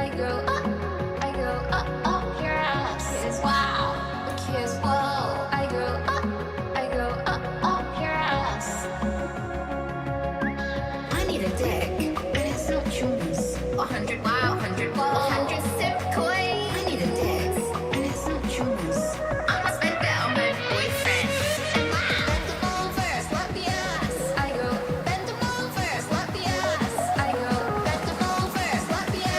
I go up your ass. Wow, the kiss, whoa. I go up your ass. I need a dick, and it's not yours. 100 wow, 100 whoa, 100 sip koi. I need a dick, and it's not yours. I'ma spend that on my boyfriend. And wow, bend them over, slap the ass. I go, bend them over, slap the ass. I go, bend them over, slap the ass.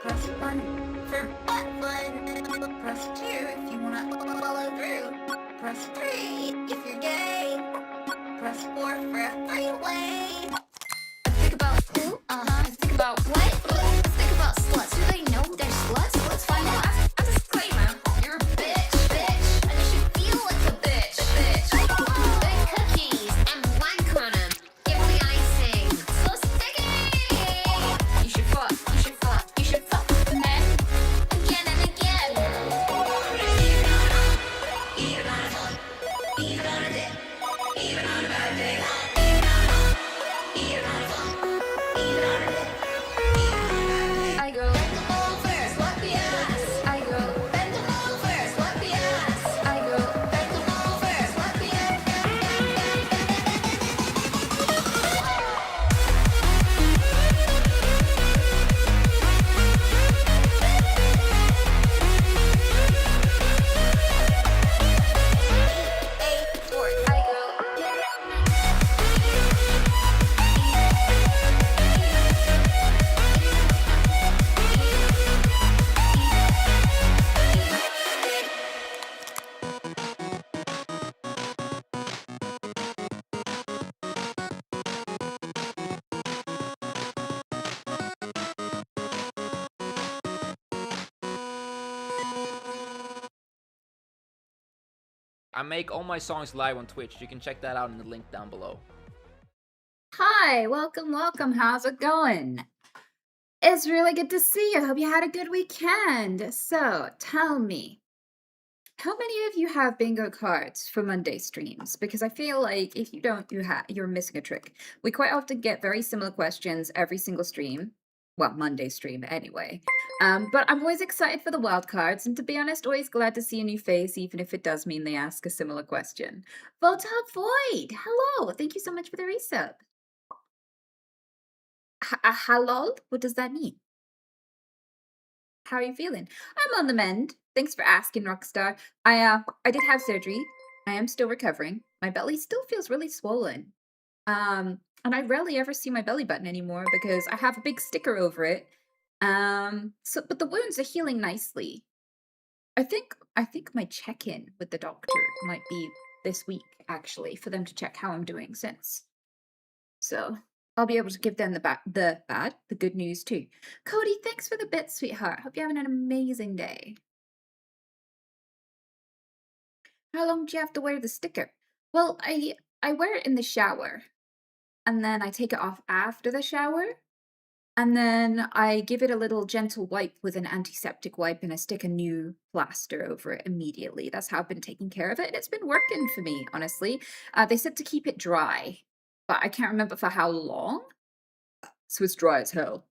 Press 1 for butt fun. Press 2 if you wanna follow through. Press 3 if you're gay. Press 4 for a three-way. Think about who? Think about what? Let's think about sluts. Do they know they're sluts? Let's find out. As a disclaimer, you're a bitch, and you should feel like a bitch. Bake cookies and wank on 'em. Give me icing. So sticky. You should fuck men again and again. Even on a day, even on a bad day. I go bend them over, slap the ass. I go bend them over, slap the ass. I go bend them over, slap the ass. I make all my songs live on Twitch. You can check that out in the link down below. Hi, welcome. How's it going? It's really good to see you. Hope you had a good weekend. So, tell me, how many of you have bingo cards for Monday streams? Because I feel like if you don't, you're missing a trick. We quite often get very similar questions every single stream. Well, Monday stream anyway. But I'm always excited for the wild cards, and to be honest, always glad to see a new face, even if it does mean they ask a similar question. Voltop Void, hello! Thank you so much for the resub. Halal? What does that mean? How are you feeling? I'm on the mend. Thanks for asking, Rockstar. I did have surgery. I am still recovering. My belly still feels really swollen. And I rarely ever see my belly button anymore because I have a big sticker over it. But the wounds are healing nicely. I think my check-in with the doctor might be this week, actually, for them to check how I'm doing since. So I'll be able to give them the good news too. Cody, thanks for the bit, sweetheart. Hope you're having an amazing day. How long do you have to wear the sticker? Well, I wear it in the shower, and then I take it off after the shower, and then I give it a little gentle wipe with an antiseptic wipe, and I stick a new plaster over it immediately. That's how I've been taking care of it, and it's been working for me, honestly. They said to keep it dry, but I can't remember for how long. So it's dry as hell.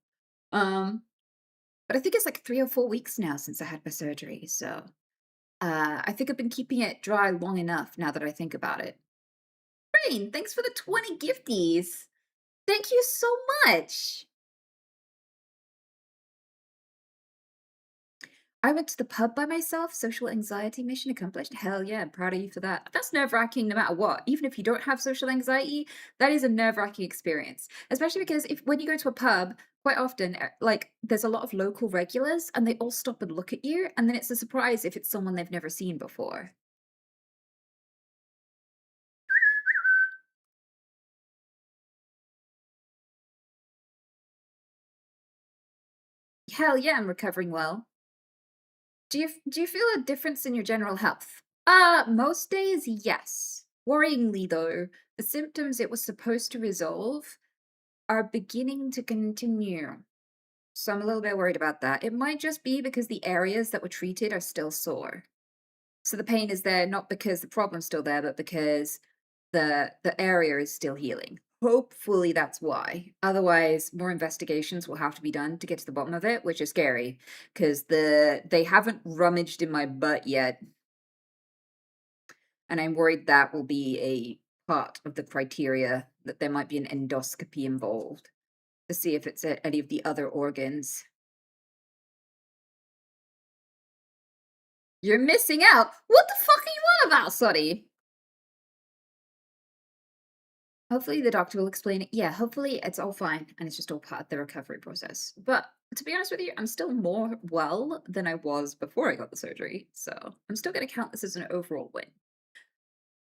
But I think it's like 3 or 4 weeks now since I had my surgery, so I think I've been keeping it dry long enough now that I think about it. Rain, thanks for the 20 gifties. Thank you so much. I went to the pub by myself, social anxiety mission accomplished. Hell yeah, I'm proud of you for that. That's nerve-wracking no matter what. Even if you don't have social anxiety, that is a nerve-wracking experience. Especially because when you go to a pub, quite often, like, there's a lot of local regulars, and they all stop and look at you, and then it's a surprise if it's someone they've never seen before. Hell yeah, I'm recovering well. Do you feel a difference in your general health? Most days, yes. Worryingly, though, the symptoms it was supposed to resolve are beginning to continue. So I'm a little bit worried about that. It might just be because the areas that were treated are still sore. So the pain is there not because the problem's still there, but because the area is still healing. Hopefully that's why. Otherwise, more investigations will have to be done to get to the bottom of it, which is scary because they haven't rummaged in my butt yet, and I'm worried that will be a part of the criteria that there might be an endoscopy involved to see if it's at any of the other organs. You're missing out. What the fuck are you on about, Sonny? Hopefully the doctor will explain it. Yeah, hopefully it's all fine and it's just all part of the recovery process. But to be honest with you, I'm still more well than I was before I got the surgery, so I'm still gonna count this as an overall win.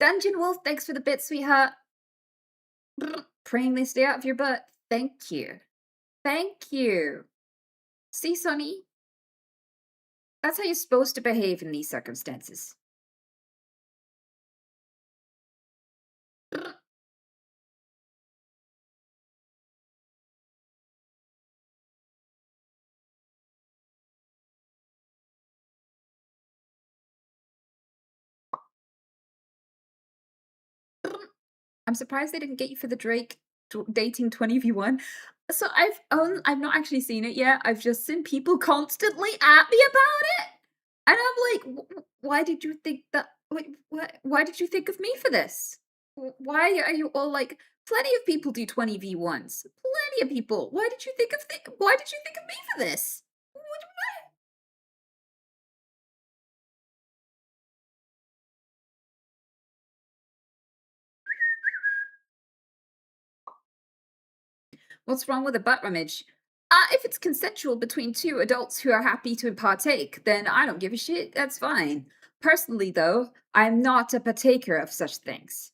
Dungeon Wolf, thanks for the bit, sweetheart. Praying they stay out of your butt. Thank you. Thank you. See, Sonny? That's how you're supposed to behave in these circumstances. I'm surprised they didn't get you for the Drake dating 20v1. So I've not actually seen it yet. I've just seen people constantly at me about it. And I'm like, why did you think that why did you think of me for this? Why are you all like plenty of people do 20v1s. Plenty of people. Why did you think of me for this? What's wrong with a butt rummage? If it's consensual between two adults who are happy to partake, then I don't give a shit. That's fine. Personally, though, I'm not a partaker of such things.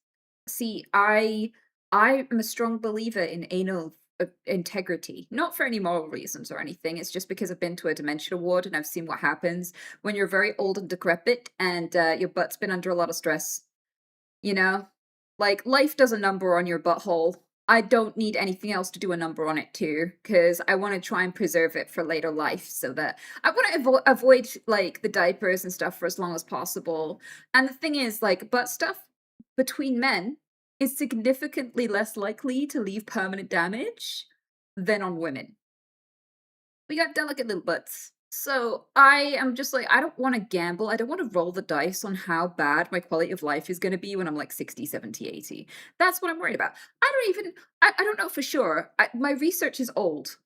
See, I am a strong believer in anal integrity, not for any moral reasons or anything. It's just because I've been to a dementia ward and I've seen what happens when you're very old and decrepit and your butt's been under a lot of stress. You know? Like, life does a number on your butthole. I don't need anything else to do a number on it too, because I want to try and preserve it for later life so that I want to avoid, like, the diapers and stuff for as long as possible. And the thing is, like, butt stuff between men is significantly less likely to leave permanent damage than on women. We got delicate little butts. So I am just like, I don't want to gamble. I don't want to roll the dice on how bad my quality of life is going to be when I'm like 60, 70, 80. That's what I'm worried about. I don't know for sure. My research is old,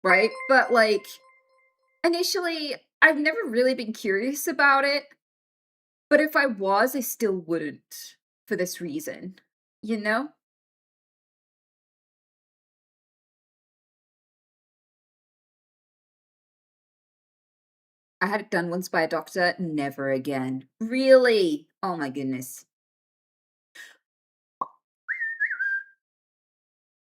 right? But like, initially, I've never really been curious about it. But if I was, I still wouldn't for this reason, you know? I had it done once by a doctor, never again. Really? Oh my goodness.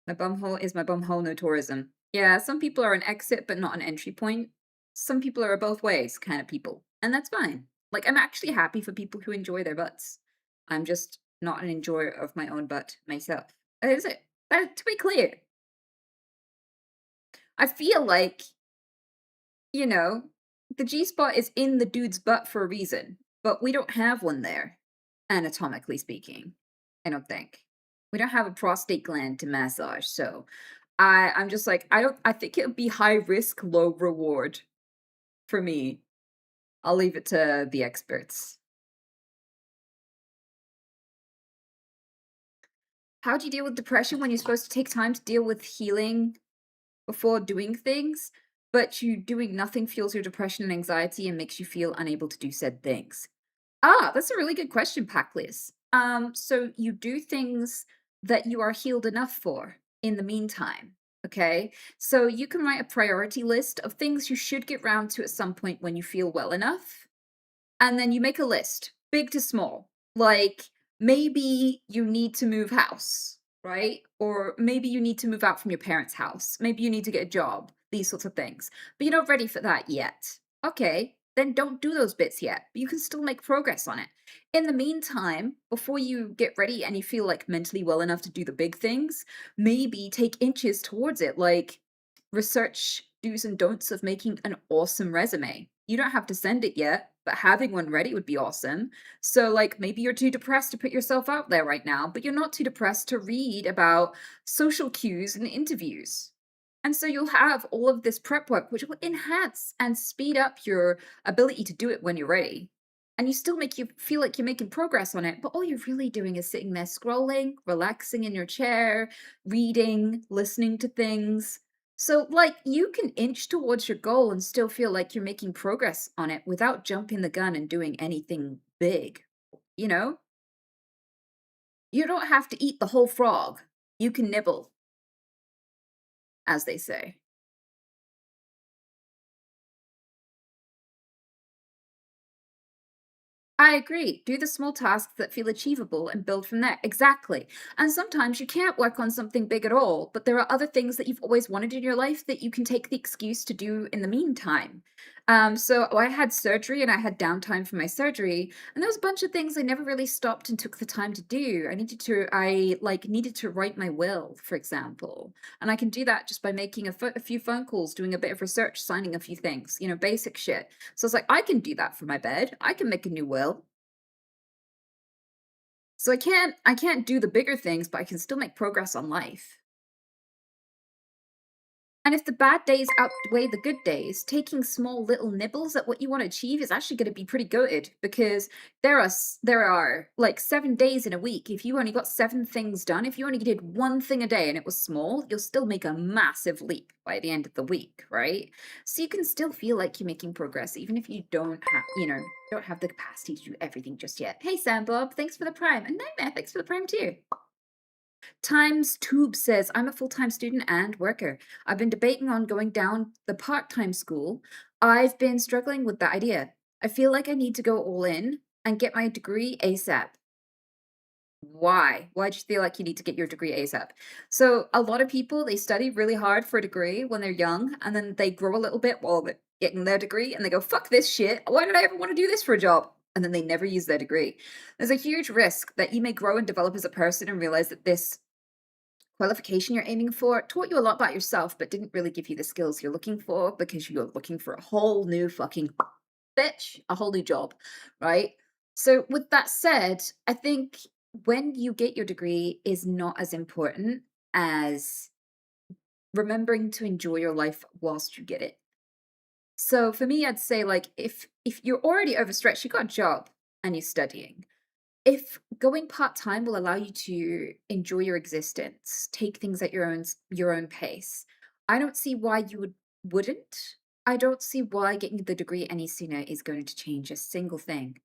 My bumhole is my bumhole, no tourism. Yeah, some people are an exit but not an entry point. Some people are a both ways kind of people, and that's fine. Like, I'm actually happy for people who enjoy their butts. I'm just not an enjoyer of my own butt myself. That is it. To be clear. I feel like, you know, the G-spot is in the dude's butt for a reason, but we don't have one there, anatomically speaking. I don't think. We don't have a prostate gland to massage, so I'm just like, I think it would be high risk, low reward for me. I'll leave it to the experts. How do you deal with depression when you're supposed to take time to deal with healing before doing things, but you doing nothing fuels your depression and anxiety and makes you feel unable to do said things? That's a really good question, Packless. So you do things that you are healed enough for in the meantime, okay? So you can write a priority list of things you should get round to at some point when you feel well enough. And then you make a list, big to small. Like, maybe you need to move house, right? Or maybe you need to move out from your parents' house. Maybe you need to get a job, these sorts of things. But you're not ready for that yet. Okay, then don't do those bits yet. You can still make progress on it. In the meantime, before you get ready and you feel like mentally well enough to do the big things, maybe take inches towards it, like research do's and don'ts of making an awesome resume. You don't have to send it yet, but having one ready would be awesome. So, like, maybe you're too depressed to put yourself out there right now, but you're not too depressed to read about social cues and interviews. And so you'll have all of this prep work, which will enhance and speed up your ability to do it when you're ready. And you still make you feel like you're making progress on it, but all you're really doing is sitting there scrolling, relaxing in your chair, reading, listening to things. So, like, you can inch towards your goal and still feel like you're making progress on it without jumping the gun and doing anything big. You know, you don't have to eat the whole frog. You can nibble, as they say. I agree. Do the small tasks that feel achievable and build from there. Exactly. And sometimes you can't work on something big at all, but there are other things that you've always wanted in your life that you can take the excuse to do in the meantime. So I had surgery and I had downtime for my surgery, and there was a bunch of things I never really stopped and took the time to do. I like needed to write my will, for example, and I can do that just by making a few phone calls, doing a bit of research, signing a few things, basic shit. So it's like, I can do that for my bed. I can make a new will. So I can't do the bigger things, but I can still make progress on life. And if the bad days outweigh the good days, taking small little nibbles at what you want to achieve is actually going to be pretty good because there are like 7 days in a week. If you only got 7 things done, if you only did one thing a day and it was small, you'll still make a massive leap by the end of the week, right? So you can still feel like you're making progress even if you don't have the capacity to do everything just yet. Hey Sam Bob, thanks for the prime. And Nightmare, thanks for the prime too. Times Tube says, I'm a full time student and worker. I've been debating on going down the part time school. I've been struggling with that idea. I feel like I need to go all in and get my degree ASAP. Why? Why do you feel like you need to get your degree ASAP? So, a lot of people, they study really hard for a degree when they're young, and then they grow a little bit while they're getting their degree, and they go, fuck this shit. Why did I ever want to do this for a job? And then they never use their degree. There's a huge risk that you may grow and develop as a person and realize that this qualification you're aiming for taught you a lot about yourself, but didn't really give you the skills you're looking for because you're looking for a whole new fucking bitch, a whole new job, right? So, with that said, I think when you get your degree is not as important as remembering to enjoy your life whilst you get it. So, for me, I'd say like if you're already overstretched, you got a job and you're studying, if going part-time will allow you to enjoy your existence, take things at your own pace, I don't see why you wouldn't. I don't see why getting the degree any sooner is going to change a single thing.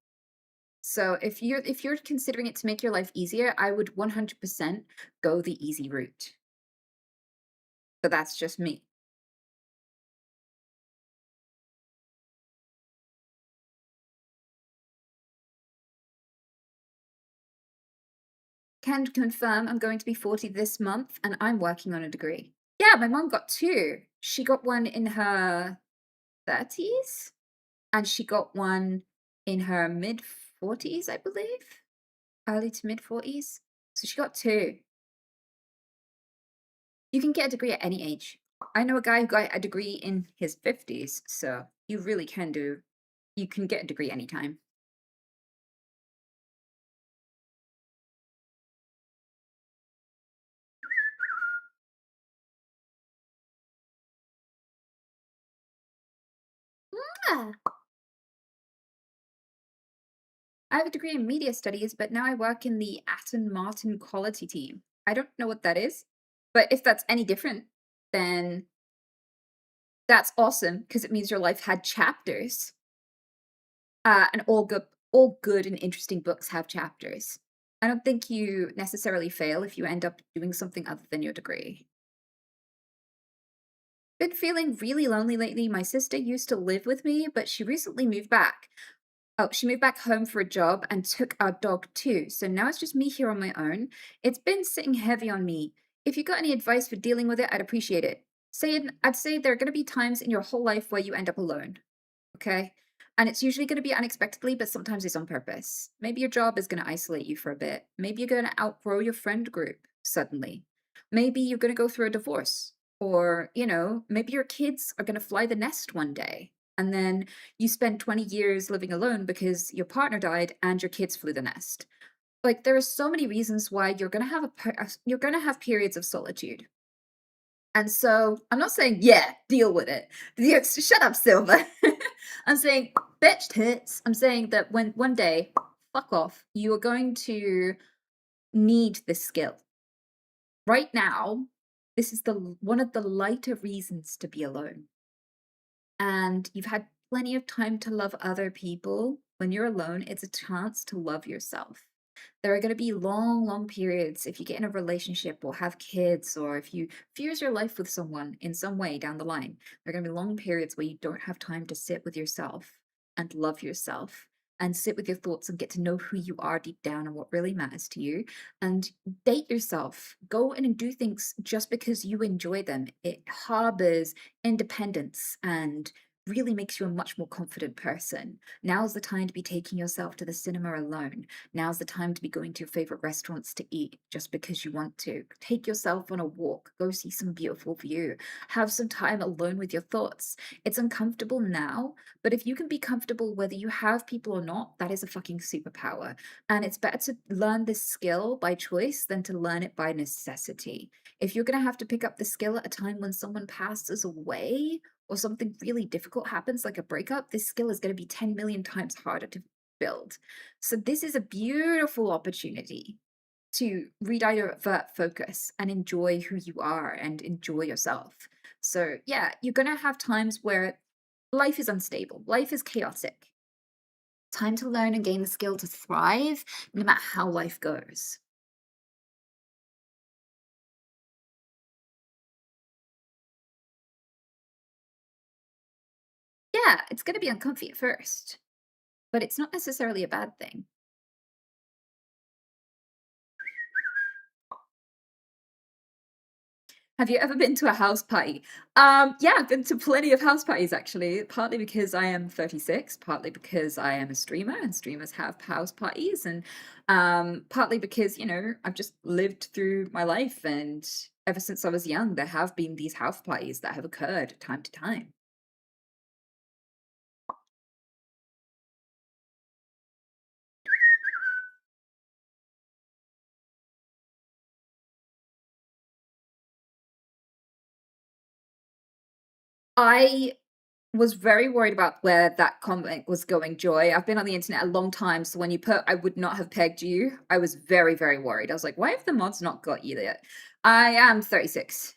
So if you're considering it to make your life easier, I would 100% go the easy route. But that's just me. Can confirm I'm going to be 40 this month and I'm working on a degree. Yeah, my mom got two. She got one in her 30s and she got one in her mid 40s, I believe, early to mid 40s. So she got two. You can get a degree at any age. I know a guy who got a degree in his 50s, so you really can do, you can get a degree anytime. Ah, I have a degree in media studies, but now I work in the Aston Martin quality team. I don't know what that is, but if that's any different, then that's awesome because it means your life had chapters. And all good and interesting books have chapters. I don't think you necessarily fail if you end up doing something other than your degree. Been feeling really lonely lately. My sister used to live with me, but she recently moved back. Oh, she moved back home for a job and took our dog too. So now it's just me here on my own. It's been sitting heavy on me. If you got any advice for dealing with it, I'd appreciate it. I'd say there are going to be times in your whole life where you end up alone. okay? And it's usually going to be unexpectedly, but sometimes it's on purpose. Maybe your job is going to isolate you for a bit. Maybe you're going to outgrow your friend group suddenly. Maybe you're going to go through a divorce. Or, maybe your kids are going to fly the nest one day. And then you spend 20 years living alone because your partner died and your kids flew the nest. Like, there are so many reasons why you're going to have you're going to have periods of solitude. And so I'm not saying, yeah, deal with it. Shut up, Silver. I'm saying, bitch tits. I'm saying that when one day, fuck off, you are going to need this skill. Right now, this is one of the lighter reasons to be alone. And you've had plenty of time to love other people. When you're alone, it's a chance to love yourself. There are going to be long, long periods if you get in a relationship or have kids, or if you fuse your life with someone in some way down the line. There are going to be long periods where you don't have time to sit with yourself and love yourself and sit with your thoughts and get to know who you are deep down and what really matters to you, and date yourself. Go in and do things just because you enjoy them. It harbors independence and really makes you a much more confident person. Now's the time to be taking yourself to the cinema alone. Now's the time to be going to your favorite restaurants to eat just because you want to. Take yourself on a walk. Go see some beautiful view. Have some time alone with your thoughts. It's uncomfortable now, but if you can be comfortable whether you have people or not, that is a fucking superpower. And it's better to learn this skill by choice than to learn it by necessity. If you're going to have to pick up the skill at a time when someone passes away or something really difficult happens, like a breakup, this skill is going to be 10 million times harder to build. So this is a beautiful opportunity to redivert focus and enjoy who you are and enjoy yourself. So yeah, you're going to have times where life is unstable, life is chaotic. Time to learn and gain the skill to thrive no matter how life goes. Yeah, it's going to be uncomfy at first, but it's not necessarily a bad thing. Have you ever been to a house party? Yeah, I've been to plenty of house parties actually, partly because I am 36, partly because I am a streamer and streamers have house parties, and partly because, I've just lived through my life, and ever since I was young, there have been these house parties that have occurred time to time. I was very worried about where that comment was going, Joy. I've been on the internet a long time, so when you put "I would not have pegged you," I was very, very worried. I was like, "Why have the mods not got you yet?" I am 36,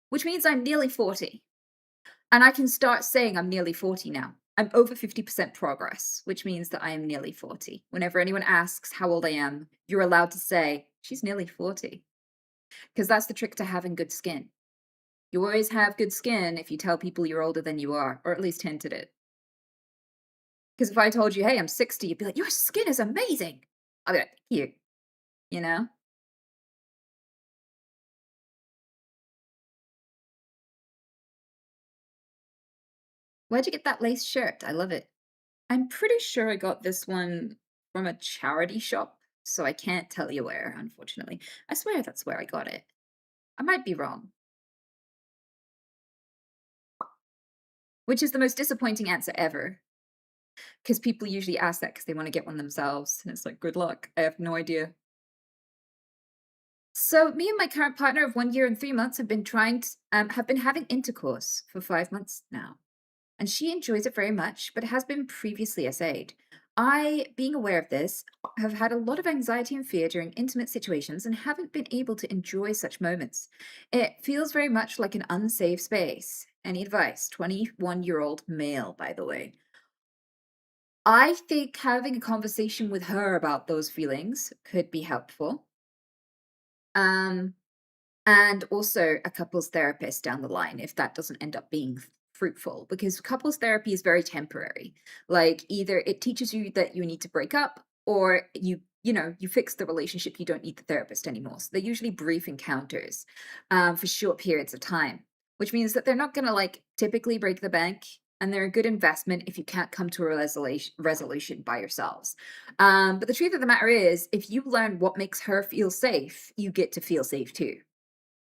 which means I'm nearly 40, and I can start saying I'm nearly 40 now. I'm over 50% progress, which means that I am nearly 40. Whenever anyone asks how old I am, you're allowed to say, "She's nearly 40," because that's the trick to having good skin. You always have good skin if you tell people you're older than you are, or at least hinted it. Because if I told you, "Hey, I'm 60," you'd be like, "Your skin is amazing." I'll be like, "Thank you," you know? Where'd you get that lace shirt? I love it. I'm pretty sure I got this one from a charity shop, so I can't tell you where, unfortunately. I swear that's where I got it. I might be wrong. Which is the most disappointing answer ever. Because people usually ask that because they want to get one themselves, and it's like, good luck. I have no idea. So me and my current partner of 1 year and 3 months have been having intercourse for 5 months now, and she enjoys it very much, but has been previously essayed. I, being aware of this, have had a lot of anxiety and fear during intimate situations and haven't been able to enjoy such moments. It feels very much like an unsafe space. Any advice? 21-year-old male, by the way. I think having a conversation with her about those feelings could be helpful. Um, and also a couples therapist down the line if that doesn't end up being fruitful, because couples therapy is very temporary. Like, either it teaches you that you need to break up, or you fix the relationship, you don't need the therapist anymore. So they're usually brief encounters for short periods of time, which means that they're not going to like typically break the bank. and they're a good investment if you can't come to a resolution by yourselves. But the truth of the matter is, if you learn what makes her feel safe, you get to feel safe too.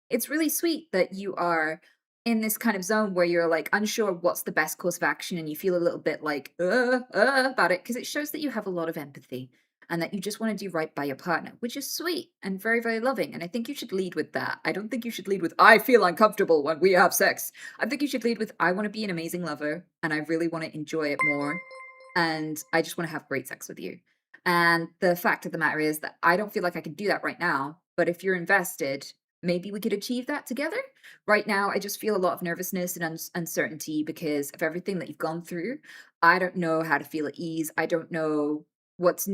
It's really sweet that you are in this kind of zone where you're like unsure what's the best course of action and you feel a little bit like about it because it shows that you have a lot of empathy and that you just want to do right by your partner, which is sweet and very, very loving. And I think you should lead with that. I don't think you should lead with, I feel uncomfortable when we have sex. I think you should lead with, I want to be an amazing lover and I really want to enjoy it more. And I just want to have great sex with you. And the fact of the matter is that I don't feel like I can do that right now. But if you're invested, maybe we could achieve that together. Right now, I just feel a lot of nervousness and uncertainty because of everything that you've gone through. I don't know how to feel at ease. I don't know what's a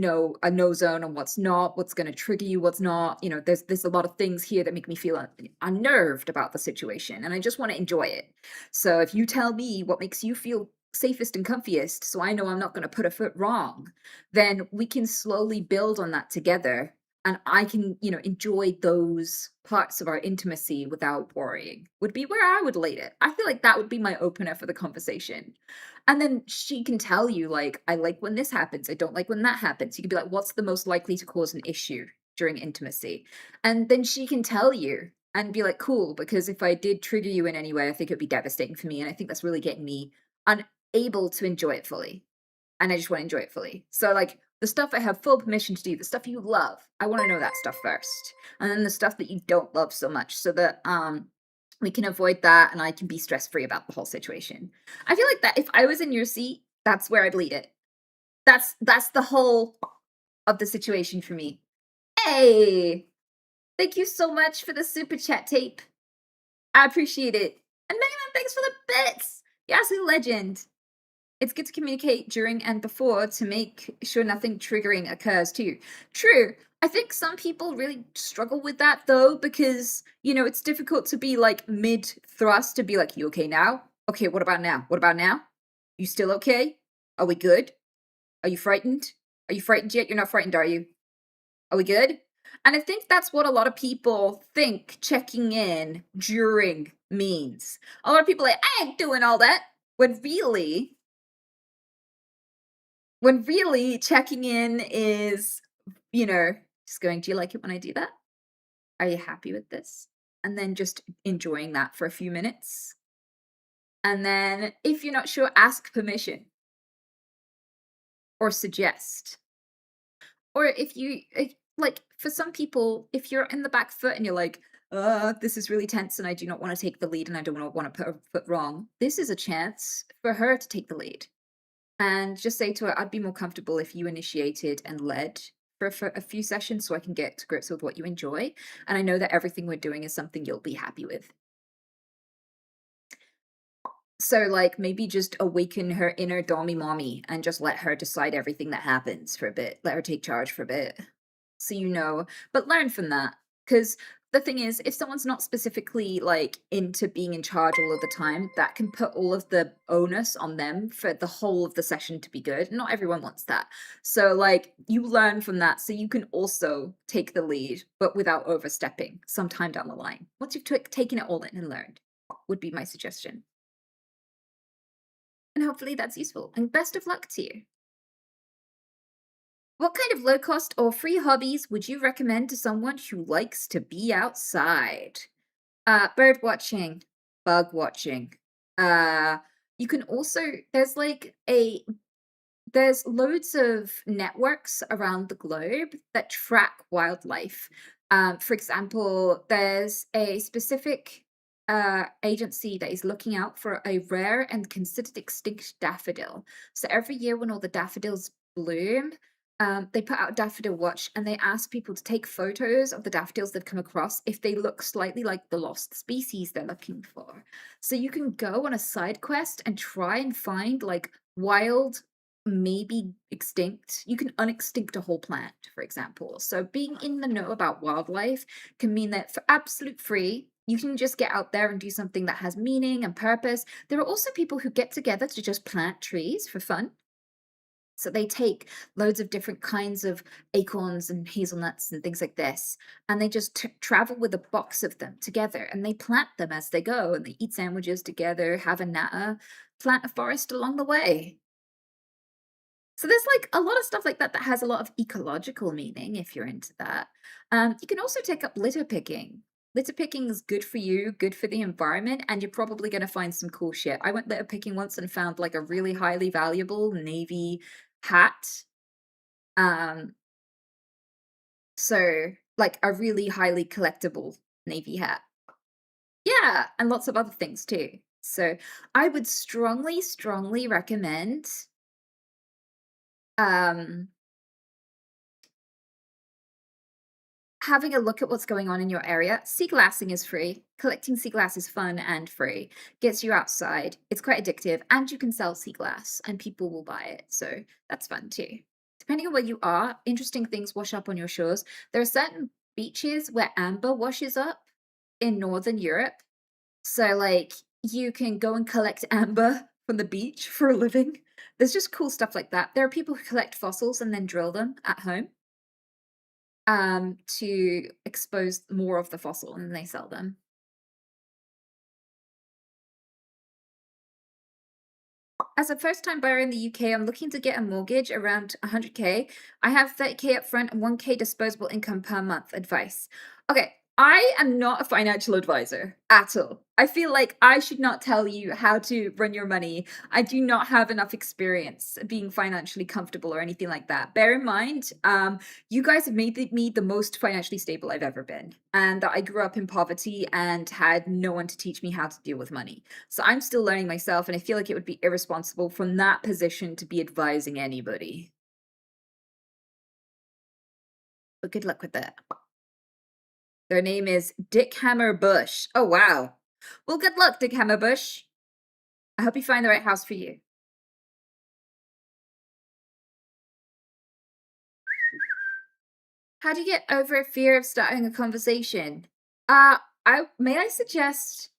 no zone and what's not, what's going to trigger you, what's not. There's a lot of things here that make me feel unnerved about the situation, and I just want to enjoy it. So if you tell me what makes you feel safest and comfiest, so I know I'm not going to put a foot wrong, then we can slowly build on that together and I can, enjoy those parts of our intimacy without worrying, would be where I would lead it. I feel like that would be my opener for the conversation. And then she can tell you, like, I like when this happens, I don't like when that happens. You can be like, what's the most likely to cause an issue during intimacy? And then she can tell you and be like, cool, because if I did trigger you in any way, I think it would be devastating for me. And I think that's really getting me unable to enjoy it fully. And I just want to enjoy it fully. So, like, the stuff I have full permission to do, the stuff you love, I want to know that stuff first. And then the stuff that you don't love so much so that we can avoid that and I can be stress-free about the whole situation. I feel like that if I was in your seat, that's where I'd lead it. That's the whole of the situation for me. Hey! Thank you so much for the super chat tape. I appreciate it. And Megan, thanks for the bits. Yasu legend. It's good to communicate during and before to make sure nothing triggering occurs too. True. I think some people really struggle with that though, because, it's difficult to be like mid-thrust to be like, you okay now? Okay, what about now? What about now? You still okay? Are we good? Are you frightened? Are you frightened yet? You're not frightened, are you? Are we good? And I think that's what a lot of people think checking in during means. A lot of people are like, I ain't doing all that. When really checking in is, just going, do you like it when I do that? Are you happy with this? And then just enjoying that for a few minutes. And then if you're not sure, ask permission or suggest. Or if you, like, for some people, if you're in the back foot and you're like, this is really tense and I do not want to take the lead and I don't want to put a foot wrong, this is a chance for her to take the lead. And just say to her, I'd be more comfortable if you initiated and led for a few sessions so I can get to grips with what you enjoy. And I know that everything we're doing is something you'll be happy with. So, like, maybe just awaken her inner dommy mommy and just let her decide everything that happens for a bit. Let her take charge for a bit. So but learn from that. Because the thing is, if someone's not specifically, like, into being in charge all of the time, that can put all of the onus on them for the whole of the session to be good. Not everyone wants that. So, like, you learn from that so you can also take the lead, but without overstepping sometime down the line. Once you've taken it all in and learned, would be my suggestion. And hopefully that's useful. And best of luck to you. What kind of low-cost or free hobbies would you recommend to someone who likes to be outside? Bird watching, bug watching. You can also there's loads of networks around the globe that track wildlife. For example, there's a specific agency that is looking out for a rare and considered extinct daffodil. So every year when all the daffodils bloom, they put out a daffodil watch and they ask people to take photos of the daffodils they've come across if they look slightly like the lost species they're looking for. So you can go on a side quest and try and find like wild, maybe extinct. You can unextinct a whole plant, for example. So being in the know about wildlife can mean that for absolute free, you can just get out there and do something that has meaning and purpose. There are also people who get together to just plant trees for fun. So they take loads of different kinds of acorns and hazelnuts and things like this, and they just travel with a box of them together, and they plant them as they go, and they eat sandwiches together, have a natta, plant a forest along the way. So there's like a lot of stuff like that that has a lot of ecological meaning if you're into that. You can also take up litter picking. Litter picking is good for you, good for the environment, and you're probably going to find some cool shit. I went litter picking once and found like a really highly valuable navy hat. Um, so like a really highly collectible navy hat. Yeah, and lots of other things too. So I would strongly, strongly recommend um having a look at what's going on in your area. Sea glassing is free. Collecting sea glass is fun and free. Gets you outside. It's quite addictive, and you can sell sea glass, and people will buy it. So that's fun too. Depending on where you are, interesting things wash up on your shores. There are certain beaches where amber washes up in Northern Europe. So, like, you can go and collect amber from the beach for a living. There's just cool stuff like that. There are people who collect fossils and then drill them at home to expose more of the fossil, and then they sell them. As a first-time buyer in the UK, I'm looking to get a mortgage around 100K. I have 30K up front and 1K disposable income per month. Advice. Okay, I am not a financial advisor at all. I feel like I should not tell you how to run your money. I do not have enough experience being financially comfortable or anything like that. Bear in mind, you guys have made me the most financially stable I've ever been, and that I grew up in poverty and had no one to teach me how to deal with money. So I'm still learning myself, and I feel like it would be irresponsible from that position to be advising anybody. But good luck with that. Their name is Dick Hammer Bush. Oh, wow. Well, good luck, Dick Hammer Bush. I hope you find the right house for you. How do you get over fear of starting a conversation? I suggest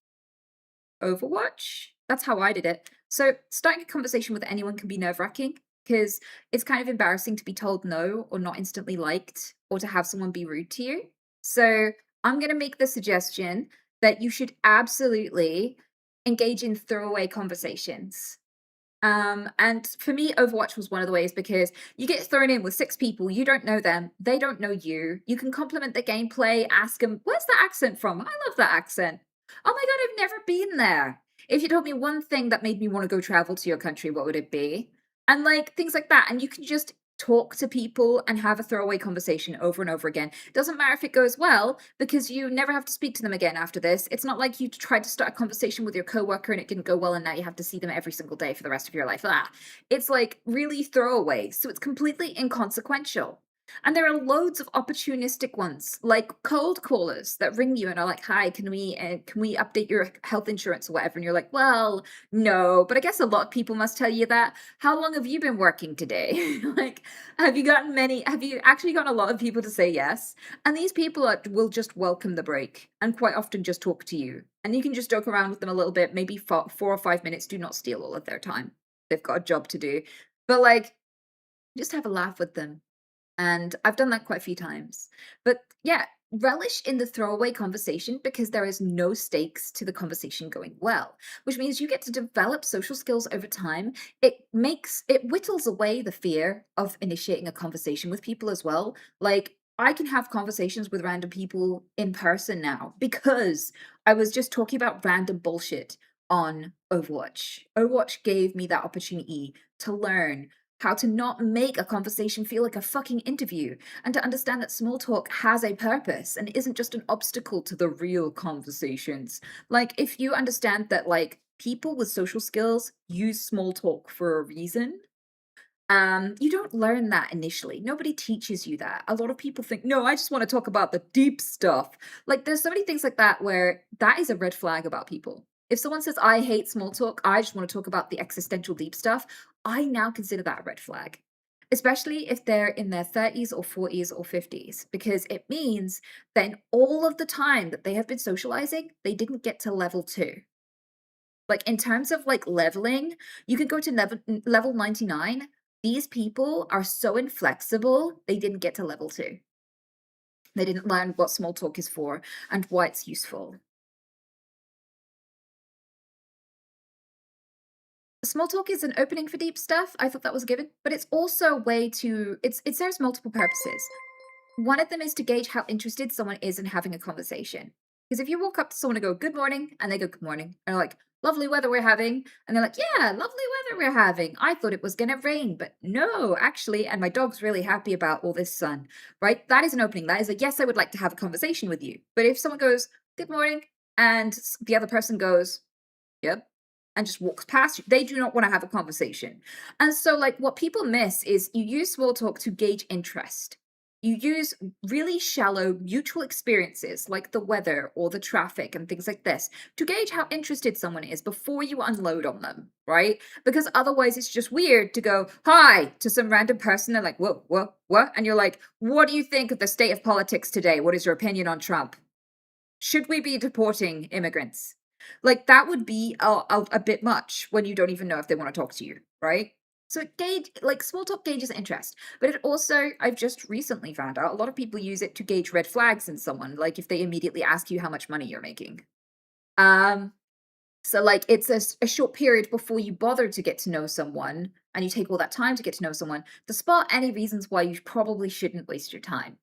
Overwatch. That's how I did it. So starting a conversation with anyone can be nerve-wracking because it's kind of embarrassing to be told no or not instantly liked or to have someone be rude to you. So I'm going to make the suggestion that you should absolutely engage in throwaway conversations. And for me, Overwatch was one of the ways because you get thrown in with 6 people, you don't know them, they don't know you. You can compliment the gameplay, ask them, where's the accent from? I love that accent. Oh my god, I've never been there. If you told me one thing that made me want to go travel to your country, what would it be? And like things like that. And you can just talk to people and have a throwaway conversation over and over again. Doesn't matter if it goes well because you never have to speak to them again after this. It's not like you tried to start a conversation with your coworker and it didn't go well and now you have to see them every single day for the rest of your life. It's like really throwaway. So it's completely inconsequential. And there are loads of opportunistic ones, like cold callers that ring you and are like, "Hi, can we update your health insurance or whatever?" And you're like, "Well, no, but I guess a lot of people must tell you that. How long have you been working today?" Like, have you actually gotten a lot of people to say yes? And these people will just welcome the break and quite often just talk to you. And you can just joke around with them a little bit, maybe 4 or 5 minutes. Do not steal all of their time. They've got a job to do. But like, just have a laugh with them. And I've done that quite a few times. But yeah, relish in the throwaway conversation because there is no stakes to the conversation going well, which means you get to develop social skills over time. It whittles away the fear of initiating a conversation with people as well. Like, I can have conversations with random people in person now because I was just talking about random bullshit on Overwatch. Overwatch gave me that opportunity to learn how to not make a conversation feel like a fucking interview, and to understand that small talk has a purpose and isn't just an obstacle to the real conversations. Like, if you understand that, like, people with social skills use small talk for a reason, you don't learn that initially. Nobody teaches you that. A lot of people think, no, I just want to talk about the deep stuff. Like, there's so many things like that where that is a red flag about people. If someone says, I hate small talk, I just want to talk about the existential deep stuff, I now consider that a red flag. Especially if they're in their 30s or 40s or 50s, because it means that in all of the time that they have been socializing, they didn't get to level 2. Like, in terms of like leveling, you can go to level 99 these people are so inflexible, they didn't get to level 2. They didn't learn what small talk is for and why it's useful. Small talk is an opening for deep stuff. I thought that was a given, but it's also a way to it serves multiple purposes. One of them is to gauge how interested someone is in having a conversation. Because if you walk up to someone and go, "Good morning," and they go, "Good morning," and they're like, "Lovely weather we're having," and they're like, "Yeah, lovely weather we're having. I thought it was gonna rain, but no, actually, and my dog's really happy about all this sun," right? That is an opening. That is a, yes, I would like to have a conversation with you. But if someone goes, "Good morning," and the other person goes, "Yep," and just walks past you, they do not want to have a conversation. And so, like, what people miss is you use small talk to gauge interest. You use really shallow mutual experiences like the weather or the traffic and things like this to gauge how interested someone is before you unload on them, right? Because otherwise it's just weird to go hi to some random person and like, what? And you're like, "What do you think of the state of politics today? What is your opinion on Trump? Should we be deporting immigrants?" Like, that would be a bit much when you don't even know if they wanna talk to you, right? So it small talk gauges interest, but it also, I've just recently found out, a lot of people use it to gauge red flags in someone, like, if they immediately ask you how much money you're making. Um, so, like, it's a short period before you bother to get to know someone, and you take all that time to get to know someone, to spot any reasons why you probably shouldn't waste your time.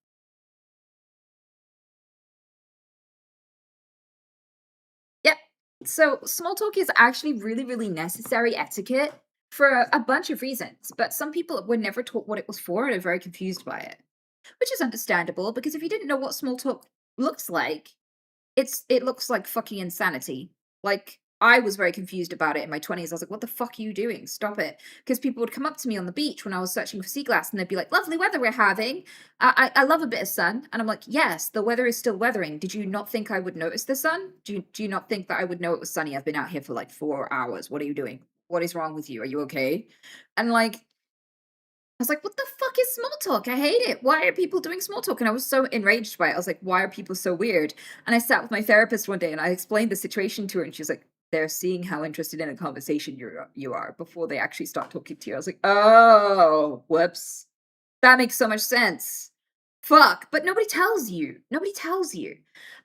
Yep. So small talk is actually really, really necessary etiquette for a bunch of reasons, but some people were never taught what it was for and are very confused by it, which is understandable because if you didn't know what small talk looks like, it looks like fucking insanity. Like, I was very confused about it in my 20s. I was like, "What the fuck are you doing? Stop it!" Because people would come up to me on the beach when I was searching for sea glass, and they'd be like, "Lovely weather we're having. I love a bit of sun." And I'm like, "Yes, the weather is still weathering. Did you not think I would notice the sun? Do you not think that I would know it was sunny? I've been out here for like 4 hours. What are you doing? What is wrong with you? Are you okay?" And like, I was like, "What the fuck is small talk? I hate it. Why are people doing small talk?" And I was so enraged by it. I was like, "Why are people so weird?" And I sat with my therapist one day and I explained the situation to her, and she was like, "They're seeing how interested in a conversation you are before they actually start talking to you." I was like, "Oh, whoops. That makes so much sense. Fuck." But nobody tells you. Nobody tells you.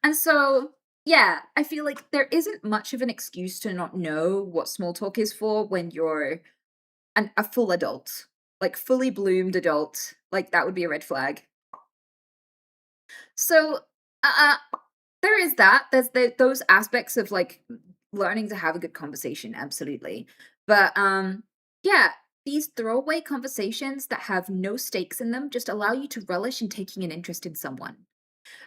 And so, yeah, I feel like there isn't much of an excuse to not know what small talk is for when you're a full adult, like fully bloomed adult, like that would be a red flag. So, there is that. There's those aspects of like learning to have a good conversation, absolutely. But yeah, these throwaway conversations that have no stakes in them just allow you to relish in taking an interest in someone.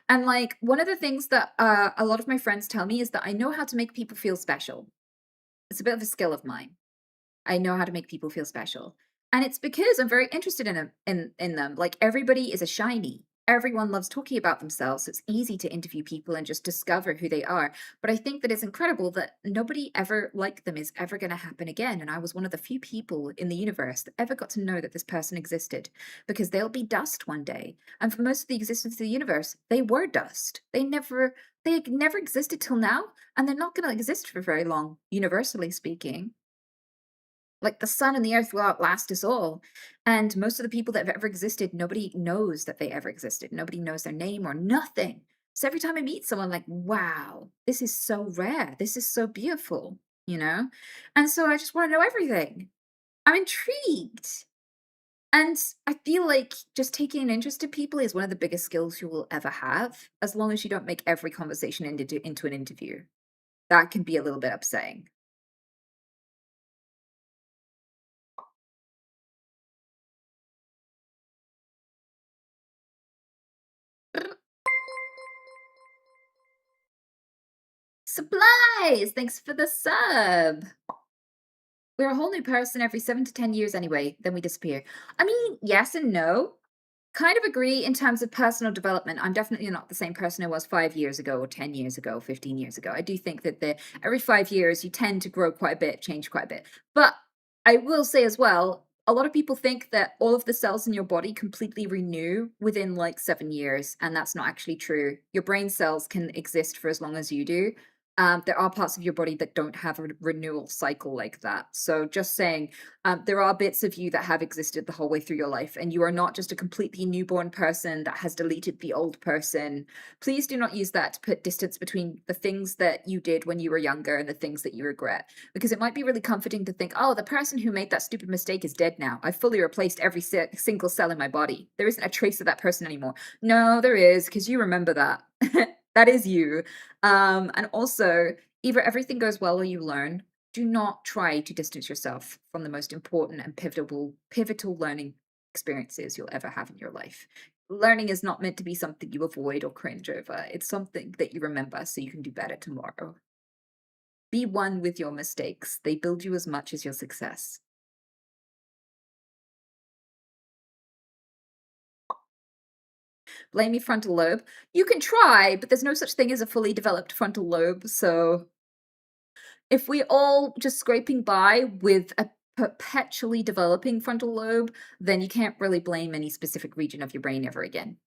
And like one of the things that a lot of my friends tell me is that I know how to make people feel special. It's a bit of a skill of mine. I know how to make people feel special. And it's because I'm very interested in 'em in them. Like, everybody is a shiny. Everyone loves talking about themselves. It's easy to interview people and just discover who they are. But I think that it's incredible that nobody ever like them is ever gonna happen again, and I was one of the few people in the universe that ever got to know that this person existed, because they'll be dust one day. And for most of the existence of the universe, they were dust. They never existed till now, and they're not gonna exist for very long, universally speaking. Like, the sun and the earth will outlast us all, and most of the people that have ever existed, nobody knows that they ever existed. Nobody knows their name or nothing. So every time I meet someone, like, wow, this is so rare. This is so beautiful, you know? And so I just want to know everything. I'm intrigued. And I feel like just taking an interest in people is one of the biggest skills you will ever have, as long as you don't make every conversation into an interview. That can be a little bit upsetting. Supplies! Thanks for the sub. We're a whole new person every 7 to 10 years anyway, then we disappear. I mean, yes and no. Kind of agree in terms of personal development. I'm definitely not the same person I was 5 years ago or 10 years ago, 15 years ago. I do think that every 5 years you tend to grow quite a bit, change quite a bit. But I will say as well, a lot of people think that all of the cells in your body completely renew within like 7 years, and that's not actually true. Your brain cells can exist for as long as you do. There are parts of your body that don't have a renewal cycle like that. So just saying, there are bits of you that have existed the whole way through your life, and you are not just a completely newborn person that has deleted the old person. Please do not use that to put distance between the things that you did when you were younger and the things that you regret. Because it might be really comforting to think, oh, the person who made that stupid mistake is dead now. I've fully replaced every single cell in my body. There isn't a trace of that person anymore. No, there is, because you remember that. That is you. And also, either everything goes well or you learn. Do not try to distance yourself from the most important and pivotal learning experiences you'll ever have in your life. Learning is not meant to be something you avoid or cringe over. It's something that you remember so you can do better tomorrow. Be one with your mistakes. They build you as much as your success. Blame your frontal lobe. You can try, but there's no such thing as a fully developed frontal lobe, so if we all just scraping by with a perpetually developing frontal lobe, then you can't really blame any specific region of your brain ever again.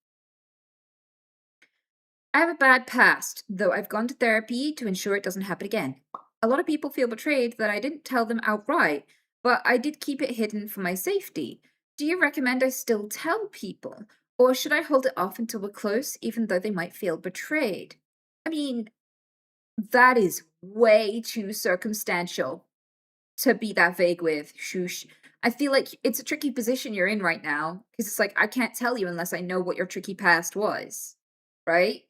I have a bad past, though I've gone to therapy to ensure it doesn't happen again. A lot of people feel betrayed that I didn't tell them outright, but I did keep it hidden for my safety. Do you recommend I still tell people? Or should I hold it off until we're close, even though they might feel betrayed? I mean, that is way too circumstantial to be that vague with. Shoosh. I feel like it's a tricky position you're in right now because it's like I can't tell you unless I know what your tricky past was, right?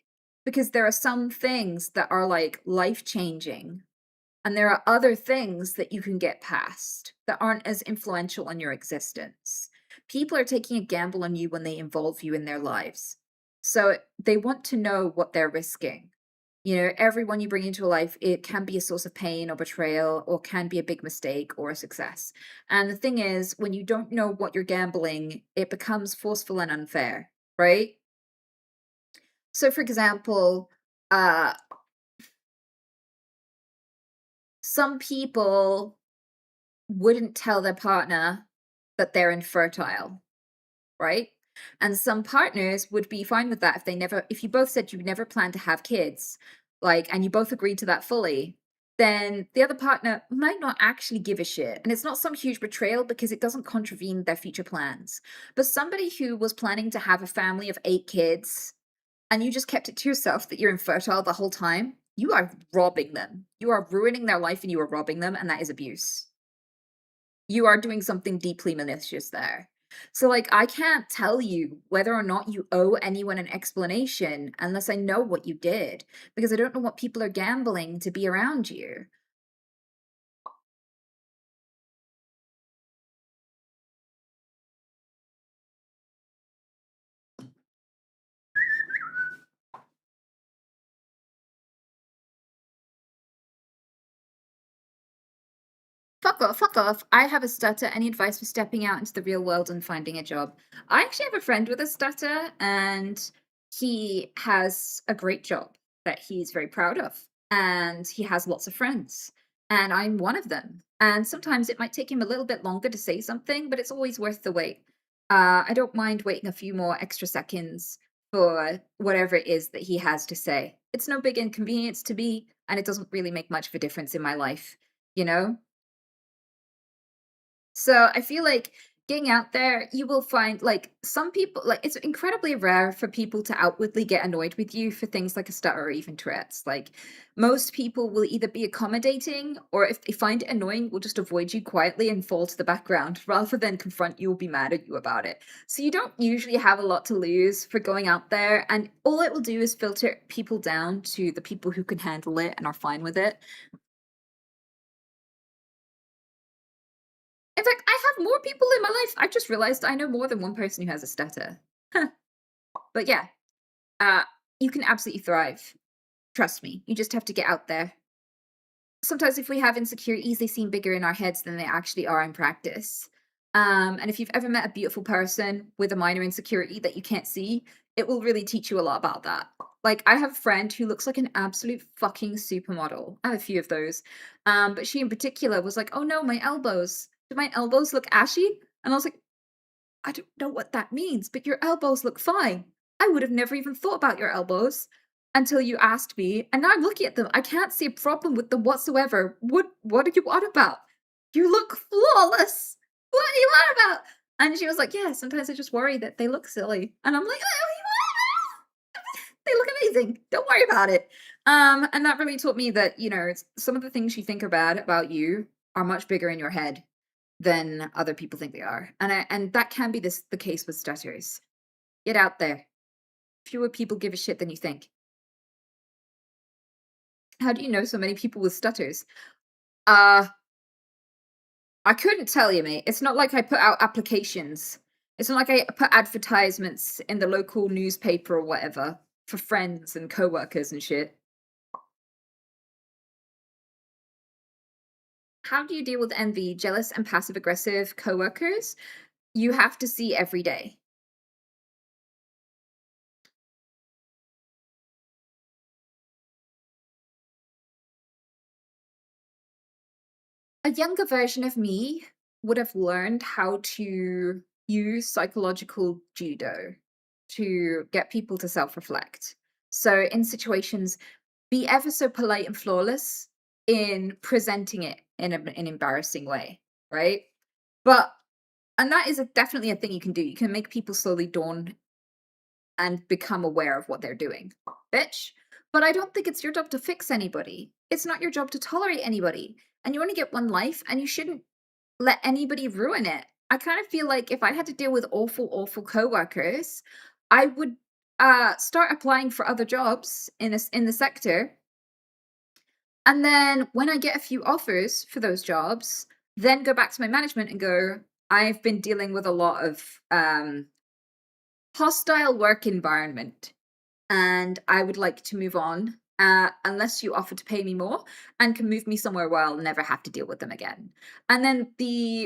Because there are some things that are like life changing, and there are other things that you can get past that aren't as influential on your existence. People are taking a gamble on you when they involve you in their lives. So they want to know what they're risking. You know, everyone you bring into a life, it can be a source of pain or betrayal, or can be a big mistake or a success. And the thing is, when you don't know what you're gambling, it becomes forceful and unfair, right? So, for example, uh, some people wouldn't tell their partner that they're infertile, right? And some partners would be fine with that if you both said you never plan to have kids, like, and you both agreed to that fully, then the other partner might not actually give a shit. And it's not some huge betrayal because it doesn't contravene their future plans. But somebody who was planning to have a family of 8 kids and you just kept it to yourself that you're infertile the whole time, you are robbing them. You are ruining their life and you are robbing them, and that is abuse. You are doing something deeply malicious there. So, like, I can't tell you whether or not you owe anyone an explanation unless I know what you did, because I don't know what people are gambling to be around you. Fuck off, fuck off. I have a stutter. Any advice for stepping out into the real world and finding a job? I actually have a friend with a stutter, and he has a great job that he's very proud of. And he has lots of friends. And I'm one of them. And sometimes it might take him a little bit longer to say something, but it's always worth the wait. I don't mind waiting a few more extra seconds for whatever it is that he has to say. It's no big inconvenience to me, and it doesn't really make much of a difference in my life, you know? So I feel like getting out there, you will find like some people, like it's incredibly rare for people to outwardly get annoyed with you for things like a stutter or even Tourette's. Like most people will either be accommodating, or if they find it annoying, will just avoid you quietly and fall to the background rather than confront you or be mad at you about it. So you don't usually have a lot to lose for going out there, and all it will do is filter people down to the people who can handle it and are fine with it. In fact, I have more people in my life. I just realized I know more than one person who has a stutter. But yeah, uh, you can absolutely thrive. Trust me. You just have to get out there. Sometimes if we have insecurities, they seem bigger in our heads than they actually are in practice. And if you've ever met a beautiful person with a minor insecurity that you can't see, it will really teach you a lot about that. Like, I have a friend who looks like an absolute fucking supermodel. I have a few of those. But she in particular was like, oh no, my elbows. Do my elbows look ashy? And I was like, I don't know what that means, but your elbows look fine. I would have never even thought about your elbows. until you asked me, and now I'm looking at them. I can't see a problem with them whatsoever. What are you on about? You look flawless. What are you on about? And she was like, yeah, sometimes I just worry that they look silly. And I'm like, they look amazing. Don't worry about it. And that really taught me that, some of the things you think are bad about you are much bigger in your head than other people think they are. And that can be the case with stutters. Get out there. Fewer people give a shit than you think. How do you know so many people with stutters? I couldn't tell you, mate. It's not like I put out applications. It's not like I put advertisements in the local newspaper or whatever for friends and coworkers and shit. How do you deal with envy, jealous, and passive-aggressive coworkers? You have to see every day. A younger version of me would have learned how to use psychological judo to get people to self-reflect. So in situations, be ever so polite and flawless in presenting it in an embarrassing way, right? And that is definitely a thing you can do. You can make people slowly dawn and become aware of what they're doing, bitch. But I don't think it's your job to fix anybody. It's not your job to tolerate anybody. And you only get one life, and you shouldn't let anybody ruin it. I kind of feel like if I had to deal with awful, awful coworkers, I would start applying for other jobs in the sector. And then when I get a few offers for those jobs, then go back to my management and go, I've been dealing with a lot of hostile work environment, and I would like to move on, unless you offer to pay me more and can move me somewhere where I'll never have to deal with them again. And then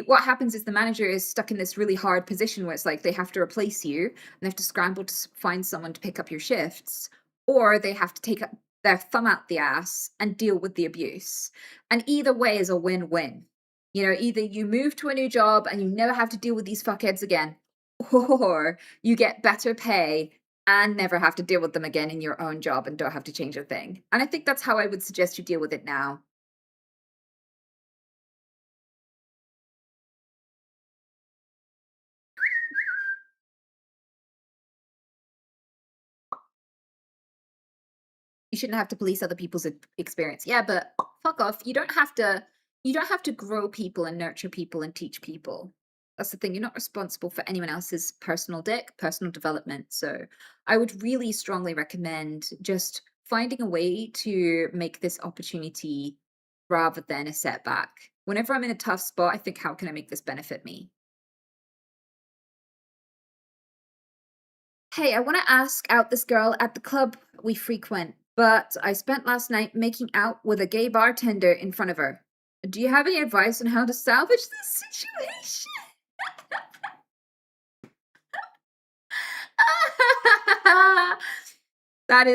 what happens is the manager is stuck in this really hard position where it's like they have to replace you and they have to scramble to find someone to pick up your shifts, or they have to take their thumb out the ass and deal with the abuse. And either way is a win-win. Either you move to a new job and you never have to deal with these fuckheads again, or you get better pay and never have to deal with them again in your own job and don't have to change a thing. And I think that's how I would suggest you deal with it now. You shouldn't have to police other people's experience. Yeah, but fuck off. You don't have to grow people and nurture people and teach people. That's the thing. You're not responsible for anyone else's personal development. So I would really strongly recommend just finding a way to make this opportunity rather than a setback. Whenever I'm in a tough spot, I think, how can I make this benefit me? Hey, I want to ask out this girl at the club we frequent, but I spent last night making out with a gay bartender in front of her. Do you have any advice on how to salvage this situation? That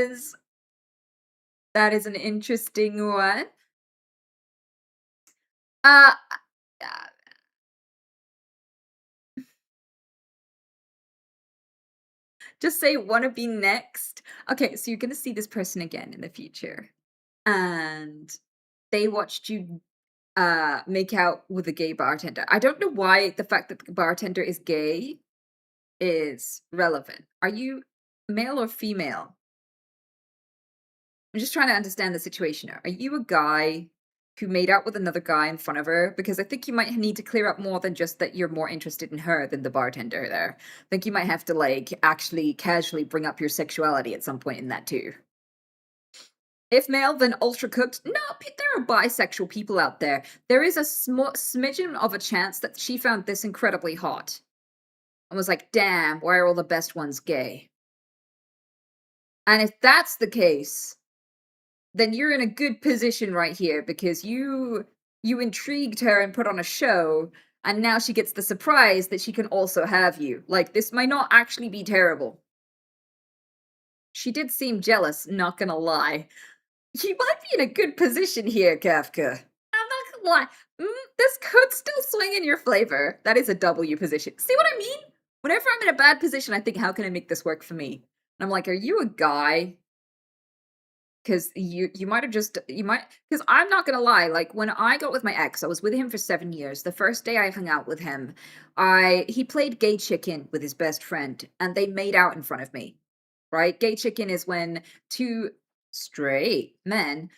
is an interesting one. Uh, uh, just say wanna be next. Okay, so you're gonna see this person again in the future, and they watched you make out with a gay bartender. I don't know why the fact that the bartender is gay is relevant. Are you male or female? I'm just trying to understand the situation here. Are you a guy who made out with another guy in front of her? Because I think you might need to clear up more than just that you're more interested in her than the bartender there. I think you might have to actually casually bring up your sexuality at some point in that too. If male, then ultra cooked. No, there are bisexual people out there. There is a smidgen of a chance that she found this incredibly hot and was like, damn, why are all the best ones gay? And if that's the case, then you're in a good position right here, because you intrigued her and put on a show, and now she gets the surprise that she can also have you. This might not actually be terrible. She did seem jealous, not gonna lie. You might be in a good position here, Kafka. I'm not gonna lie. This could still swing in your flavor. That is a W position. See what I mean? Whenever I'm in a bad position, I think, how can I make this work for me? And I'm like, are you a guy? 'Cause you might have just you might, because 'cause I'm not gonna lie, like, when I got with my ex, I was with him for 7 years. The first day I hung out with him, I he played gay chicken with his best friend, and they made out in front of me, right? Gay chicken is when 2 straight men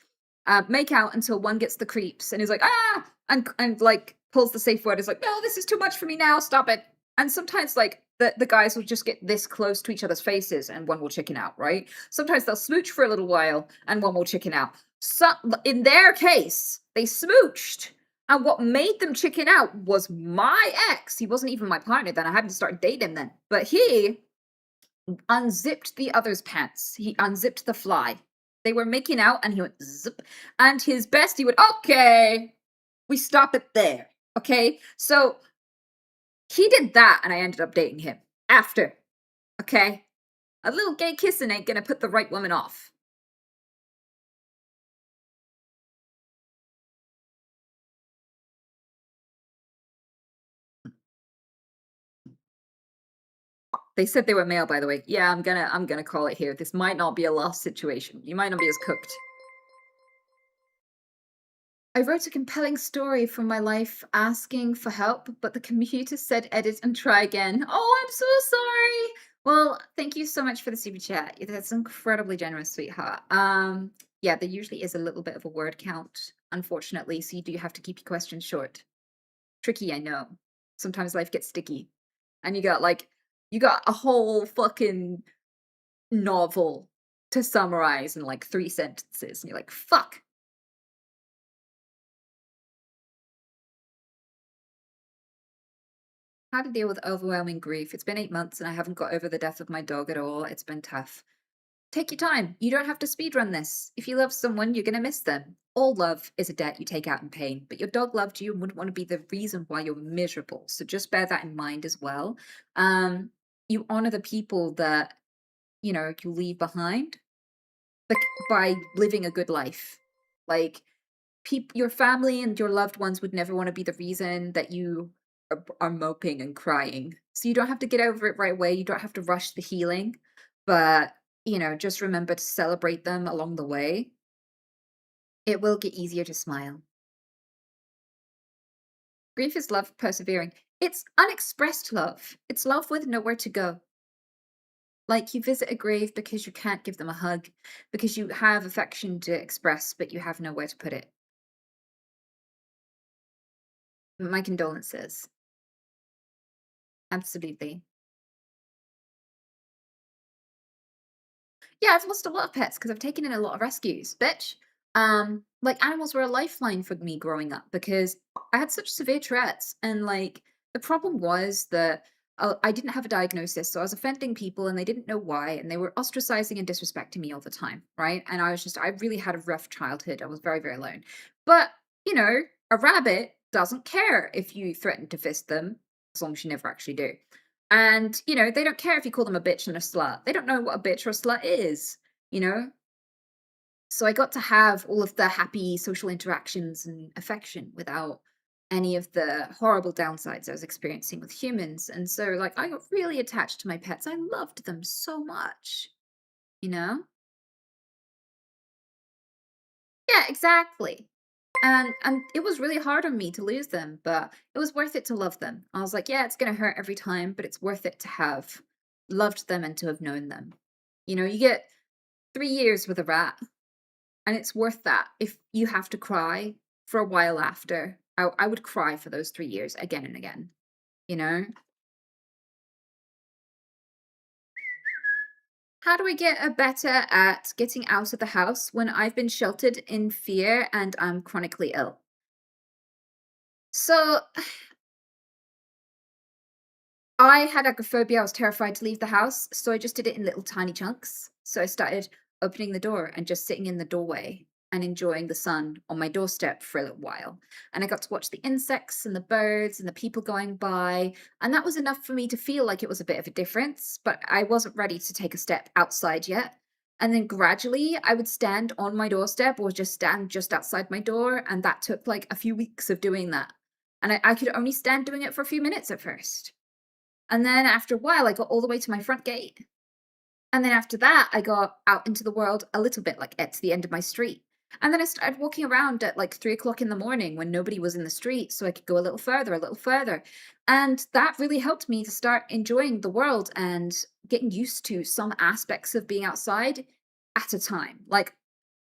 make out until one gets the creeps and is like, "Ah!" and, like, pulls the safe word, is like, "No, this is too much for me now, stop it." And sometimes, like, the guys will just get this close to each other's faces and one will chicken out, right? Sometimes they'll smooch for a little while and one will chicken out. In their case, they smooched, and what made them chicken out was my ex. He wasn't even my partner then, I hadn't started dating him then, but he unzipped the other's pants. He unzipped the fly. They were making out and he went zip. And his bestie went, okay, we stop it there. Okay. So he did that and I ended up dating him after. Okay. A little gay kissing ain't gonna put the right woman off. They said they were male, by the way. Yeah, I'm gonna call it here. This might not be a lost situation. You might not be as cooked. I wrote a compelling story from my life asking for help, but the computer said edit and try again. Oh, I'm so sorry. Well, thank you so much for the super chat. That's incredibly generous, sweetheart. Yeah, there usually is a little bit of a word count, unfortunately, so you do have to keep your questions short. Tricky, I know. Sometimes life gets sticky. And you got a whole fucking novel to summarize in like 3 sentences, and you're like, fuck. How to deal with overwhelming grief. It's been 8 months and I haven't got over the death of my dog at all. It's been tough. Take your time. You don't have to speedrun this. If you love someone, you're going to miss them. All love is a debt you take out in pain, but your dog loved you and wouldn't want to be the reason why you're miserable. So just bear that in mind as well. You honor the people that, you leave behind, like, by living a good life. Like, your family and your loved ones would never want to be the reason that you are moping and crying. So you don't have to get over it right away. You don't have to rush the healing, but just remember to celebrate them along the way. It will get easier to smile. Grief is love persevering. It's unexpressed love. It's love with nowhere to go. Like, you visit a grave because you can't give them a hug, because you have affection to express, but you have nowhere to put it. My condolences. Absolutely. Yeah, I've lost a lot of pets because I've taken in a lot of rescues, bitch. Like, animals were a lifeline for me growing up because I had such severe Tourette's, and like the problem was that I didn't have a diagnosis, so I was offending people and they didn't know why, and they were ostracizing and disrespecting me all the time, right? And I really had a rough childhood. I was very, very alone. But a rabbit doesn't care if you threaten to fist them, as long as you never actually do. And, they don't care if you call them a bitch and a slut. They don't know what a bitch or a slut is, you know? So I got to have all of the happy social interactions and affection without any of the horrible downsides I was experiencing with humans. And so, like, I got really attached to my pets. I loved them so much, you know? Yeah, exactly. And it was really hard on me to lose them, but it was worth it to love them. I was like, yeah, it's gonna hurt every time, but it's worth it to have loved them and to have known them. You get 3 years with a rat, and it's worth that. If you have to cry for a while after, I would cry for those 3 years again and again, you know? How do I get better at getting out of the house when I've been sheltered in fear and I'm chronically ill? So I had agoraphobia. I was terrified to leave the house, so I just did it in little tiny chunks. So I started opening the door and just sitting in the doorway and enjoying the sun on my doorstep for a little while. And I got to watch the insects and the birds and the people going by. And that was enough for me to feel like it was a bit of a difference, but I wasn't ready to take a step outside yet. And then gradually I would stand on my doorstep or just stand just outside my door. And that took like a few weeks of doing that. And I could only stand doing it for a few minutes at first. And then after a while, I got all the way to my front gate. And then after that, I got out into the world a little bit, like at the end of my street. And then I started walking around at like 3 o'clock in the morning when nobody was in the street, so I could go a little further, a little further. And that really helped me to start enjoying the world and getting used to some aspects of being outside at a time. Like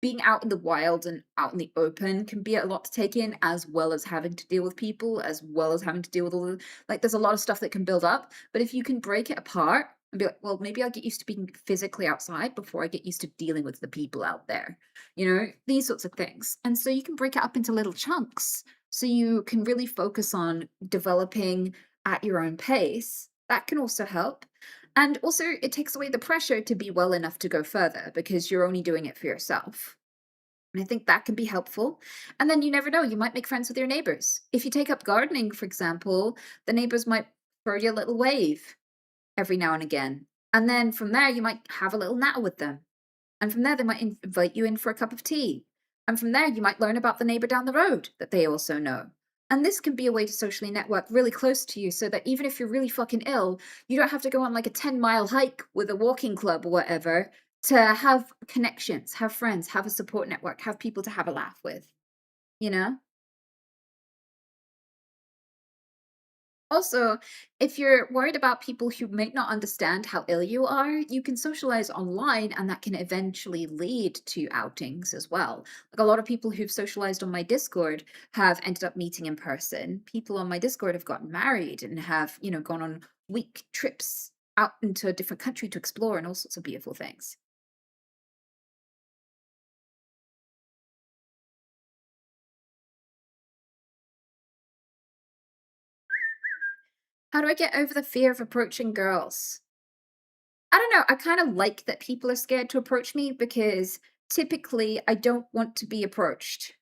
being out in the wild and out in the open can be a lot to take in, as well as having to deal with people, as well as having to deal with all the like, there's a lot of stuff that can build up, but if you can break it apart and be like, "Well, maybe I'll get used to being physically outside before I get used to dealing with the people out there," these sorts of things, and so you can break it up into little chunks, so you can really focus on developing at your own pace. That can also help. And also, it takes away the pressure to be well enough to go further because you're only doing it for yourself. And I think that can be helpful. And then you never know, you might make friends with your neighbors. If you take up gardening, for example, the neighbors might throw you a little wave every now and again. And then from there, you might have a little natter with them. And from there, they might invite you in for a cup of tea. And from there, you might learn about the neighbor down the road that they also know. And this can be a way to socially network really close to you so that even if you're really fucking ill, you don't have to go on like a 10-mile hike with a walking club or whatever to have connections, have friends, have a support network, have people to have a laugh with, you know? Also, if you're worried about people who might not understand how ill you are, you can socialize online and that can eventually lead to outings as well. Like a lot of people who've socialized on my Discord have ended up meeting in person. People on my Discord have gotten married and have, gone on week trips out into a different country to explore and all sorts of beautiful things. How do I get over the fear of approaching girls? I don't know, I kinda like that people are scared to approach me because typically I don't want to be approached.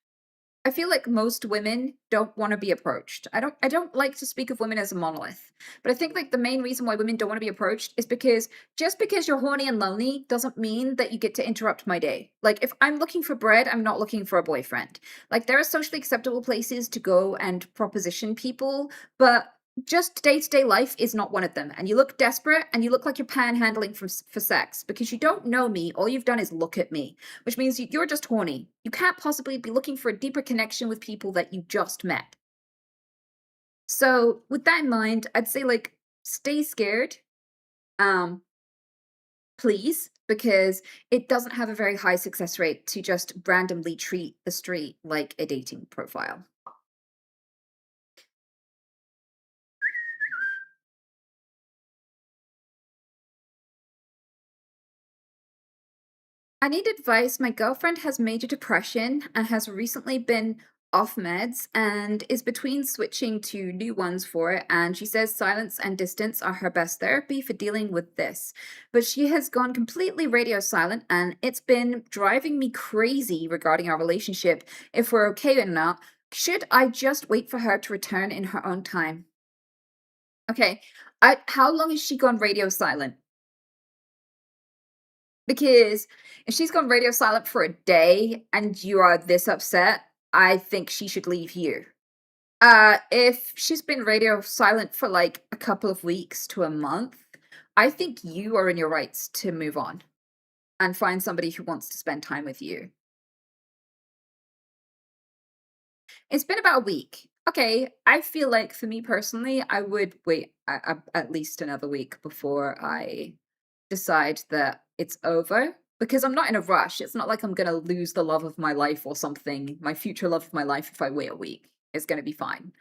I feel like most women don't wanna be approached. I don't like to speak of women as a monolith, but I think, like, the main reason why women don't wanna be approached is because just because you're horny and lonely doesn't mean that you get to interrupt my day. Like, if I'm looking for bread, I'm not looking for a boyfriend. Like, there are socially acceptable places to go and proposition people, but just day-to-day life is not one of them, and you look desperate, and you look like you're panhandling for sex because you don't know me, all you've done is look at me, which means you're just horny. You can't possibly be looking for a deeper connection with people that you just met. So, with that in mind, I'd say, like, stay scared, um, please, because it doesn't have a very high success rate to just randomly treat the street like a dating profile. I need advice. My girlfriend has major depression and has recently been off meds and is between switching to new ones for it. And she says silence and distance are her best therapy for dealing with this. But she has gone completely radio silent and it's been driving me crazy regarding our relationship, if we're okay or not. Should I just wait for her to return in her own time? Okay. How long has she gone radio silent? Because if she's gone radio silent for a day and you are this upset, I think she should leave here. If she's been radio silent for like a couple of weeks to a month, I think you are in your rights to move on and find somebody who wants to spend time with you. It's been about a week. Okay, I feel like for me personally, I would wait at least another week before I decide that it's over because I'm not in a rush. It's not like I'm gonna lose the love of my life or something, my future love of my life if I wait a week. It's gonna be fine.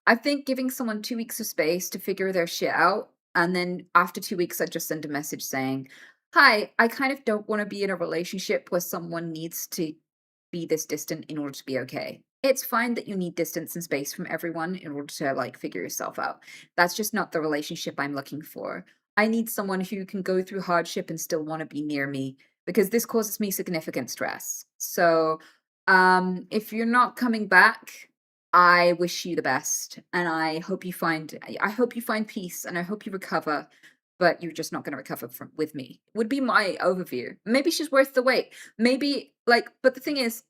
I think giving someone 2 weeks of space to figure their shit out, and then after 2 weeks, I just send a message saying, "Hi, I kind of don't want to be in a relationship where someone needs to be this distant in order to be okay. It's fine that you need distance and space from everyone in order to like figure yourself out. That's just not the relationship I'm looking for. I need someone who can go through hardship and still want to be near me because this causes me significant stress. So, if you're not coming back, I wish you the best and I hope you find peace and I hope you recover, but you're just not going to recover from with me. Would be my overview. Maybe she's worth the wait. Maybe like but the thing is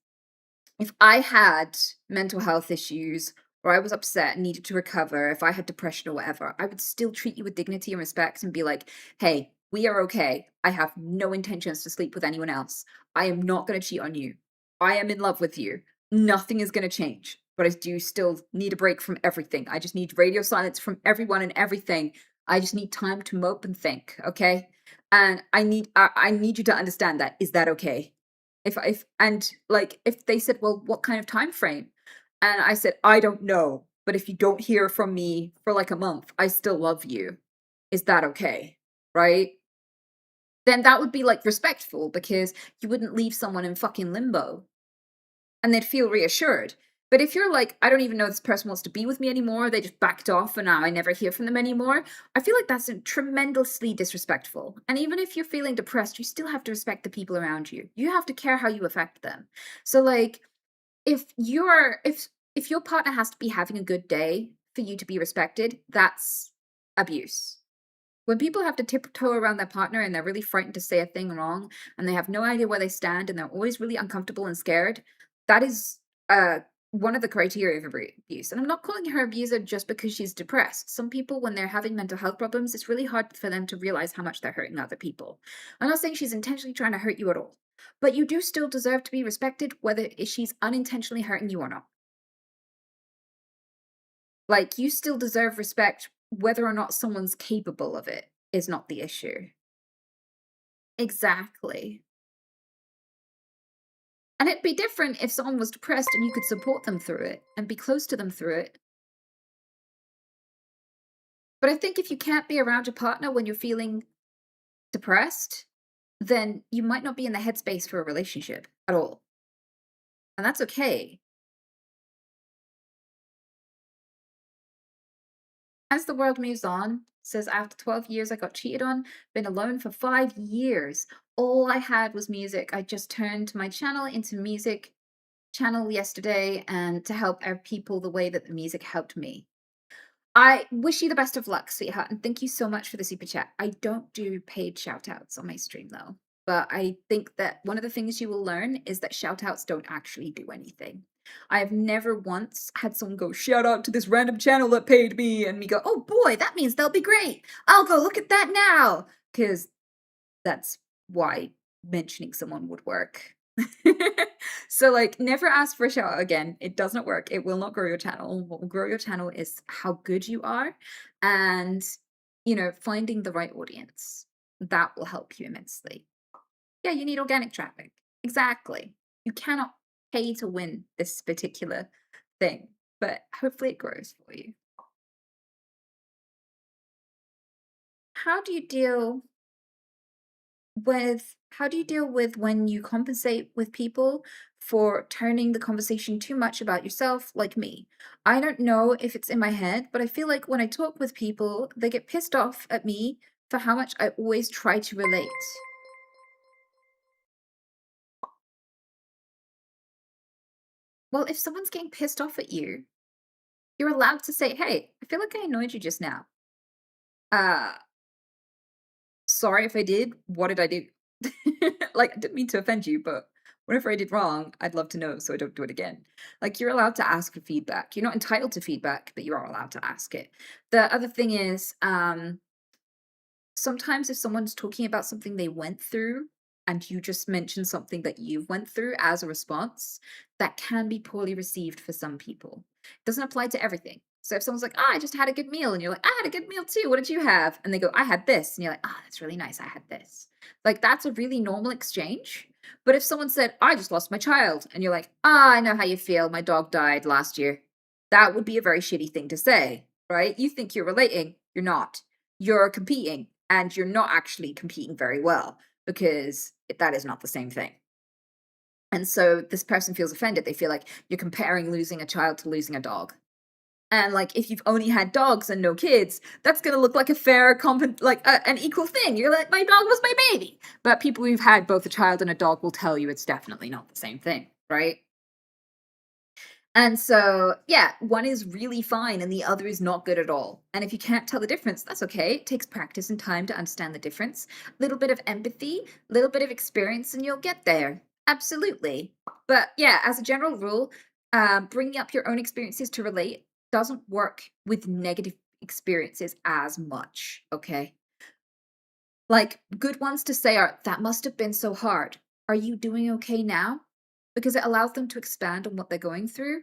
if I had mental health issues or I was upset and needed to recover, if I had depression or whatever, I would still treat you with dignity and respect and be like, "Hey, We are okay. I have no intentions to sleep with anyone else. I am not going to cheat on you. I am in love with you. Nothing is going to change. But I do still need a break from everything. I just need radio silence from everyone and everything. I just need time to mope and think, okay? And I need you to understand that. Is that okay? If they said, well, what kind of time frame? And I said, I don't know. But if you don't hear from me for like a month, I still love you. Is that okay? Right? Then that would be like respectful because you wouldn't leave someone in fucking limbo and they'd feel reassured. But if you're like, I don't even know this person wants to be with me anymore, they just backed off and now I never hear from them anymore, I feel like that's tremendously disrespectful. And even if you're feeling depressed, you still have to respect the people around you. You have to care how you affect them. So like if your partner has to be having a good day for you to be respected, that's abuse. When people have to tiptoe around their partner and they're really frightened to say a thing wrong and they have no idea where they stand and they're always really uncomfortable and scared, that is one of the criteria of abuse. And I'm not calling her abuser just because she's depressed. Some people, when they're having mental health problems, it's really hard for them to realize how much they're hurting other people. I'm not saying she's intentionally trying to hurt you at all, but you do still deserve to be respected whether she's unintentionally hurting you or not. Like, you still deserve respect whether or not someone's capable of it is not the issue. Exactly. And it'd be different if someone was depressed and you could support them through it and be close to them through it. But I think if you can't be around your partner when you're feeling depressed, then you might not be in the headspace for a relationship at all. And that's okay. As the world moves on, says after 12 years I got cheated on, been alone for 5 years. All I had was music. I just turned my channel into music channel yesterday and to help our people the way that the music helped me. I wish you the best of luck, sweetheart, and thank you so much for the super chat. I don't do paid shout outs on my stream though, but I think that one of the things you will learn is that shout outs don't actually do anything. I have never once had someone go, shout out to this random channel that paid me, and me go, oh boy, that means they'll be great. I'll go look at that now. Because that's why mentioning someone would work. So like never ask for a shout out again. It does not work. It will not grow your channel. What will grow your channel is how good you are and finding the right audience. That will help you immensely. Yeah, you need organic traffic. Exactly. You cannot pay to win this particular thing, but hopefully it grows for you. How do you deal with when you compensate with people for turning the conversation too much about yourself, like me? I don't know if it's in my head, but I feel like when I talk with people, they get pissed off at me for how much I always try to relate. Well, if someone's getting pissed off at you, you're allowed to say, hey, I feel like I annoyed you just now. Sorry if I did. What did I do? Like, I didn't mean to offend you, but whatever I did wrong, I'd love to know so I don't do it again. Like, you're allowed to ask for feedback. You're not entitled to feedback, but you are allowed to ask it. The other thing is, sometimes if someone's talking about something they went through and you just mention something that you've went through as a response, that can be poorly received for some people. It doesn't apply to everything. So if someone's like, I just had a good meal, and you're like, I had a good meal too. What did you have? And they go, I had this. And you're like, that's really nice. I had this. Like, that's a really normal exchange. But if someone said, I just lost my child, and you're like, I know how you feel. My dog died last year. That would be a very shitty thing to say, right? You think you're relating. You're not. You're competing, and you're not actually competing very well because that is not the same thing. And so this person feels offended. They feel like you're comparing losing a child to losing a dog. And like, if you've only had dogs and no kids, that's going to look like a fair, an equal thing. You're like, my dog was my baby. But people who've had both a child and a dog will tell you it's definitely not the same thing, right? And so, yeah, one is really fine and the other is not good at all. And if you can't tell the difference, that's okay. It takes practice and time to understand the difference. A little bit of empathy, a little bit of experience, and you'll get there. Absolutely. But yeah, as a general rule, bringing up your own experiences to relate doesn't work with negative experiences as much, okay? Like, good ones to say are, "That must have been so hard. Are you doing okay now?" Because it allows them to expand on what they're going through.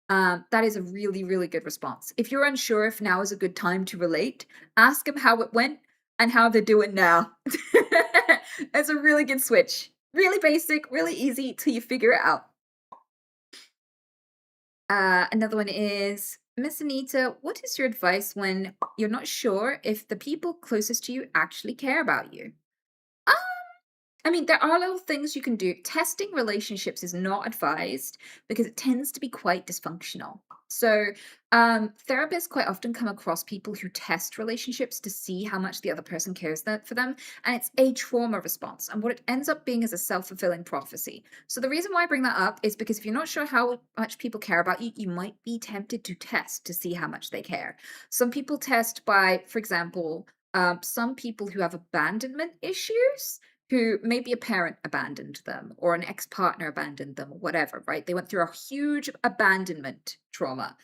That is a really, really good response. If you're unsure if now is a good time to relate, ask them how it went and how they're doing now. It's a really good switch. Really basic, really easy till you figure it out. Another one is, Miss Anita, what is your advice when you're not sure if the people closest to you actually care about you? I mean, there are little things you can do. Testing relationships is not advised because it tends to be quite dysfunctional. So, therapists quite often come across people who test relationships to see how much the other person cares for them, and it's a trauma response. And what it ends up being is a self-fulfilling prophecy. So, the reason why I bring that up is because if you're not sure how much people care about you, you might be tempted to test to see how much they care. Some people test by, for example, some people who have abandonment issues who maybe a parent abandoned them or an ex-partner abandoned them or whatever, right? They went through a huge abandonment trauma.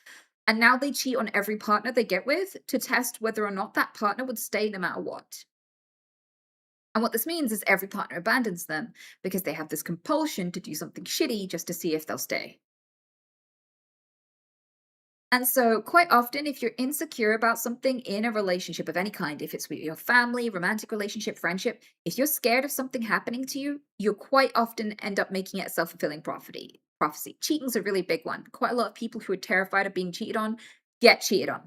And now they cheat on every partner they get with to test whether or not that partner would stay no matter what. And what this means is every partner abandons them because they have this compulsion to do something shitty just to see if they'll stay. And so, quite often, if you're insecure about something in a relationship of any kind, if it's with your family, romantic relationship, friendship, if you're scared of something happening to you, you'll quite often end up making it a self-fulfilling prophecy. Cheating's a really big one. Quite a lot of people who are terrified of being cheated on get cheated on.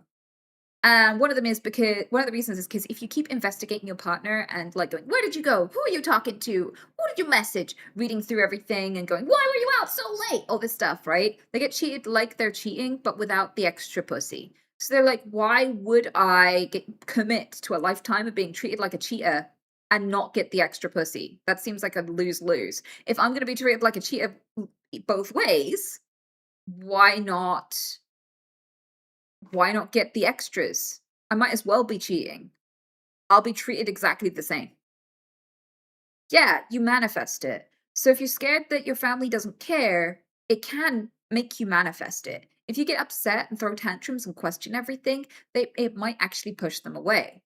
And one of the reasons is because if you keep investigating your partner and like going, where did you go? Who are you talking to? Who did you message? Reading through everything and going, why were you out so late? All this stuff, right? They get cheated like they're cheating, but without the extra pussy. So they're like, why would I commit to a lifetime of being treated like a cheater and not get the extra pussy? That seems like a lose-lose. If I'm going to be treated like a cheater both ways, why not get the extras? I might as well be cheating. I'll be treated exactly the same. Yeah, you manifest it. So if you're scared that your family doesn't care, it can make you manifest it. If you get upset and throw tantrums and question everything, it might actually push them away.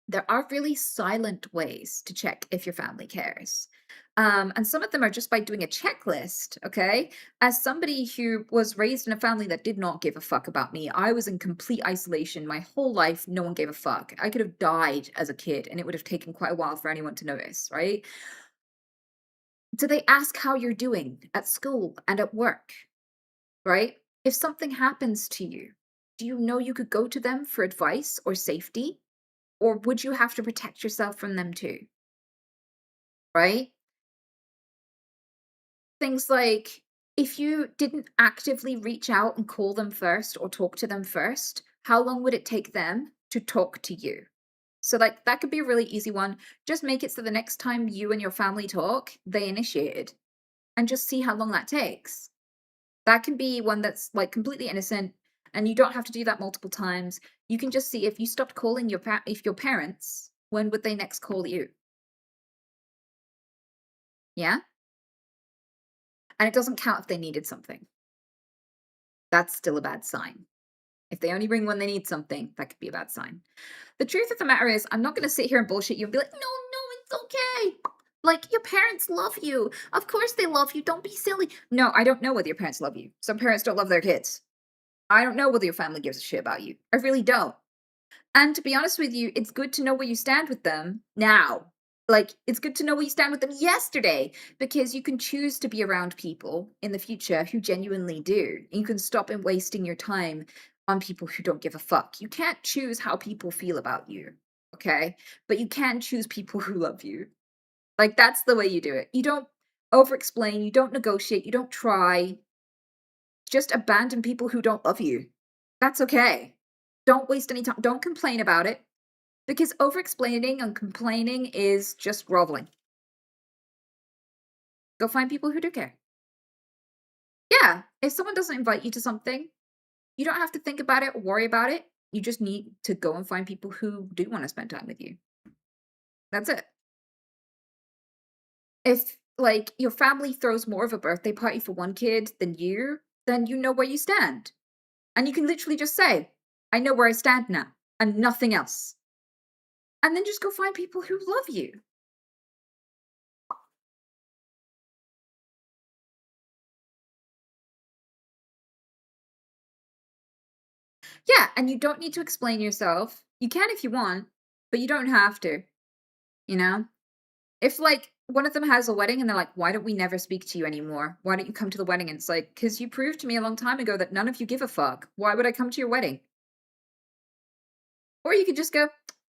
There are really silent ways to check if your family cares. And some of them are just by doing a checklist, okay? As somebody who was raised in a family that did not give a fuck about me, I was in complete isolation my whole life. No one gave a fuck. I could have died as a kid and it would have taken quite a while for anyone to notice, right? Do they ask how you're doing at school and at work, right? If something happens to you, do you know you could go to them for advice or safety? Or would you have to protect yourself from them too? Right? Things like, if you didn't actively reach out and call them first or talk to them first, how long would it take them to talk to you? So, like, that could be a really easy one. Just make it so the next time you and your family talk, they initiate it and just see how long that takes. That can be one that's like completely innocent and you don't have to do that multiple times. You can just see if you stopped calling your parents, when would they next call you? Yeah? And it doesn't count if they needed something. That's still a bad sign. If they only ring when they need something, that could be a bad sign. The truth of the matter is, I'm not going to sit here and bullshit you and be like, no, it's okay. Like, your parents love you. Of course they love you. Don't be silly. No, I don't know whether your parents love you. Some parents don't love their kids. I don't know whether your family gives a shit about you. I really don't. And to be honest with you, it's good to know where you stand with them now. Like, it's good to know where you stand with them yesterday because you can choose to be around people in the future who genuinely do. And you can stop and wasting your time on people who don't give a fuck. You can't choose how people feel about you, okay? But you can choose people who love you. Like, that's the way you do it. You don't over explain, you don't negotiate, you don't try. Just abandon people who don't love you. That's okay. Don't waste any time. Don't complain about it. Because over-explaining and complaining is just groveling. Go find people who do care. Yeah, if someone doesn't invite you to something, you don't have to think about it or worry about it. You just need to go and find people who do want to spend time with you. That's it. If, like, your family throws more of a birthday party for one kid than you, then you know where you stand. And you can literally just say, I know where I stand now, and nothing else. and then just go find people who love you. Yeah, and you don't need to explain yourself. You can if you want, but you don't have to, you know? If, like, one of them has a wedding and they're like, "Why don't we never speak to you anymore? Why don't you come to the wedding?" And it's like, "'Cause you proved to me a long time ago that none of you give a fuck. Why would I come to your wedding?" Or you could just go,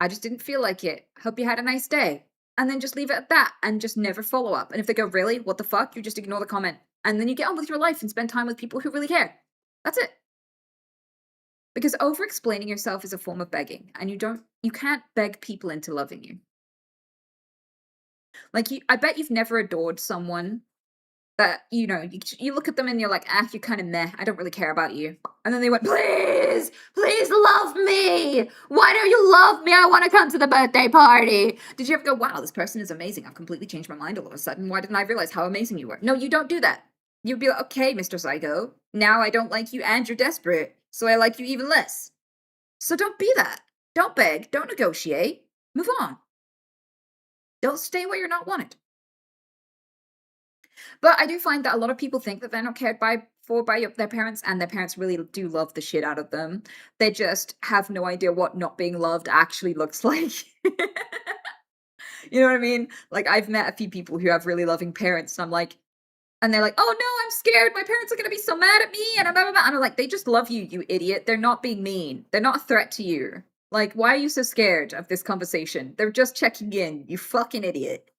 "I just didn't feel like it. Hope you had a nice day." And then just leave it at that and just never follow up. And if they go, "Really? What the fuck?" You just ignore the comment. And then you get on with your life and spend time with people who really care. That's it. Because over explaining yourself is a form of begging, and you can't beg people into loving you. Like I bet you've never adored someone that, you look at them and you're like, "Ah, you're kind of meh. I don't really care about you." And then they went, "Please, please love me. Why don't you love me? I want to come to the birthday party." Did you ever go, "Wow, this person is amazing. I've completely changed my mind all of a sudden. Why didn't I realize how amazing you were?" No, you don't do that. You'd be like, "Okay, Mr. Psycho, now I don't like you and you're desperate, so I like you even less." So don't be that. Don't beg. Don't negotiate. Move on. Don't stay where you're not wanted. But I do find that a lot of people think that they're not cared by their parents, and their parents really do love the shit out of them. They just have no idea what not being loved actually looks like. You know what I mean? Like, I've met a few people who have really loving parents, and I'm like, and they're like, "Oh no, I'm scared. My parents are gonna be so mad at me," and blah, blah, blah. And I'm like, "They just love you, you idiot. They're not being mean. They're not a threat to you. Like, why are you so scared of this conversation? They're just checking in, you fucking idiot.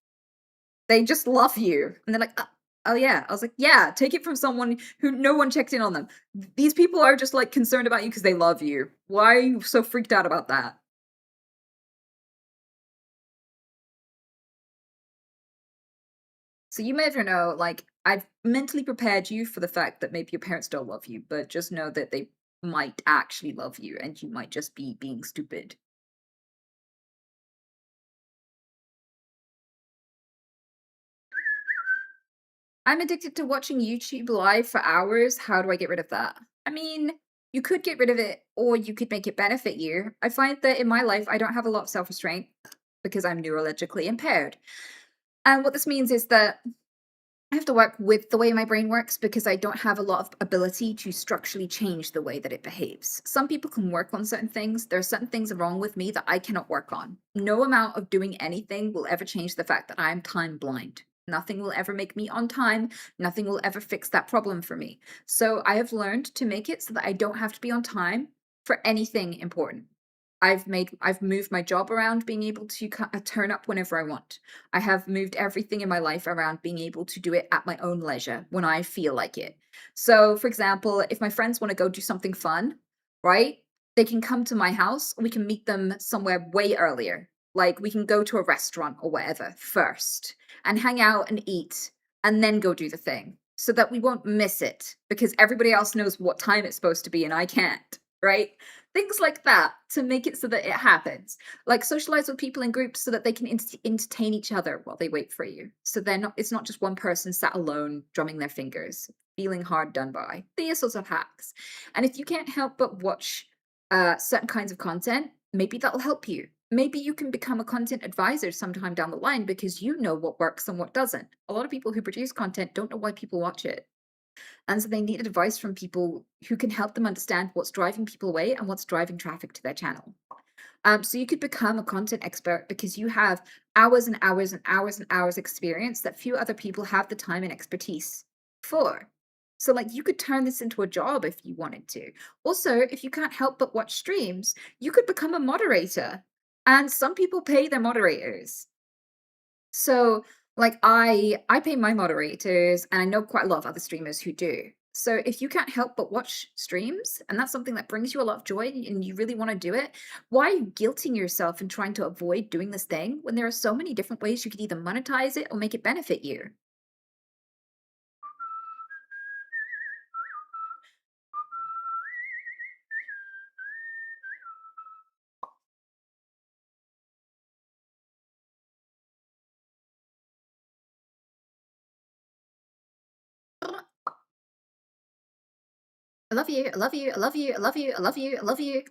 They just love you." And they're like, "Oh yeah." I was like, "Yeah, take it from someone who no one checked in on them. These people are just like concerned about you because they love you. Why are you so freaked out about that?" So you never know, like, I've mentally prepared you for the fact that maybe your parents don't love you, but just know that they might actually love you and you might just be being stupid. I'm addicted to watching YouTube live for hours. How do I get rid of that? I mean, you could get rid of it or you could make it benefit you. I find that in my life, I don't have a lot of self restraint because I'm neurologically impaired. And what this means is that I have to work with the way my brain works because I don't have a lot of ability to structurally change the way that it behaves. Some people can work on certain things. There are certain things wrong with me that I cannot work on. No amount of doing anything will ever change the fact that I'm time blind. Nothing will ever make me on time. Nothing will ever fix that problem for me. So I have learned to make it so that I don't have to be on time for anything important. I've moved my job around being able to turn up whenever I want. I have moved everything in my life around being able to do it at my own leisure when I feel like it. So, for example, if my friends want to go do something fun, right? They can come to my house. We can meet them somewhere way earlier. Like we can go to a restaurant or whatever first and hang out and eat and then go do the thing so that we won't miss it because everybody else knows what time it's supposed to be and I can't, right? Things like that to make it so that it happens. Like socialize with people in groups so that they can entertain each other while they wait for you. So it's not just one person sat alone drumming their fingers, feeling hard done by. These sorts of hacks. And if you can't help but watch certain kinds of content, maybe that'll help you. Maybe you can become a content advisor sometime down the line because you know what works and what doesn't. A lot of people who produce content don't know why people watch it. And so they need advice from people who can help them understand what's driving people away and what's driving traffic to their channel. So you could become a content expert because you have hours and hours and hours and hours experience that few other people have the time and expertise for. So like you could turn this into a job if you wanted to. Also, if you can't help but watch streams, you could become a moderator. And some people pay their moderators. So, like, I pay my moderators, and I know quite a lot of other streamers who do. So if you can't help but watch streams, and that's something that brings you a lot of joy and you really want to do it, why are you guilting yourself and trying to avoid doing this thing when there are so many different ways you could either monetize it or make it benefit you? I love you. I love you. I love you. I love you. I love you. I love you.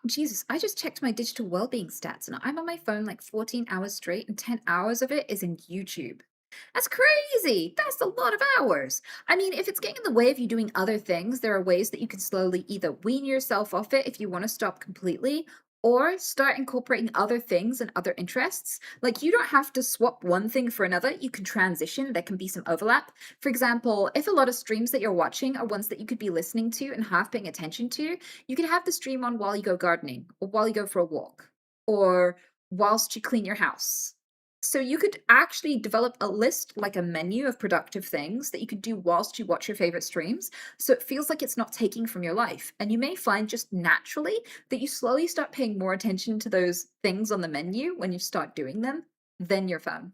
Jesus, I just checked my digital well-being stats and I'm on my phone like 14 hours straight and 10 hours of it is in YouTube. That's crazy. That's a lot of hours. I mean, if it's getting in the way of you doing other things, there are ways that you can slowly either wean yourself off it if you want to stop completely, or start incorporating other things and other interests. Like, you don't have to swap one thing for another. You can transition. There can be some overlap. For example, if a lot of streams that you're watching are ones that you could be listening to and half paying attention to, you can have the stream on while you go gardening, or while you go for a walk, or whilst you clean your house. So you could actually develop a list, like a menu of productive things that you could do whilst you watch your favorite streams. So it feels like it's not taking from your life. And you may find just naturally that you slowly start paying more attention to those things on the menu when you start doing them than your phone.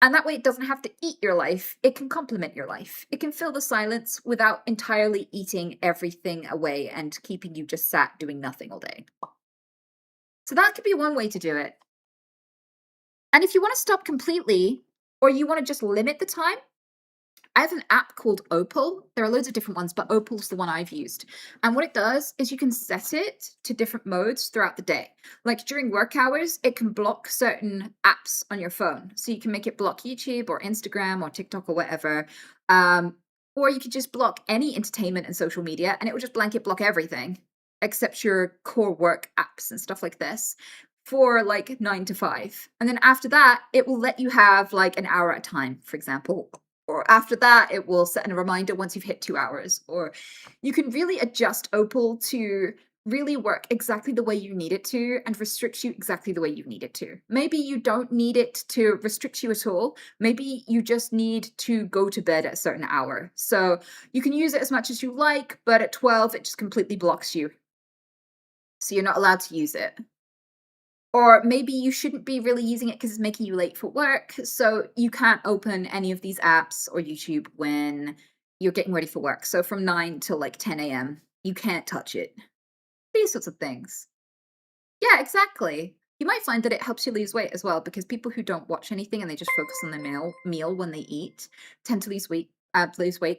And that way it doesn't have to eat your life. It can complement your life. It can fill the silence without entirely eating everything away and keeping you just sat doing nothing all day. So that could be one way to do it. And if you want to stop completely, or you want to just limit the time, I have an app called Opal. There are loads of different ones, but Opal's the one I've used. And what it does is you can set it to different modes throughout the day. Like during work hours, it can block certain apps on your phone. So you can make it block YouTube or Instagram or TikTok or whatever. Or you could just block any entertainment and social media, and it will just blanket block everything except your core work apps and stuff like this for like 9 to 5. And then after that, it will let you have like an hour at a time, for example. Or after that, it will set a reminder once you've hit 2 hours. Or you can really adjust Opal to really work exactly the way you need it to and restrict you exactly the way you need it to. Maybe you don't need it to restrict you at all. Maybe you just need to go to bed at a certain hour. So you can use it as much as you like, but at 12, it just completely blocks you. So you're not allowed to use it. Or maybe you shouldn't be really using it because it's making you late for work, so you can't open any of these apps or YouTube when you're getting ready for work. So from 9 till like 10 a.m., you can't touch it. These sorts of things. Yeah, exactly. You might find that it helps you lose weight as well, because people who don't watch anything and they just focus on their meal when they eat tend to lose weight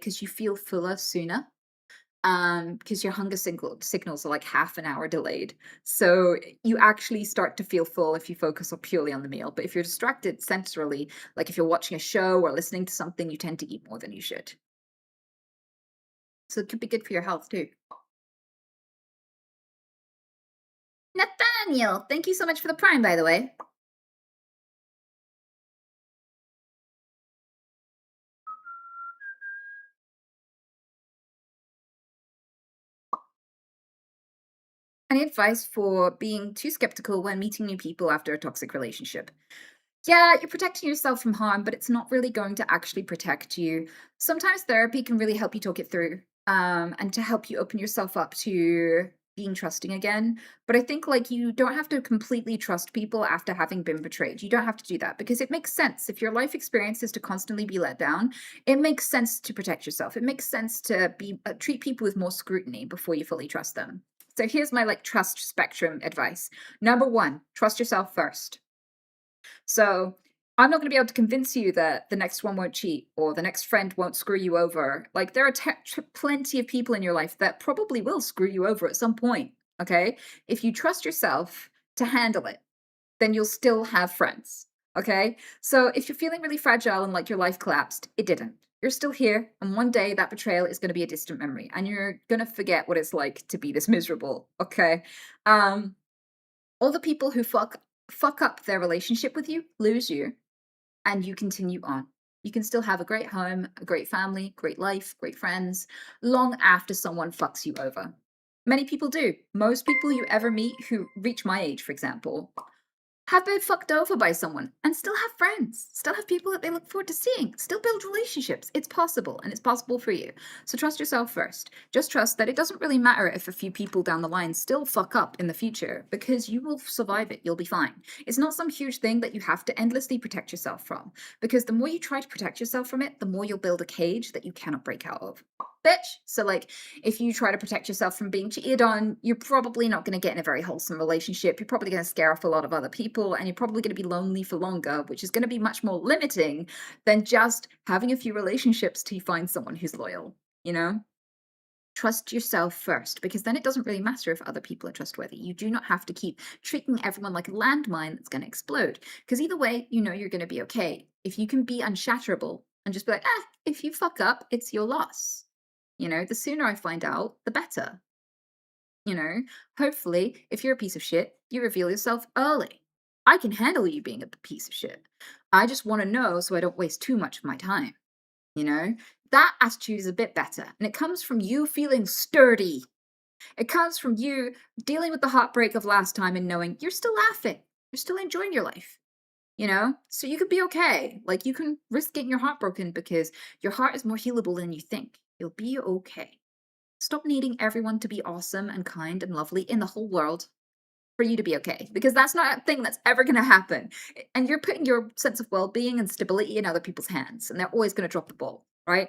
because you feel fuller sooner. Because your hunger signals are like half an hour delayed. So you actually start to feel full if you focus purely on the meal. But if you're distracted centrally, like if you're watching a show or listening to something, you tend to eat more than you should. So it could be good for your health too. Nathaniel, thank you so much for the Prime, by the way. Any advice for being too skeptical when meeting new people after a toxic relationship? Yeah, you're protecting yourself from harm, but it's not really going to actually protect you. Sometimes therapy can really help you talk it through, and to help you open yourself up to being trusting again. But I think like you don't have to completely trust people after having been betrayed. You don't have to do that because it makes sense. If your life experience is to constantly be let down, it makes sense to protect yourself. It makes sense to be treat people with more scrutiny before you fully trust them. So here's my like trust spectrum advice. Number 1, trust yourself first. So I'm not going to be able to convince you that the next one won't cheat or the next friend won't screw you over. Like there are plenty of people in your life that probably will screw you over at some point. Okay. If you trust yourself to handle it, then you'll still have friends. Okay. So if you're feeling really fragile and like your life collapsed, it didn't. You're still here. And one day that betrayal is going to be a distant memory and you're going to forget what it's like to be this miserable. Okay. All the people who fuck up their relationship with you lose you, and you continue on. You can still have a great home, a great family, great life, great friends, long after someone fucks you over. Many people do. Most people you ever meet who reach my age, for example, have been fucked over by someone and still have friends, still have people that they look forward to seeing, still build relationships. It's possible, and it's possible for you. So trust yourself first. Just trust that it doesn't really matter if a few people down the line still fuck up in the future, because you will survive it. You'll be fine. It's not some huge thing that you have to endlessly protect yourself from, because the more you try to protect yourself from it, the more you'll build a cage that you cannot break out of. Bitch. So like if you try to protect yourself from being cheated on, you're probably not going to get in a very wholesome relationship. You're probably going to scare off a lot of other people, and you're probably going to be lonely for longer, which is going to be much more limiting than just having a few relationships till you find someone who's loyal, you know? Trust yourself first, because then it doesn't really matter if other people are trustworthy. You do not have to keep treating everyone like a landmine that's going to explode, because either way, you know you're going to be okay. If you can be unshatterable and just be like, if you fuck up, it's your loss. You know, the sooner I find out, the better. You know, hopefully, if you're a piece of shit, you reveal yourself early. I can handle you being a piece of shit. I just want to know so I don't waste too much of my time. You know, that attitude is a bit better. And it comes from you feeling sturdy. It comes from you dealing with the heartbreak of last time and knowing you're still laughing. You're still enjoying your life. You know, so you could be okay. Like, you can risk getting your heart broken because your heart is more healable than you think. You'll be okay. Stop needing everyone to be awesome and kind and lovely in the whole world for you to be okay, because that's not a thing that's ever going to happen. And you're putting your sense of well-being and stability in other people's hands, and they're always going to drop the ball, right?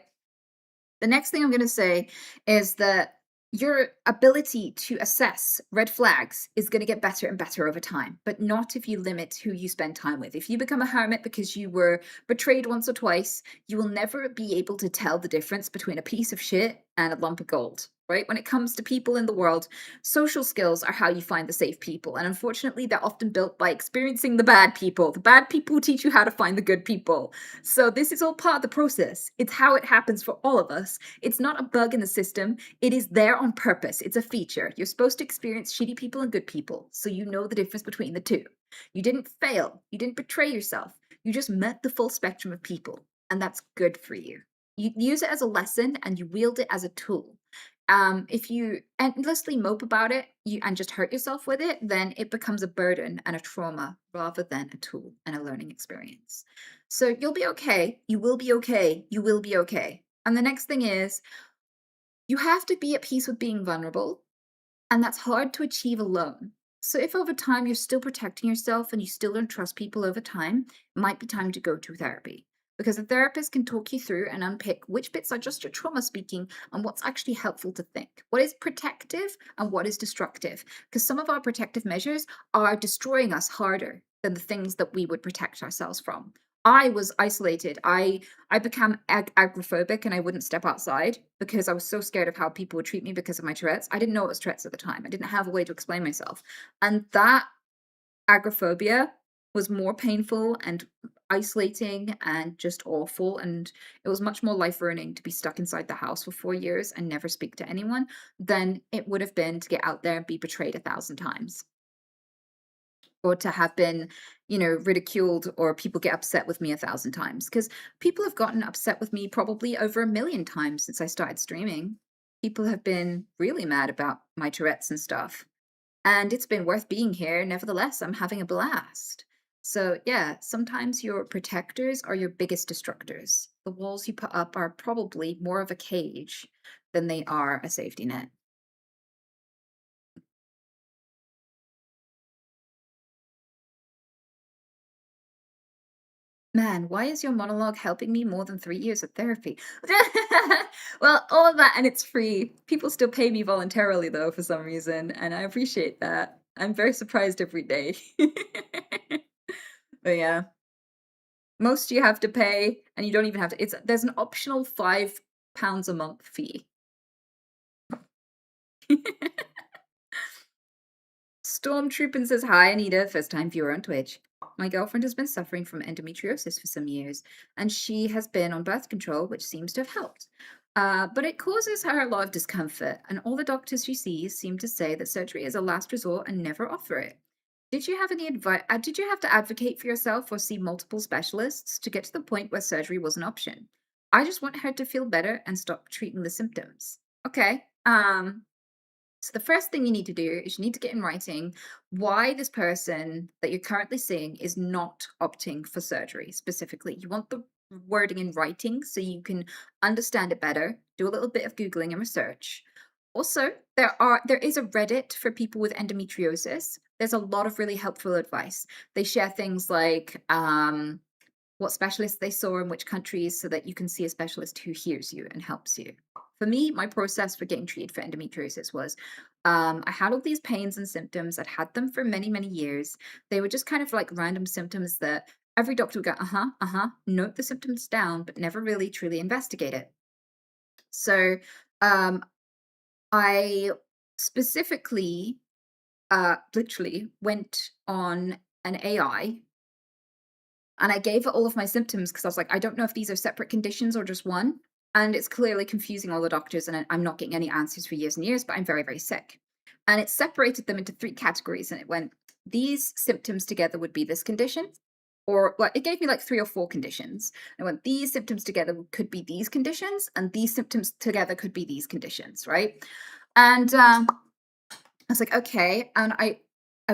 The next thing I'm going to say is that your ability to assess red flags is going to get better and better over time, but not if you limit who you spend time with. If you become a hermit because you were betrayed once or twice, you will never be able to tell the difference between a piece of shit and a lump of gold. Right? When it comes to people in the world, social skills are how you find the safe people. And unfortunately, they're often built by experiencing the bad people. The bad people will teach you how to find the good people. So this is all part of the process. It's how it happens for all of us. It's not a bug in the system. It is there on purpose. It's a feature. You're supposed to experience shitty people and good people, so you know the difference between the two. You didn't fail. You didn't betray yourself. You just met the full spectrum of people, and that's good for you. You use it as a lesson and you wield it as a tool. If you endlessly mope about it and just hurt yourself with it, then it becomes a burden and a trauma rather than a tool and a learning experience. So you'll be okay. You will be okay. You will be okay. And the next thing is, you have to be at peace with being vulnerable, and that's hard to achieve alone. So if over time you're still protecting yourself and you still don't trust people over time, it might be time to go to therapy. Because a therapist can talk you through and unpick which bits are just your trauma speaking and what's actually helpful to think. What is protective and what is destructive? Because some of our protective measures are destroying us harder than the things that we would protect ourselves from. I was isolated. I became agoraphobic and I wouldn't step outside because I was so scared of how people would treat me because of my Tourette's. I didn't know it was Tourette's at the time. I didn't have a way to explain myself. And that agoraphobia was more painful and isolating and just awful. And it was much more life ruining to be stuck inside the house for 4 years and never speak to anyone than it would have been to get out there and be betrayed 1,000 times. Or to have been, ridiculed, or people get upset with me 1,000 times. Because people have gotten upset with me probably over 1,000,000 times since I started streaming. People have been really mad about my Tourette's and stuff. And it's been worth being here. Nevertheless, I'm having a blast. So yeah, sometimes your protectors are your biggest destructors. The walls you put up are probably more of a cage than they are a safety net. Man, why is your monologue helping me more than 3 years of therapy? Well, all of that, and it's free. People still pay me voluntarily, though, for some reason, and I appreciate that. I'm very surprised every day. But yeah, most you have to pay, and you don't even have to. There's an optional £5 a month fee. Stormtroopin says, "Hi, Anita, first time viewer on Twitch. My girlfriend has been suffering from endometriosis for some years, and she has been on birth control, which seems to have helped. But it causes her a lot of discomfort, and all the doctors she sees seem to say that surgery is a last resort and never offer it. Did you have any advice? Did you have to advocate for yourself or see multiple specialists to get to the point where surgery was an option? I just want her to feel better and stop treating the symptoms." Okay. So the first thing you need to do is you need to get in writing why this person that you're currently seeing is not opting for surgery specifically. You want the wording in writing so you can understand it better, do a little bit of Googling and research. Also, there is a Reddit for people with endometriosis. There's a lot of really helpful advice. They share things like what specialists they saw in which countries so that you can see a specialist who hears you and helps you. For me, my process for getting treated for endometriosis was I had all these pains and symptoms. I'd had them for many, many years. They were just kind of like random symptoms that every doctor would go, note the symptoms down, but never really truly investigate it. So I specifically, literally went on an AI and I gave it all of my symptoms because I was like, I don't know if these are separate conditions or just one. And it's clearly confusing all the doctors, and I'm not getting any answers for years and years, but I'm very, very sick. And it separated them into 3 categories. And it went, these symptoms together would be this condition. Or, well, it gave me like 3 or 4 conditions. And it went, these symptoms together could be these conditions, and these symptoms together could be these conditions, right? And I was like, okay. And I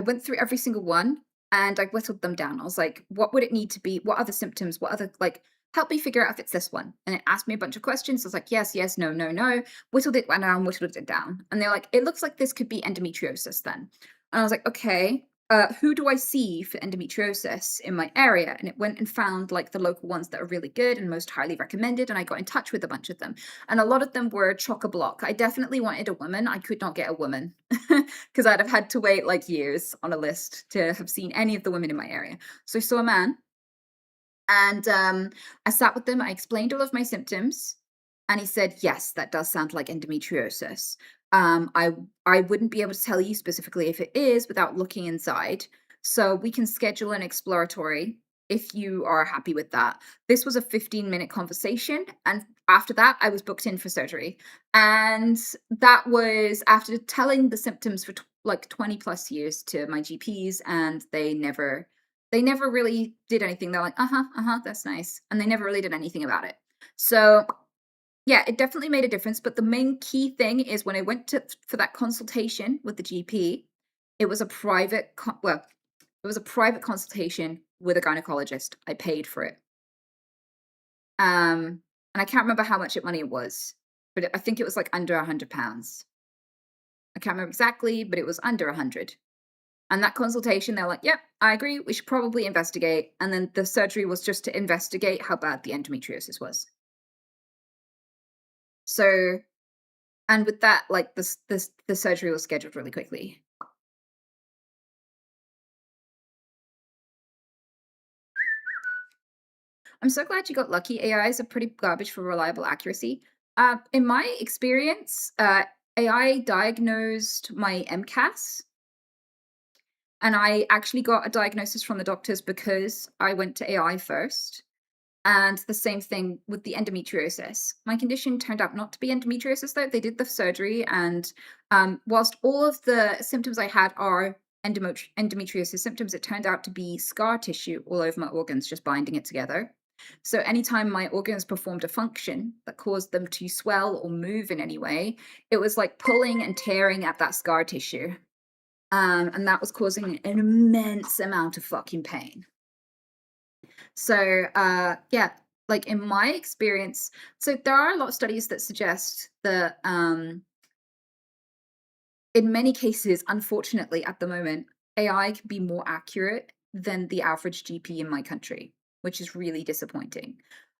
went through every single one and I whittled them down. I was like, what would it need to be? What other symptoms? What other, like, help me figure out if it's this one. And it asked me a bunch of questions. I was like, yes, yes, no, no, no. Whittled it down, whittled it down. And they're like, it looks like this could be endometriosis then. And I was like, okay, who do I see for endometriosis in my area? And it went and found like the local ones that are really good and most highly recommended. And I got in touch with a bunch of them. And a lot of them were chock-a-block. I definitely wanted a woman. I could not get a woman because I'd have had to wait like years on a list to have seen any of the women in my area. So I saw a man and I sat with them. I explained all of my symptoms. And he said, yes, that does sound like endometriosis. I wouldn't be able to tell you specifically if it is without looking inside. So we can schedule an exploratory if you are happy with that. This was a 15-minute conversation. And after that, I was booked in for surgery. And that was after telling the symptoms for like 20 plus years to my GPs, and they never really did anything. They're like, that's nice. And they never really did anything about it. So yeah, it definitely made a difference. But the main key thing is when I went for that consultation with the GP, it was a private, it was a private consultation with a gynecologist. I paid for it. And I can't remember how much money it was, but I think it was like under £100. I can't remember exactly, but it was under 100. And that consultation, they're like, yep, I agree. We should probably investigate. And then the surgery was just to investigate how bad the endometriosis was. So, and with that, like the surgery was scheduled really quickly. I'm so glad you got lucky. AIs are pretty garbage for reliable accuracy. In my experience, AI diagnosed my MCAS, and I actually got a diagnosis from the doctors because I went to AI first. And the same thing with the endometriosis. My condition turned out not to be endometriosis, though. They did the surgery, and whilst all of the symptoms I had are endometriosis symptoms, it turned out to be scar tissue all over my organs, just binding it together. So anytime my organs performed a function that caused them to swell or move in any way, it was like pulling and tearing at that scar tissue. And that was causing an immense amount of fucking pain. So, yeah, like in my experience, so there are a lot of studies that suggest that in many cases, unfortunately, at the moment, AI can be more accurate than the average GP in my country, which is really disappointing.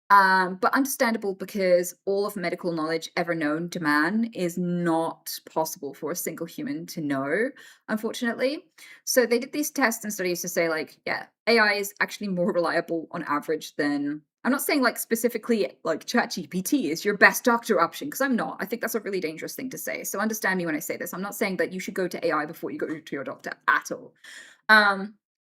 But understandable because all of medical knowledge ever known to man is not possible for a single human to know, unfortunately. So they did these tests and studies to say, like, yeah, AI is actually more reliable on average than. I'm not saying like specifically like ChatGPT is your best doctor option, because I'm not. I think that's a really dangerous thing to say. So understand me when I say this. I'm not saying that you should go to AI before you go to your doctor at all.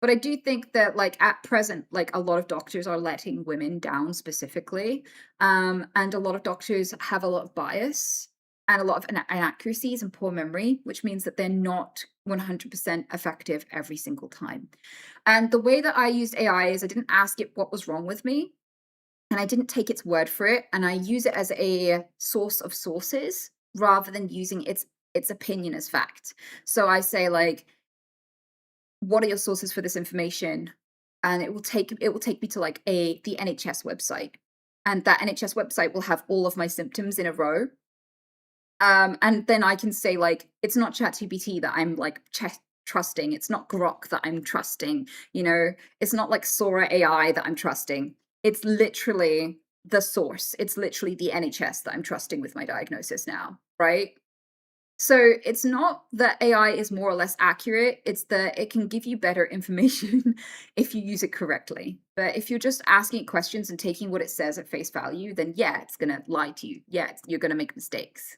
But I do think that, like, at present, like, a lot of doctors are letting women down specifically. And a lot of doctors have a lot of bias and a lot of inaccuracies and poor memory, which means that they're not 100% effective every single time. And the way that I used AI is I didn't ask it what was wrong with me, and I didn't take its word for it. And I use it as a source of sources rather than using its opinion as fact. So I say, like, what are your sources for this information? And it will take me to like the NHS website, and that NHS website will have all of my symptoms in a row. And then I can say, like, it's not ChatGPT that I'm like trusting. It's not Grok that I'm trusting. It's not like Sora AI that I'm trusting. It's literally the source. It's literally the NHS that I'm trusting with my diagnosis now, right? So it's not that AI is more or less accurate, it's that it can give you better information if you use it correctly. But if you're just asking it questions and taking what it says at face value, then yeah, it's going to lie to you. Yeah, you're going to make mistakes.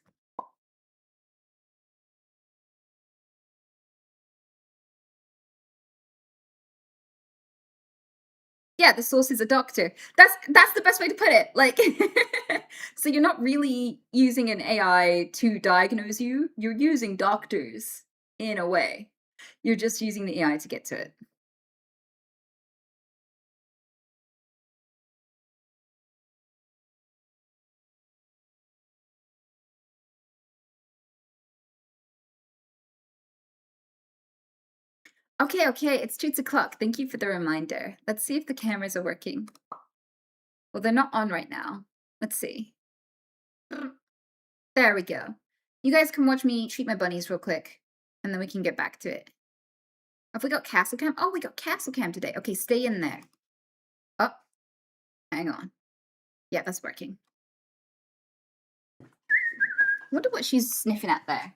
Yeah, the source is a doctor. That's the best way to put it. Like, so you're not really using an AI to diagnose you. You're using doctors in a way. You're just using the AI to get to it. Okay, okay, it's 2 o'clock. Thank you for the reminder. Let's see if the cameras are working. Well, they're not on right now. Let's see. There we go. You guys can watch me treat my bunnies real quick, and then we can get back to it. Have we got Castle Cam? Oh, we got Castle Cam today. Okay, stay in there. Oh, hang on. Yeah, that's working. Wonder what she's sniffing at there.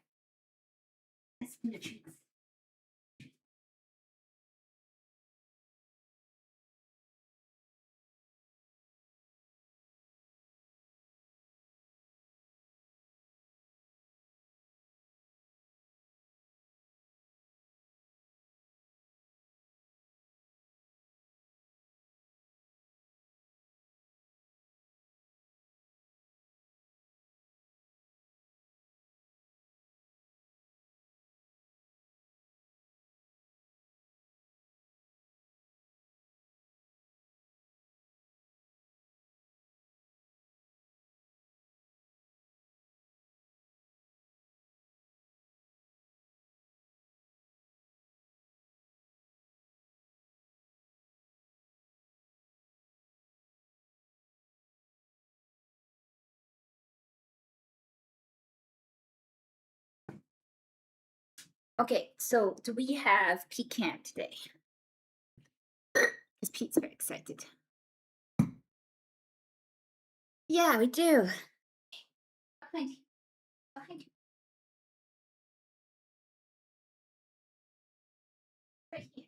Okay, so do we have Pete Camp today? Because Pete's very excited. Yeah, we do. Behind you. Behind you. Right here.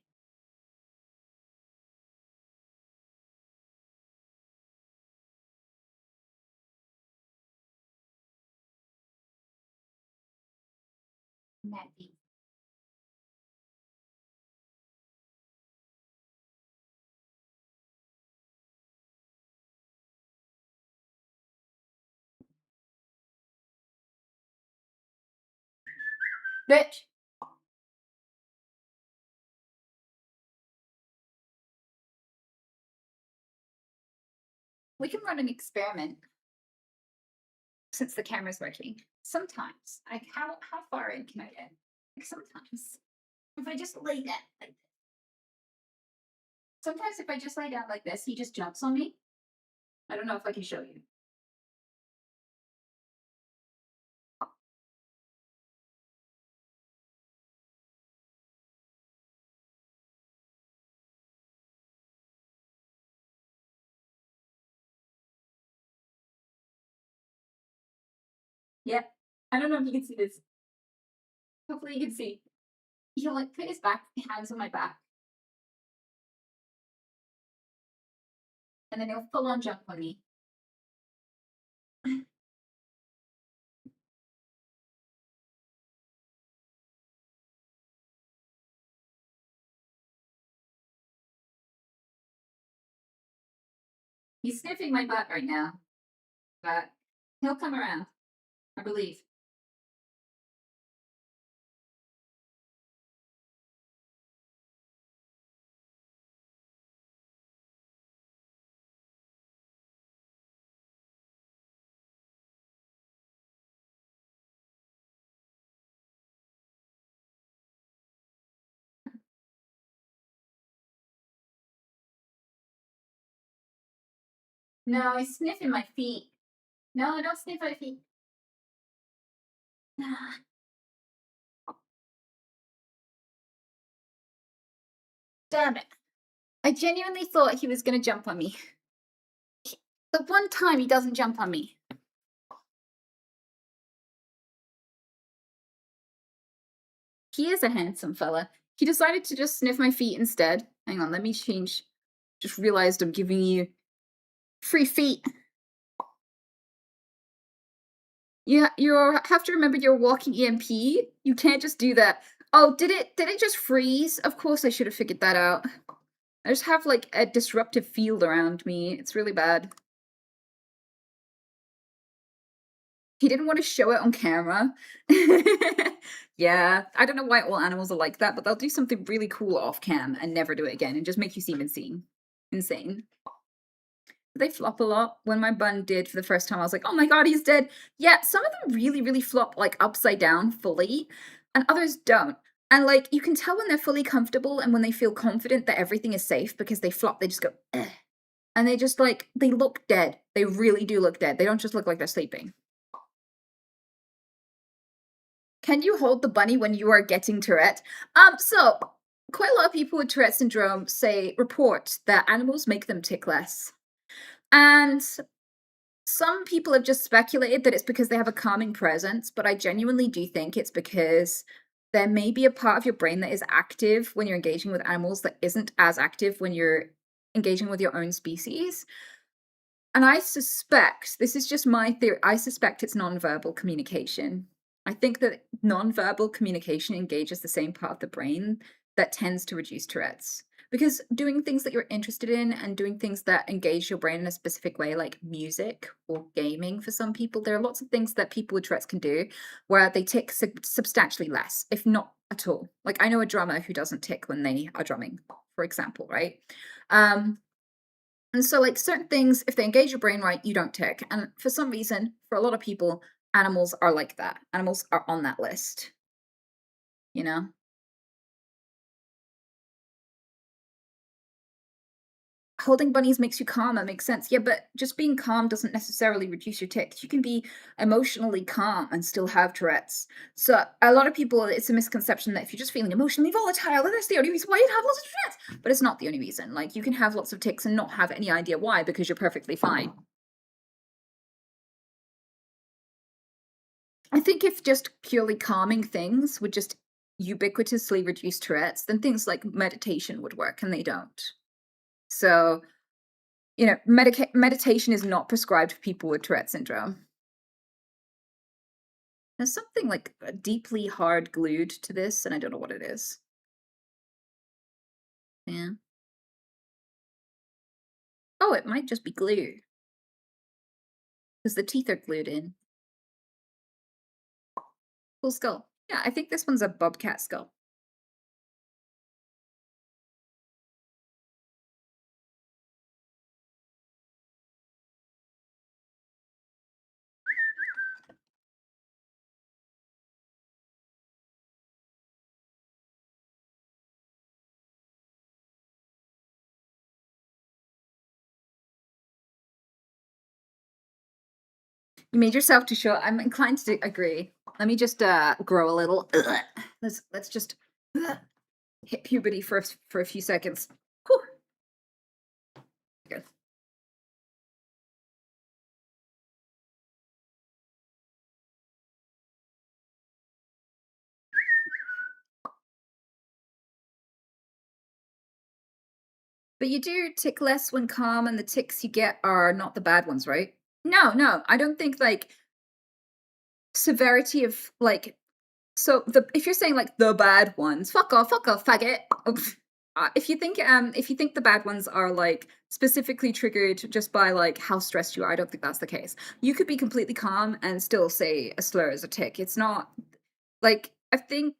Maddie. Bitch. We can run an experiment since the camera's working. Sometimes, like how far in can I get? Like sometimes, if I just lay down like this. Sometimes if I just lay down like this, he just jumps on me. I don't know if I can show you. Yep. I don't know if you can see this. Hopefully you can see. He'll like put his hands on my back. And then he'll full on jump on me. He's sniffing my butt right now. But he'll come around, I believe. No, he's sniffing my feet. No, don't sniff my feet. Damn it. I genuinely thought he was gonna jump on me. The one time he doesn't jump on me. He is a handsome fella. He decided to just sniff my feet instead. Hang on, let me change. Just realized I'm giving you free feet. Yeah, you have to remember you're walking EMP. You can't just do that. Oh, did it just freeze? Of course I should have figured that out. I just have, like, a disruptive field around me. It's really bad. He didn't wanna show it on camera. Yeah, I don't know why all animals are like that, but they'll do something really cool off cam and never do it again and just make you seem insane. They flop a lot. When my bun did for the first time, I was like, "Oh my god, he's dead." Yeah, some of them really, really flop, like, upside down fully, and others don't. And, like, you can tell when they're fully comfortable and when they feel confident that everything is safe because they flop, they just go, "Ugh," and they just, like, they look dead. They really do look dead. They don't just look like they're sleeping. Can you hold the bunny when you are getting Tourette? So quite a lot of people with Tourette syndrome report that animals make them tick less. And some people have just speculated that it's because they have a calming presence, but I genuinely do think it's because there may be a part of your brain that is active when you're engaging with animals that isn't as active when you're engaging with your own species. And I suspect, this is just my theory, I suspect it's nonverbal communication. I think that nonverbal communication engages the same part of the brain that tends to reduce Tourette's. Because doing things that you're interested in and doing things that engage your brain in a specific way, like music or gaming for some people, there are lots of things that people with Tourette's can do where they tick substantially less, if not at all. Like I know a drummer who doesn't tick when they are drumming, for example, right? And so, like certain things, if they engage your brain right, you don't tick. And for some reason, for a lot of people, animals are like that. Animals are on that list, you know? Holding bunnies makes you calmer, makes sense. Yeah, but just being calm doesn't necessarily reduce your tics. You can be emotionally calm and still have Tourette's. So a lot of people, it's a misconception that if you're just feeling emotionally volatile, then that's the only reason why you'd have lots of Tourette's. But it's not the only reason. Like you can have lots of tics and not have any idea why because you're perfectly fine. I think if just purely calming things would just ubiquitously reduce Tourette's, then things like meditation would work, and they don't. So, meditation is not prescribed for people with Tourette syndrome. There's something like deeply hard glued to this, and I don't know what it is. Yeah. Oh, it might just be glue because the teeth are glued in. Cool skull. Yeah, I think this one's a bobcat skull. You made yourself too short. I'm inclined to agree. Let me just grow a little. Let's just hit puberty for a few seconds. Whew. Good. But you do tick less when calm, and the ticks you get are not the bad ones, right? No, no, I don't think like severity of like so the if you're saying like the bad ones, fuck off, faggot. If you think the bad ones are like specifically triggered just by like how stressed you are, I don't think that's the case. You could be completely calm and still say a slur as a tick. It's not like I think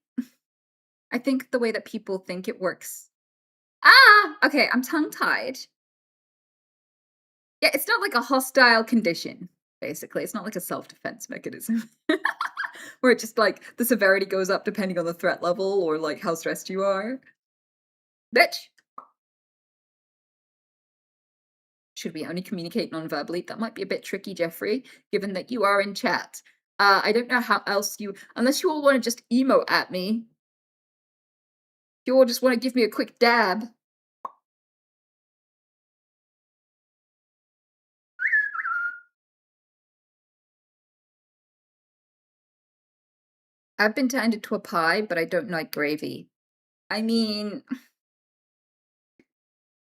the way that people think it works. Okay, I'm tongue tied. Yeah, it's not like a hostile condition, basically. It's not like a self-defense mechanism. Where it just like the severity goes up depending on the threat level or like how stressed you are. Bitch! Should we only communicate non-verbally? That might be a bit tricky, Jeffrey, given that you are in chat. I don't know how else unless you all want to just emote at me. You all just want to give me a quick dab. I've been turned into a pie, but I don't like gravy. I mean,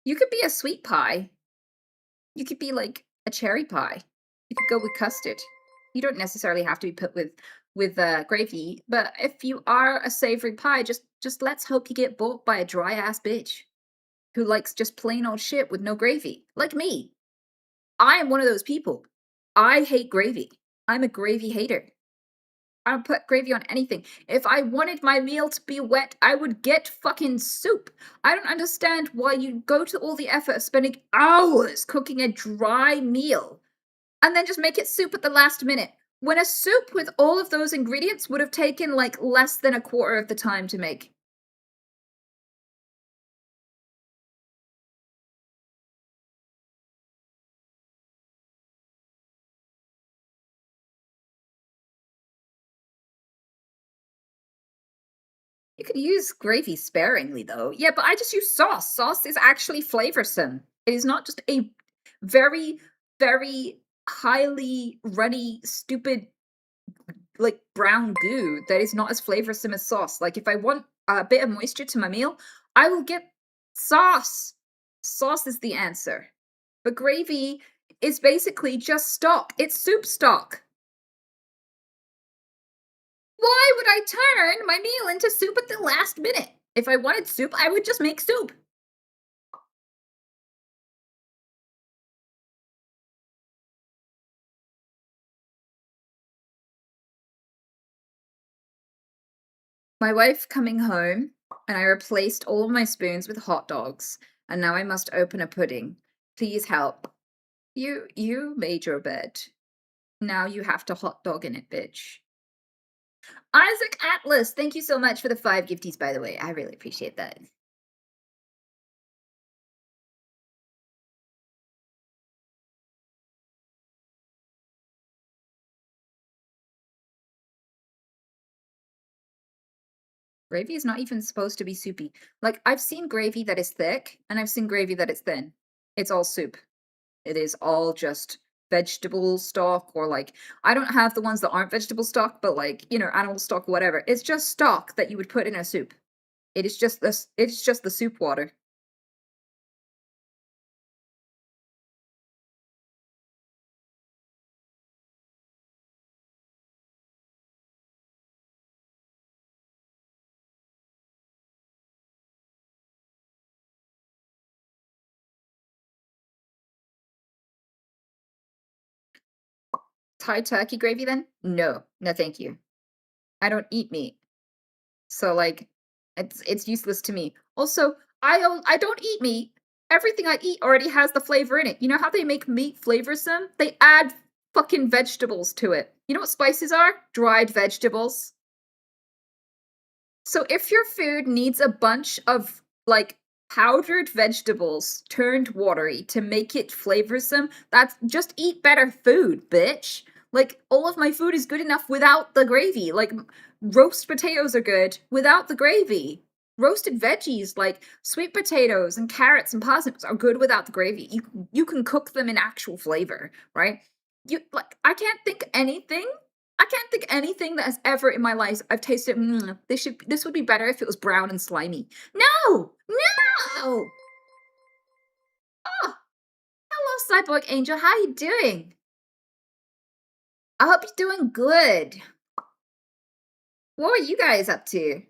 you could be a sweet pie. You could be like a cherry pie. You could go with custard. You don't necessarily have to be put with gravy, but if you are a savory pie, just let's hope you get bought by a dry ass bitch who likes just plain old shit with no gravy, like me. I am one of those people. I hate gravy. I'm a gravy hater. I don't put gravy on anything. If I wanted my meal to be wet, I would get fucking soup. I don't understand why you go to all the effort of spending hours cooking a dry meal and then just make it soup at the last minute. When a soup with all of those ingredients would have taken like less than a quarter of the time to make. You could use gravy sparingly, though. Yeah, but I just use sauce. Sauce is actually flavorsome. It is not just a very, very highly runny, stupid, like brown goo that is not as flavorsome as sauce. Like, if I want a bit of moisture to my meal, I will get sauce. Sauce is the answer. But gravy is basically just stock. It's soup stock. Why would I turn my meal into soup at the last minute? If I wanted soup, I would just make soup. My wife coming home, and I replaced all of my spoons with hot dogs, and now I must open a pudding. Please help. You made your bed. Now you have to hot dog in it, bitch. Isaac Atlas, thank you so much for the 5 gifties, by the way. I really appreciate that. Gravy is not even supposed to be soupy. Like, I've seen gravy that is thick, and I've seen gravy that is thin. It's all soup. It is all just vegetable stock, or like, I don't have the ones that aren't vegetable stock, but like, you know, animal stock, whatever. It's just stock that you would put in a soup. It is just this, it's just the soup water. Thai turkey gravy then? No. No, thank you. I don't eat meat. So like, it's useless to me. Also, I don't eat meat. Everything I eat already has the flavor in it. You know how they make meat flavorsome? They add fucking vegetables to it. You know what spices are? Dried vegetables. So if your food needs a bunch of like powdered vegetables turned watery to make it flavorsome, that's just eat better food, bitch. Like all of my food is good enough without the gravy. Like roast potatoes are good without the gravy. Roasted veggies like sweet potatoes and carrots and parsnips are good without the gravy. You can cook them in actual flavor, right? You like I can't think anything I can't think anything that has ever in my life I've tasted. This would be better if it was brown and slimy. No, no. Oh, hello, Cyborg Angel. How you doing? I hope you're doing good. What were you guys up to?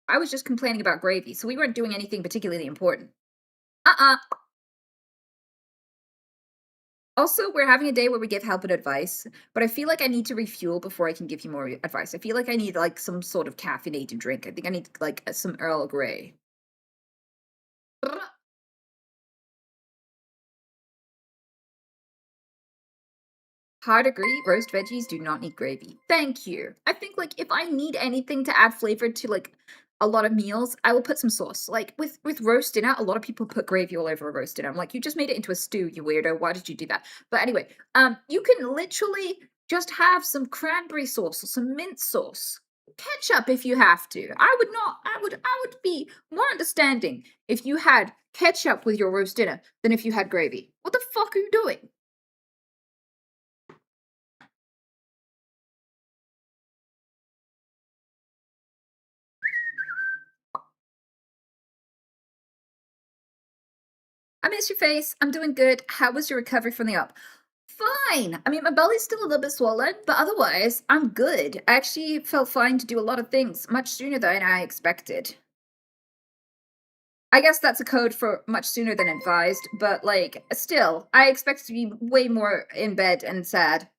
I was just complaining about gravy, so we weren't doing anything particularly important. Uh-uh. Also, we're having a day where we give help and advice, but I feel like I need to refuel before I can give you more advice. I feel like I need like some sort of caffeinated drink. I think I need like some Earl Grey. Hard agree, roast veggies do not need gravy. Thank you. I think like if I need anything to add flavor to like a lot of meals, I will put some sauce. Like with roast dinner, a lot of people put gravy all over a roast dinner. I'm like, you just made it into a stew, you weirdo. Why did you do that? But anyway, you can literally just have some cranberry sauce or some mint sauce. Ketchup if you have to. I would be more understanding if you had ketchup with your roast dinner than if you had gravy. What the fuck are you doing? I miss your face. I'm doing good. How was your recovery from the up? Fine. I mean, my belly's still a little bit swollen, but otherwise, I'm good. I actually felt fine to do a lot of things much sooner than I expected. I guess that's a code for much sooner than advised, but like, still, I expected to be way more in bed and sad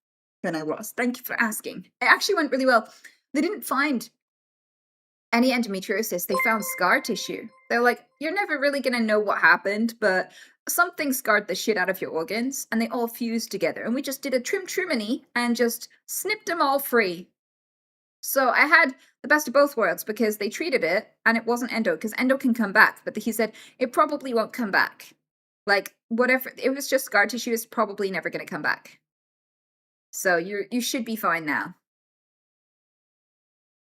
than I was. Thank you for asking. It actually went really well. They didn't find any endometriosis, they found scar tissue. They're like, you're never really gonna know what happened, but something scarred the shit out of your organs, and they all fused together. And we just did a triminy and just snipped them all free. So I had the best of both worlds because they treated it and it wasn't endo, because endo can come back, but he said it probably won't come back. Like, whatever, it was just scar tissue, is probably never gonna come back. So you should be fine now.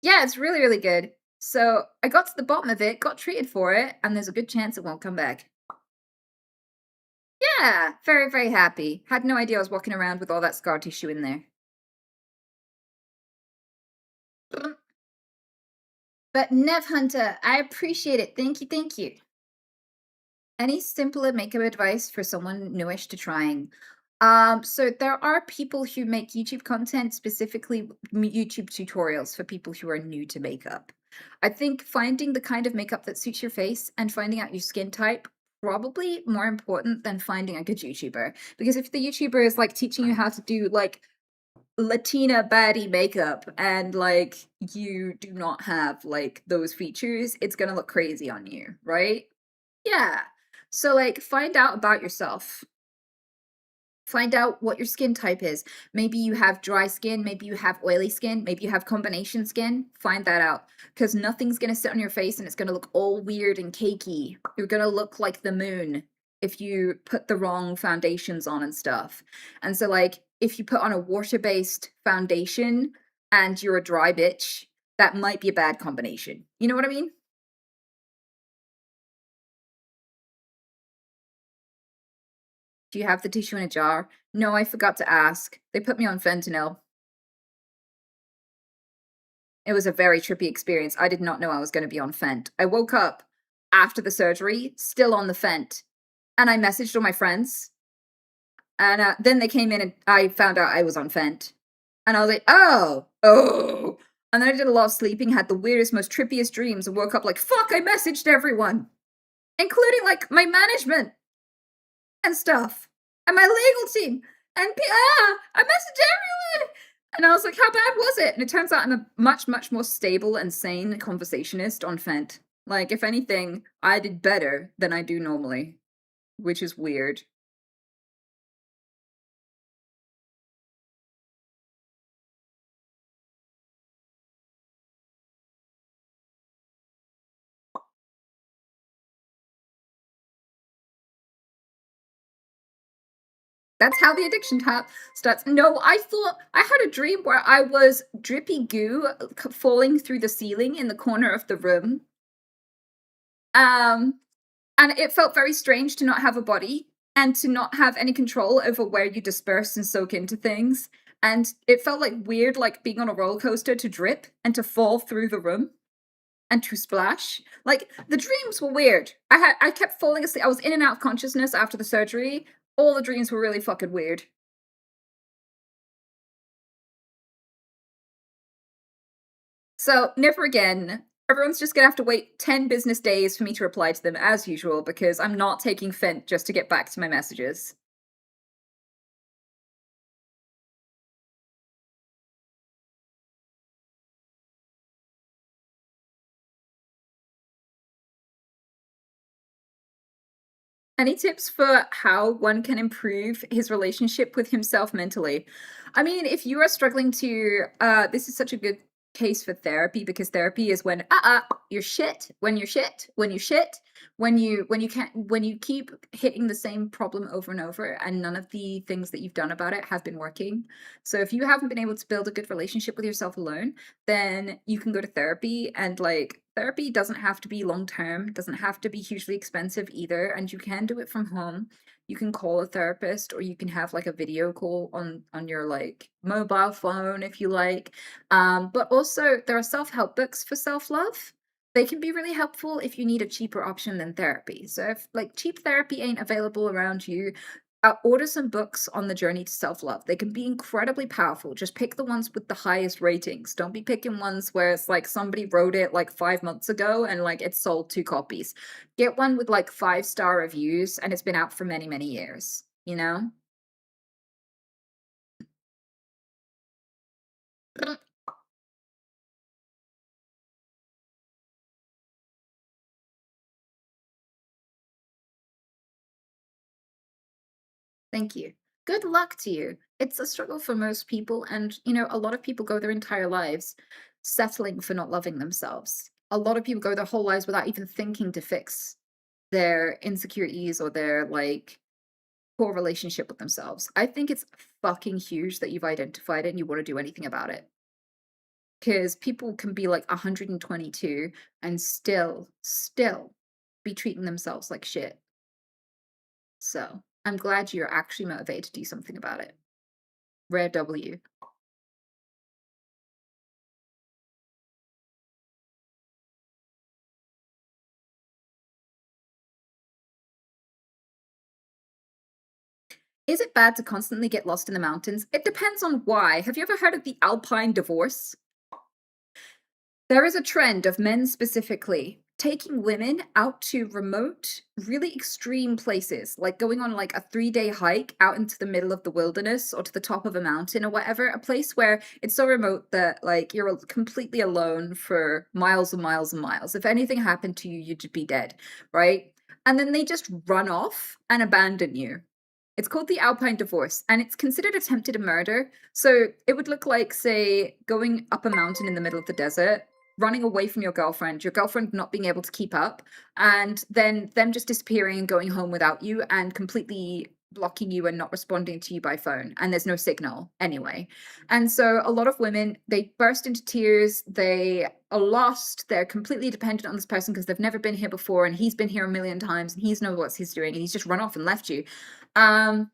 Yeah, it's really, really good. So I got to the bottom of it, got treated for it, and there's a good chance it won't come back. Yeah, very, very happy. Had no idea I was walking around with all that scar tissue in there. But Nev Hunter, I appreciate it. Thank you, thank you. Any simpler makeup advice for someone newish to trying? So there are people who make YouTube content, specifically YouTube tutorials for people who are new to makeup. I think finding the kind of makeup that suits your face and finding out your skin type probably more important than finding a good YouTuber. Because if the YouTuber is like teaching you how to do like Latina baddie makeup and like you do not have like those features, it's gonna look crazy on you, right? Yeah. So like find out about yourself. Find out what your skin type is. Maybe you have dry skin, maybe you have oily skin, maybe you have combination skin. Find that out, because nothing's going to sit on your face and it's going to look all weird and cakey. You're going to look like the moon if you put the wrong foundations on and stuff. And so like if you put on a water-based foundation and you're a dry bitch, that might be a bad combination. You know what I mean? Do you have the tissue in a jar? No, I forgot to ask. They put me on fentanyl. It was a very trippy experience. I did not know I was going to be on Fent. I woke up after the surgery, still on the Fent, and I messaged all my friends. And then they came in and I found out I was on Fent. And I was like, oh. And then I did a lot of sleeping, had the weirdest, most trippiest dreams, and woke up like, fuck, I messaged everyone, including like my management and stuff, and my legal team, and I messaged everyone. And I was like, how bad was it? And it turns out I'm a much, much more stable and sane conversationist on Fent. Like, if anything, I did better than I do normally, which is weird. That's how the addiction starts. No, I thought I had a dream where I was drippy goo falling through the ceiling in the corner of the room. And it felt very strange to not have a body and to not have any control over where you disperse and soak into things. And it felt like weird, like being on a roller coaster, to drip and to fall through the room and to splash. Like, the dreams were weird. I kept falling asleep. I was in and out of consciousness after the surgery. All the dreams were really fucking weird. So, never again. Everyone's just gonna have to wait 10 business days for me to reply to them as usual, because I'm not taking Fent just to get back to my messages. Any tips for how one can improve his relationship with himself mentally? I mean, if you are struggling to, this is such a good case for therapy, because therapy is when you're shit, when you're shit, when you shit, when you can't, when you keep hitting the same problem over and over, and none of the things that you've done about it have been working. So if you haven't been able to build a good relationship with yourself alone, then you can go to therapy. And like, therapy doesn't have to be long term, doesn't have to be hugely expensive either, and you can do it from home. You can call a therapist, or you can have like a video call on your like mobile phone if you like. But also there are self-help books for self-love. They can be really helpful if you need a cheaper option than therapy. So if like cheap therapy ain't available around you, Order some books on the journey to self-love. They can be incredibly powerful. Just pick the ones with the highest ratings. Don't be picking ones where it's like somebody wrote it like 5 months ago and like it sold 2 copies. Get one with like 5-star reviews and it's been out for many, many years, you know? Thank you. Good luck to you. It's a struggle for most people, and a lot of people go their entire lives settling for not loving themselves. A lot of people go their whole lives without even thinking to fix their insecurities or their like poor relationship with themselves. I think it's fucking huge that you've identified it and you want to do anything about it. Because people can be like 122 and still be treating themselves like shit. So I'm glad you're actually motivated to do something about it. Rare W. Is it bad to constantly get lost in the mountains? It depends on why. Have you ever heard of the Alpine divorce? There is a trend of men specifically taking women out to remote, really extreme places, like going on like a 3-day hike out into the middle of the wilderness or to the top of a mountain or whatever, a place where it's so remote that like you're completely alone for miles and miles and miles. If anything happened to you, you'd be dead, right? And then they just run off and abandon you. It's called the Alpine divorce, and it's considered attempted murder. So it would look like, say, going up a mountain in the middle of the desert, running away from your girlfriend not being able to keep up, and then them just disappearing and going home without you and completely blocking you and not responding to you by phone. And there's no signal anyway. And so a lot of women, they burst into tears. They are lost. They're completely dependent on this person because they've never been here before. And he's been here a million times and he's knows what he's doing. And he's just run off and left you. And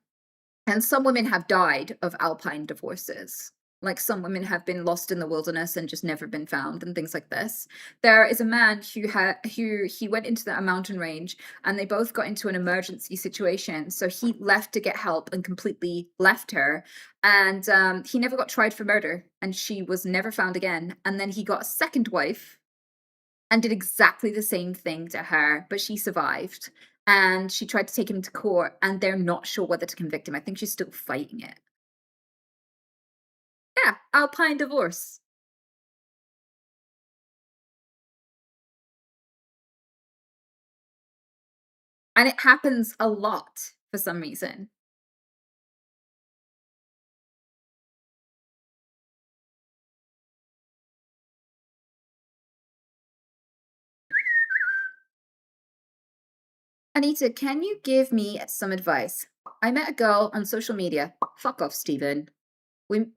some women have died of alpine divorces. Like some women have been lost in the wilderness and just never been found and things like this. There is a man who he went into a mountain range and they both got into an emergency situation. So he left to get help and completely left her. And he never got tried for murder and she was never found again. And then he got a second wife and did exactly the same thing to her, but she survived. And she tried to take him to court, and they're not sure whether to convict him. I think she's still fighting it. Yeah, Alpine divorce. And it happens a lot for some reason. Anita, can you give me some advice? I met a girl on social media. Fuck off, Steven. We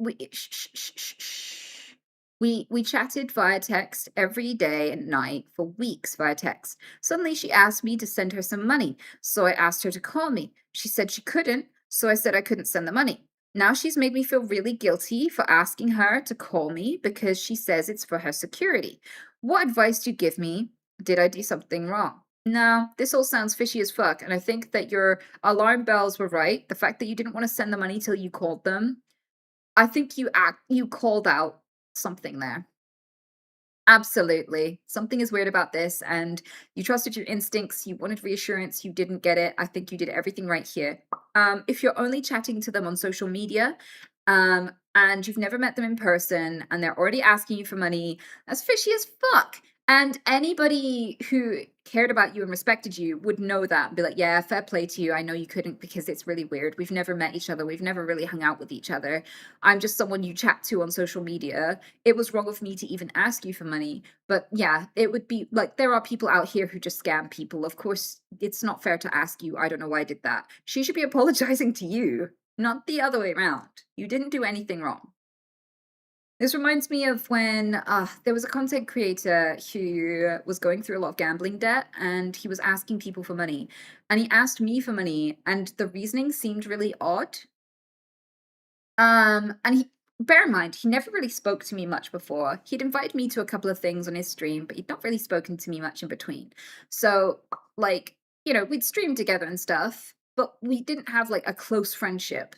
chatted via text every day and night for weeks via text. Suddenly she asked me to send her some money, so I asked her to call me. She said she couldn't, so I said I couldn't send the money. Now she's made me feel really guilty for asking her to call me because she says it's for her security. What advice do you give me? Did I do something wrong? No, this all sounds fishy as fuck, and I think that your alarm bells were right. The fact that you didn't want to send the money till you called them, I think you called out something there. Absolutely. Something is weird about this, and you trusted your instincts, you wanted reassurance, you didn't get it. I think you did everything right here. If you're only chatting to them on social media, and you've never met them in person, and they're already asking you for money, that's fishy as fuck. And anybody who cared about you and respected you would know that and be like, yeah, fair play to you. I know you couldn't because it's really weird. We've never met each other. We've never really hung out with each other. I'm just someone you chat to on social media. It was wrong of me to even ask you for money. But yeah, it would be like there are people out here who just scam people. Of course, it's not fair to ask you. I don't know why I did that. She should be apologizing to you, not the other way around. You didn't do anything wrong. This reminds me of when there was a content creator who was going through a lot of gambling debt and he was asking people for money. And he asked me for money, and the reasoning seemed really odd. And he bear in mind, he never really spoke to me much before. He'd invited me to a couple of things on his stream, but he'd not really spoken to me much in between. So, like, we'd stream together and stuff. but we didn't have like a close friendship.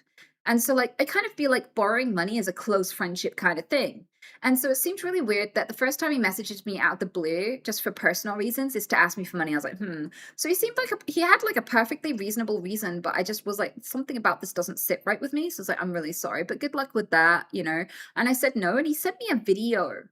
And so like I kind of feel like borrowing money is a close friendship kind of thing. And so it seemed really weird that the first time he messages me out of the blue, just for personal reasons, is to ask me for money. I was like, hmm. So he seemed like he had like a perfectly reasonable reason, but I just was like, something about this doesn't sit right with me. So I was like, I'm really sorry, but good luck with that, you know? And I said no, and he sent me a video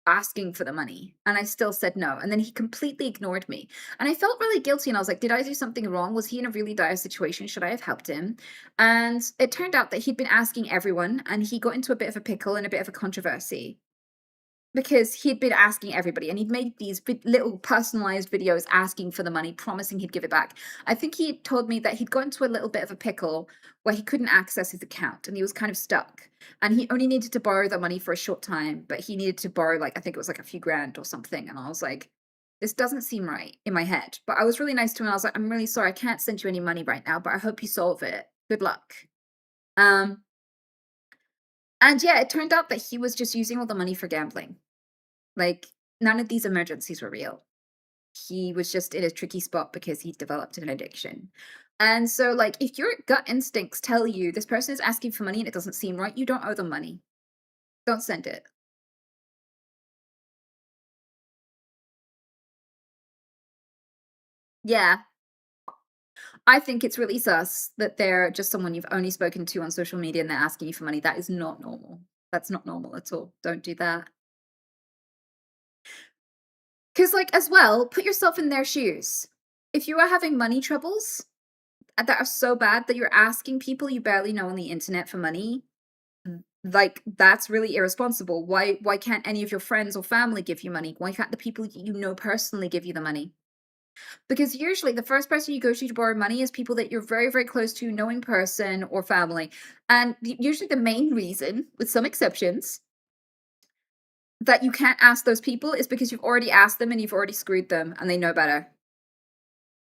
asking for the money, and I still said no. And then he completely ignored me. And I felt really guilty, and I was like, did I do something wrong? Was he in a really dire situation? Should I have helped him? And it turned out that he'd been asking everyone, and he got into a bit of a pickle and a bit of a controversy because he'd been asking everybody, and he'd made these little personalized videos asking for the money, promising he'd give it back. I think he told me that he'd got into a little bit of a pickle where he couldn't access his account and he was kind of stuck. And he only needed to borrow the money for a short time, but he needed to borrow, like, I think it was like a few grand or something. And I was like, this doesn't seem right in my head. But I was really nice to him. I was like, I'm really sorry. I can't send you any money right now, but I hope you solve it. Good luck. And yeah, it turned out that he was just using all the money for gambling. Like, none of these emergencies were real. He was just in a tricky spot because he developed an addiction. And so, like, if your gut instincts tell you this person is asking for money and it doesn't seem right, you don't owe them money. Don't send it. Yeah. I think it's really sus that they're just someone you've only spoken to on social media and they're asking you for money. That is not normal. That's not normal at all. Don't do that. Because, like, as well, put yourself in their shoes. If you are having money troubles that are so bad that you're asking people you barely know on the internet for money, like, that's really irresponsible. Why can't any of your friends or family give you money? Why can't the people you know personally give you the money? Because usually the first person you go to borrow money is people that you're very, very close to, knowing person or family. And usually the main reason, with some exceptions, that you can't ask those people is because you've already asked them and you've already screwed them and they know better.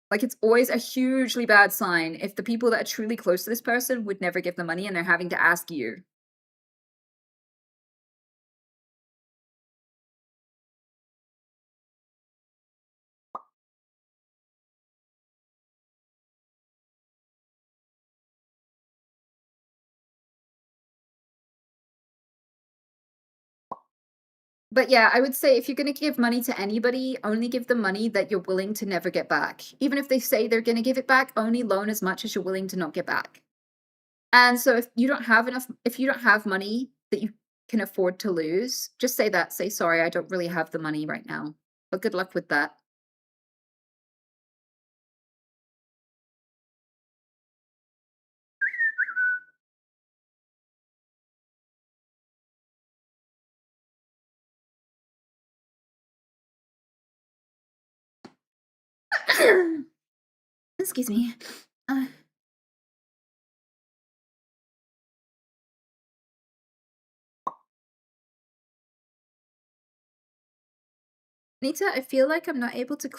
Like, it's always a hugely bad sign if the people that are truly close to this person would never give the money and they're having to ask you. But yeah, I would say if you're gonna give money to anybody, only give them money that you're willing to never get back. Even if they say they're gonna give it back, only loan as much as you're willing to not get back. And so if you don't have money that you can afford to lose, just say that. Say, sorry, I don't really have the money right now. But good luck with that. Excuse me. Uh, Nita, I feel like I'm not able to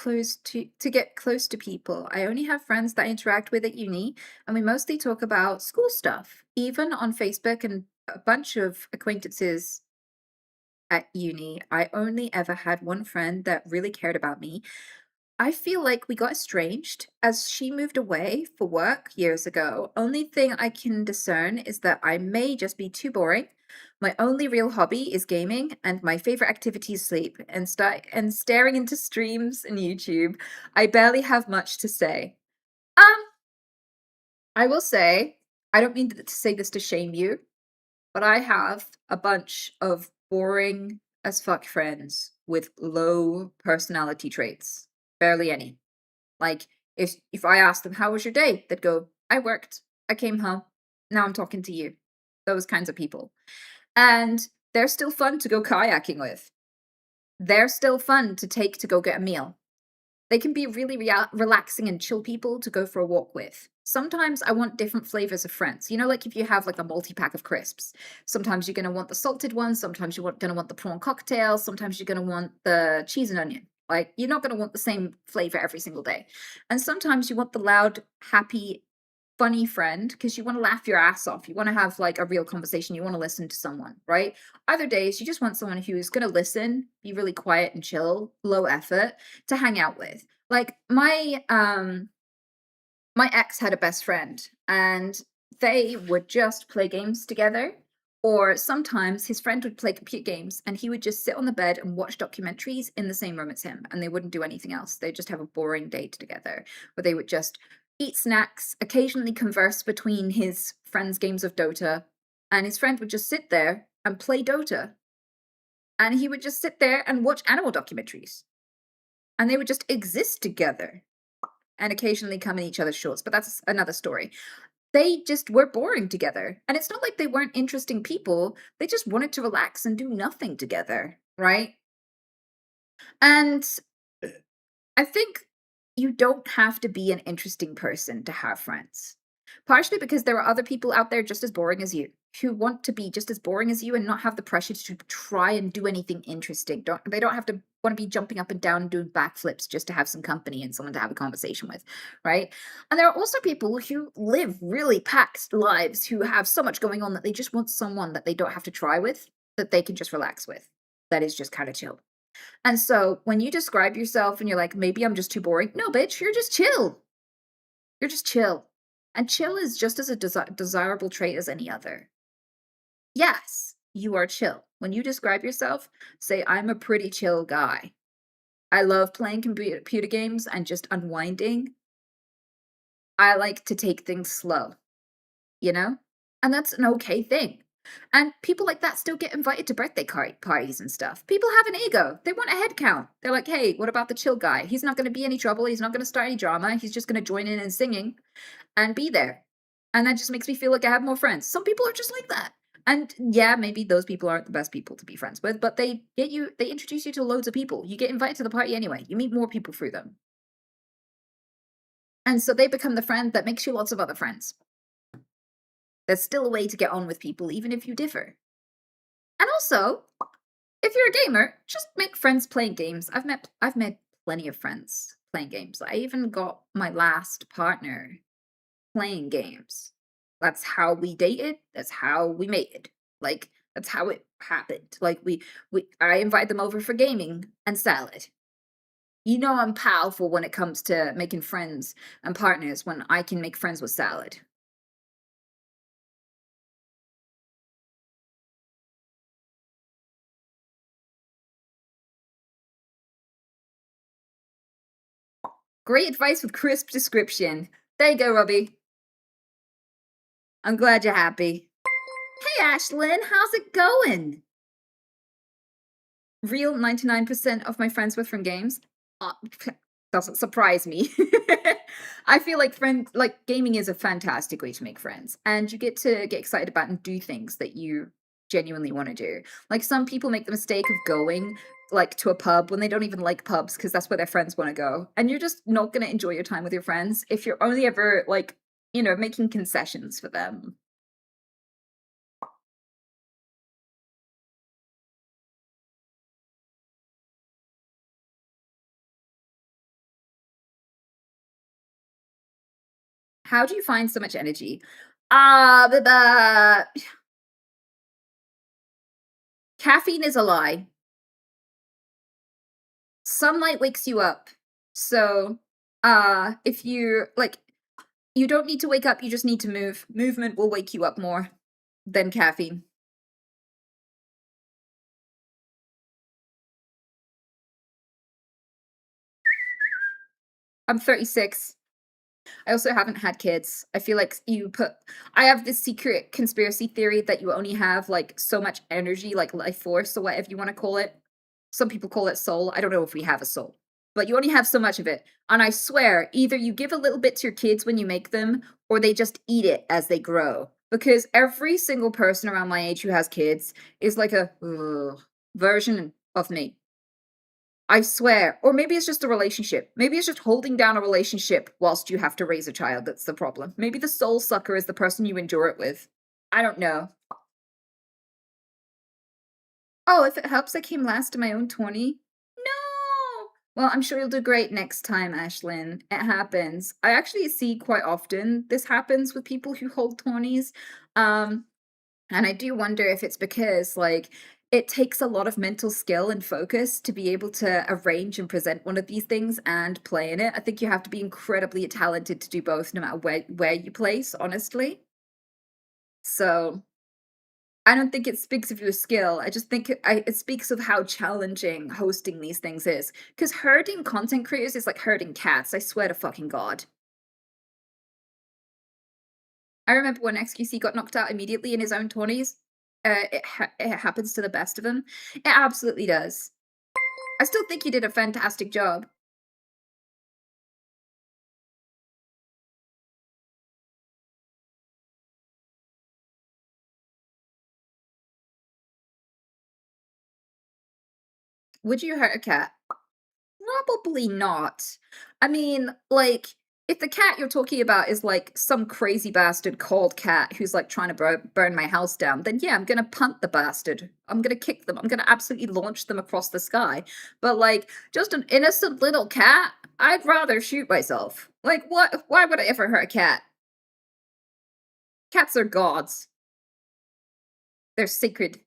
get close to people. I only have friends that I interact with at uni, and we mostly talk about school stuff. Even on Facebook and a bunch of acquaintances at uni, I only ever had one friend that really cared about me. I feel like we got estranged as she moved away for work years ago. Only thing I can discern is that I may just be too boring. My only real hobby is gaming, and my favorite activity is sleep and staring into streams and YouTube. I barely have much to say. Um, I will say, I don't mean to say this to shame you, but I have a bunch of boring as fuck friends with low personality traits. Barely any. Like, if I asked them, how was your day? They'd go, I worked. I came home. Now I'm talking to you. Those kinds of people. And they're still fun to go kayaking with. They're still fun to take to go get a meal. They can be really relaxing and chill people to go for a walk with. Sometimes I want different flavors of friends. You know, like if you have like a multi-pack of crisps, sometimes you're going to want the salted ones, sometimes you're going to want the prawn cocktail, sometimes you're going to want the cheese and onion. Like, you're not going to want the same flavor every single day. And sometimes you want the loud, happy, funny friend because you want to laugh your ass off. You want to have like a real conversation. You want to listen to someone, right? Other days, you just want someone who's going to listen, be really quiet and chill, low effort to hang out with. Like my ex had a best friend, and they would just play games together. Or sometimes his friend would play computer games and he would just sit on the bed and watch documentaries in the same room as him, and they wouldn't do anything else. They'd just have a boring day together where they would just eat snacks, occasionally converse between his friend's games of Dota, and his friend would just sit there and play Dota. And he would just sit there and watch animal documentaries. And they would just exist together and occasionally come in each other's shorts, but that's another story. They just were boring together. And it's not like they weren't interesting people. They just wanted to relax and do nothing together, right? And I think you don't have to be an interesting person to have friends. Partially because there are other people out there just as boring as you who want to be just as boring as you and not have the pressure to try and do anything interesting. They don't have to want to be jumping up and down and doing backflips just to have some company and someone to have a conversation with, right? And there are also people who live really packed lives who have so much going on that they just want someone that they don't have to try with, that they can just relax with. That is just kind of chill. And so when you describe yourself and you're like, maybe I'm just too boring. No, bitch, you're just chill. You're just chill. And chill is just as a desirable trait as any other. Yes, you are chill. When you describe yourself, say, I'm a pretty chill guy. I love playing computer games and just unwinding. I like to take things slow, you know? And that's an okay thing. And people like that still get invited to birthday parties and stuff. People have an ego. They want a head count. They're like, hey, what about the chill guy? He's not going to be any trouble. He's not going to start any drama. He's just going to join in singing and be there. And that just makes me feel like I have more friends. Some people are just like that. And yeah, maybe those people aren't the best people to be friends with, but they introduce you to loads of people. You get invited to the party anyway. You meet more people through them. And so they become the friend that makes you lots of other friends. There's still a way to get on with people, even if you differ. And also, if you're a gamer, just make friends playing games. I've met plenty of friends playing games. I even got my last partner playing games. That's how we dated. That's how we mated. Like, that's how it happened. Like, I invite them over for gaming and salad. You know I'm powerful when it comes to making friends and partners when I can make friends with salad. Great advice with crisp description. There you go, Robbie. I'm glad you're happy. Hey, Ashlyn, how's it going? Real 99% of my friends with from games? Doesn't surprise me. I feel like gaming is a fantastic way to make friends, and you get to get excited about and do things that you genuinely want to do. Like, some people make the mistake of going like to a pub when they don't even like pubs because that's where their friends want to go, and you're just not going to enjoy your time with your friends if you're only ever like, making concessions for them. How do you find so much energy? The caffeine is a lie. Sunlight wakes you up. So, if you don't need to wake up, you just need to move. Movement will wake you up more than caffeine. I'm 36. I also haven't had kids. I feel like I have this secret conspiracy theory that you only have like so much energy, like life force or whatever you want to call it. Some people call it soul. I don't know if we have a soul, but you only have so much of it. And I swear, either you give a little bit to your kids when you make them, or they just eat it as they grow. Because every single person around my age who has kids is like a version of me. I swear. Or maybe it's just a relationship. Maybe it's just holding down a relationship whilst you have to raise a child that's the problem. Maybe the soul sucker is the person you endure it with. I don't know. Oh, if it helps, I came last in my own 20. No! Well, I'm sure you'll do great next time, Ashlyn. It happens. I actually see quite often this happens with people who hold 20s. And I do wonder if it's because, like, it takes a lot of mental skill and focus to be able to arrange and present one of these things and play in it. I think you have to be incredibly talented to do both no matter where you place, honestly. So, I don't think it speaks of your skill. I just think it speaks of how challenging hosting these things is. Because herding content creators is like herding cats, I swear to fucking God. I remember when XQC got knocked out immediately in his own 20s. It happens to the best of them. It absolutely does. I still think he did a fantastic job. Would you hurt a cat? Probably not. I mean, like, if the cat you're talking about is like some crazy bastard called cat who's like trying to burn my house down, then yeah, I'm gonna punt the bastard. I'm gonna kick them. I'm gonna absolutely launch them across the sky. But like, just an innocent little cat, I'd rather shoot myself. Like, what? Why would I ever hurt a cat? Cats are gods. They're sacred.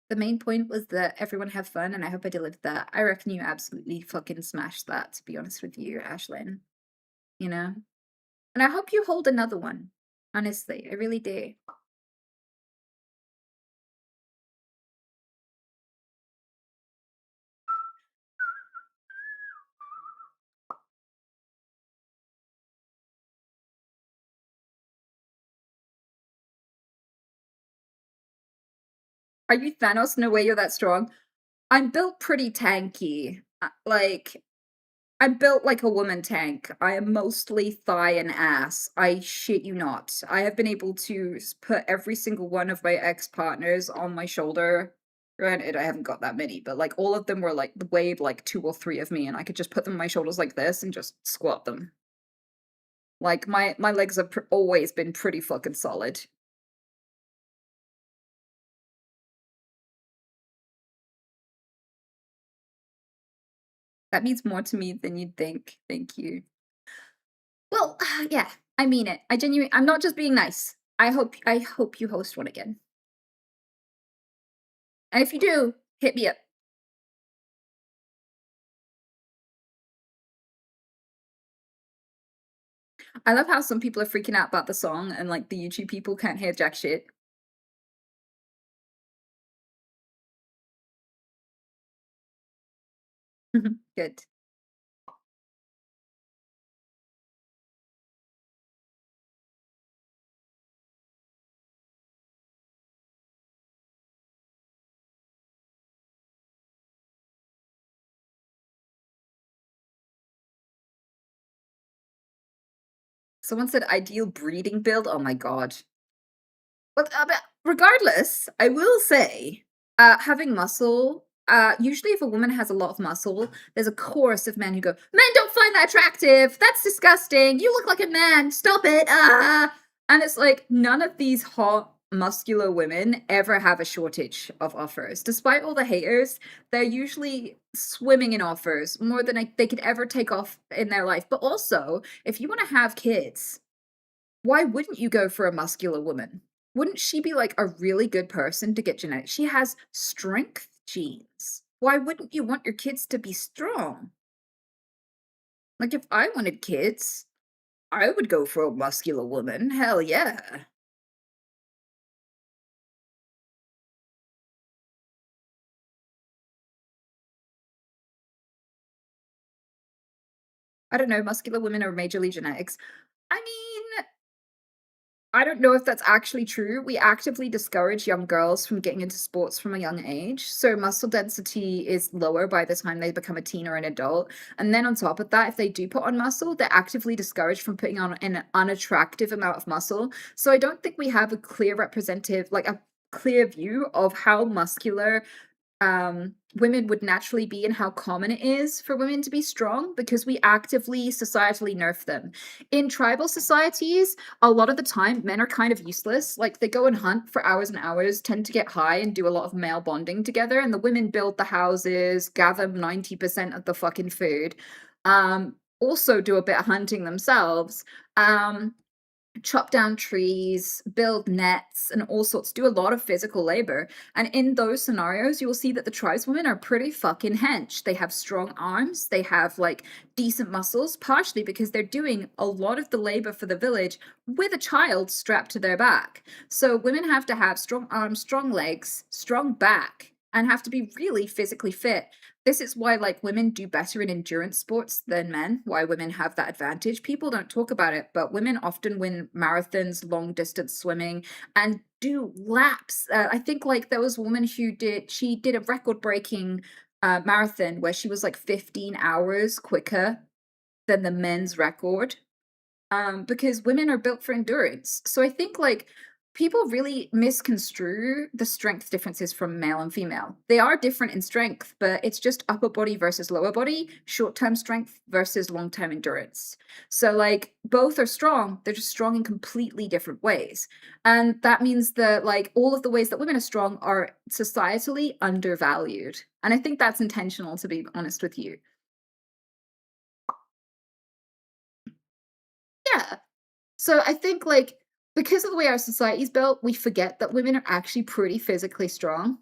The main point was that everyone have fun, and I hope I delivered that. I reckon you absolutely fucking smashed that, to be honest with you, Ashlyn. You know? And I hope you hold another one. Honestly, I really do. Are you Thanos? No way you're that strong. I'm built pretty tanky. Like, I'm built like a woman tank. I am mostly thigh and ass. I shit you not. I have been able to put every single one of my ex-partners on my shoulder. Granted, I haven't got that many, but like all of them were like weighed like 2 or 3 of me, and I could just put them on my shoulders like this and just squat them. Like my legs have always been pretty fucking solid. That means more to me than you'd think. Thank you. Well, yeah, I mean it. I'm not just being nice. I hope you host one again. And if you do, hit me up. I love how some people are freaking out about the song and like the YouTube people can't hear jack shit. Good. Someone said ideal breeding build. Oh my god. But regardless, I will say, having muscle, usually if a woman has a lot of muscle, there's a chorus of men who go, "Men don't find that attractive. That's disgusting. You look like a man. Stop it." And it's like none of these hot muscular women ever have a shortage of offers. Despite all the haters, they're usually swimming in offers more than they could ever take off in their life. But also, if you want to have kids, why wouldn't you go for a muscular woman? Wouldn't she be like a really good person to get genetics? She has strength genes. Why wouldn't you want your kids to be strong? Like if I wanted kids, I would go for a muscular woman. Hell yeah. I don't know, muscular women are majorly genetics. I mean, I don't know if that's actually true. We actively discourage young girls from getting into sports from a young age. So muscle density is lower by the time they become a teen or an adult. And then on top of that, if they do put on muscle, they're actively discouraged from putting on an unattractive amount of muscle. So I don't think we have a clear representative, like a clear view of how muscular women would naturally be and how common it is for women to be strong because we actively societally nerf them. In tribal societies, a lot of the time men are kind of useless. Like they go and hunt for hours and hours, tend to get high and do a lot of male bonding together, and the women build the houses, gather 90% of the fucking food. also do a bit of hunting themselves, chop down trees, build nets, and all sorts, do a lot of physical labor. And in those scenarios, you will see that the tribeswomen are pretty fucking hench. They have strong arms, they have like decent muscles, partially because they're doing a lot of the labor for the village with a child strapped to their back. So women have to have strong arms, strong legs, strong back, and have to be really physically fit. This is why like women do better in endurance sports than men, why women have that advantage. People don't talk about it, but women often win marathons, long distance swimming, and do laps. I think like there was a woman who did a record breaking marathon where she was like 15 hours quicker than the men's record, because women are built for endurance. So I think like people really misconstrue the strength differences from male and female. They are different in strength, but it's just upper body versus lower body, short-term strength versus long-term endurance. So like both are strong, they're just strong in completely different ways. And that means that like all of the ways that women are strong are societally undervalued. And I think that's intentional, to be honest with you. Yeah. So I think like because of the way our society's built, we forget that women are actually pretty physically strong.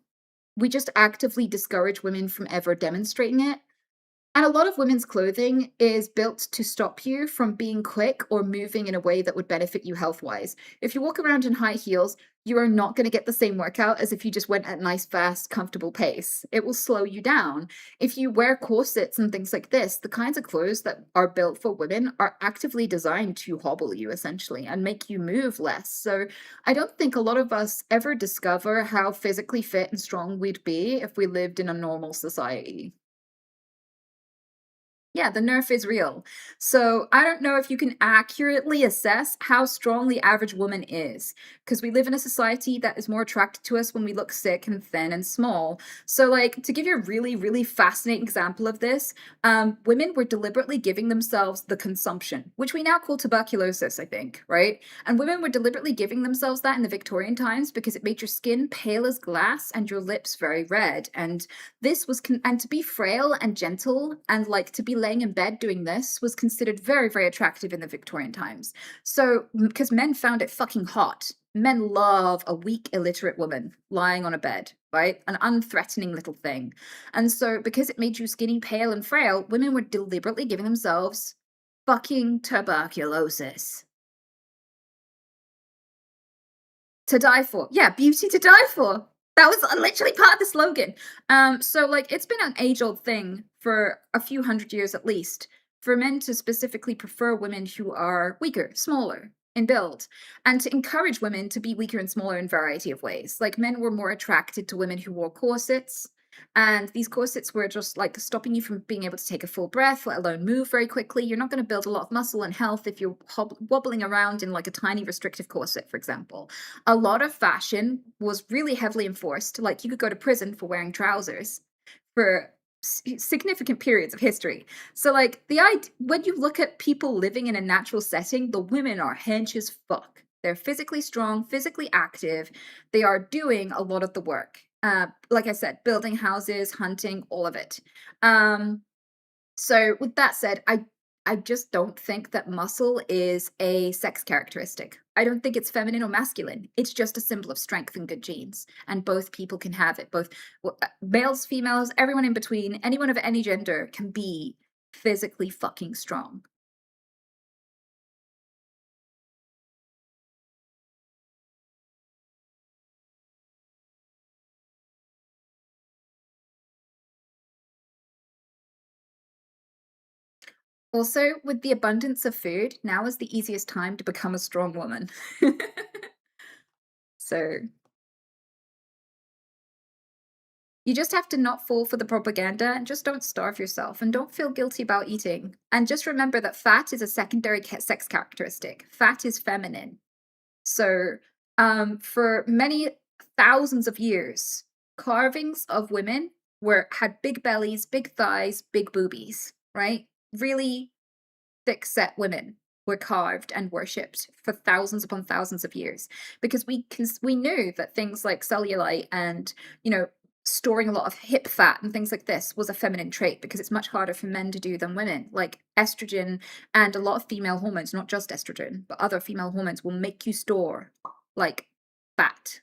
We just actively discourage women from ever demonstrating it. And a lot of women's clothing is built to stop you from being quick or moving in a way that would benefit you health wise. If you walk around in high heels, you are not going to get the same workout as if you just went at a nice, fast, comfortable pace. It will slow you down. If you wear corsets and things like this, the kinds of clothes that are built for women are actively designed to hobble you essentially and make you move less. So I don't think a lot of us ever discover how physically fit and strong we'd be if we lived in a normal society. Yeah, the nerf is real. So I don't know if you can accurately assess how strong the average woman is, because we live in a society that is more attracted to us when we look sick and thin and small. So, like, to give you a really, really fascinating example of this, women were deliberately giving themselves the consumption, which we now call tuberculosis, I think, right? And women were deliberately giving themselves that in the Victorian times because it made your skin pale as glass and your lips very red. And this was and to be frail and gentle and like to be laying in bed doing this was considered very, very attractive in the Victorian times. So, because men found it fucking hot. Men love a weak, illiterate woman lying on a bed, right? An unthreatening little thing. And so, because it made you skinny, pale, and frail, women were deliberately giving themselves fucking tuberculosis. To die for. Yeah, beauty to die for. That was literally part of the slogan. So like it's been an age-old thing for a few hundred years at least for men to specifically prefer women who are weaker, smaller in build, and to encourage women to be weaker and smaller in a variety of ways. Like men were more attracted to women who wore corsets, and these corsets were just like stopping you from being able to take a full breath, let alone move very quickly. You're not going to build a lot of muscle and health if you're wobbling around in like a tiny restrictive corset, for example. A lot of fashion was really heavily enforced. Like you could go to prison for wearing trousers for significant periods of history. So like when you look at people living in a natural setting, the women are hench as fuck. They're physically strong, physically active. They are doing a lot of the work. Like I said, building houses, hunting, all of it. So with that said, I just don't think that muscle is a sex characteristic. I don't think it's feminine or masculine. It's just a symbol of strength and good genes, and both people can have it. Both males, females, everyone in between, anyone of any gender can be physically fucking strong. Also, with the abundance of food, now is the easiest time to become a strong woman. So you just have to not fall for the propaganda and just don't starve yourself and don't feel guilty about eating. And just remember that fat is a secondary sex characteristic. Fat is feminine. So, for many thousands of years, carvings of women were had big bellies, big thighs, big boobies, right? Really thick set women were carved and worshipped for thousands upon thousands of years because we knew that things like cellulite and storing a lot of hip fat and things like this was a feminine trait because it's much harder for men to do than women. Like estrogen and a lot of female hormones, not just estrogen, but other female hormones will make you store like fat.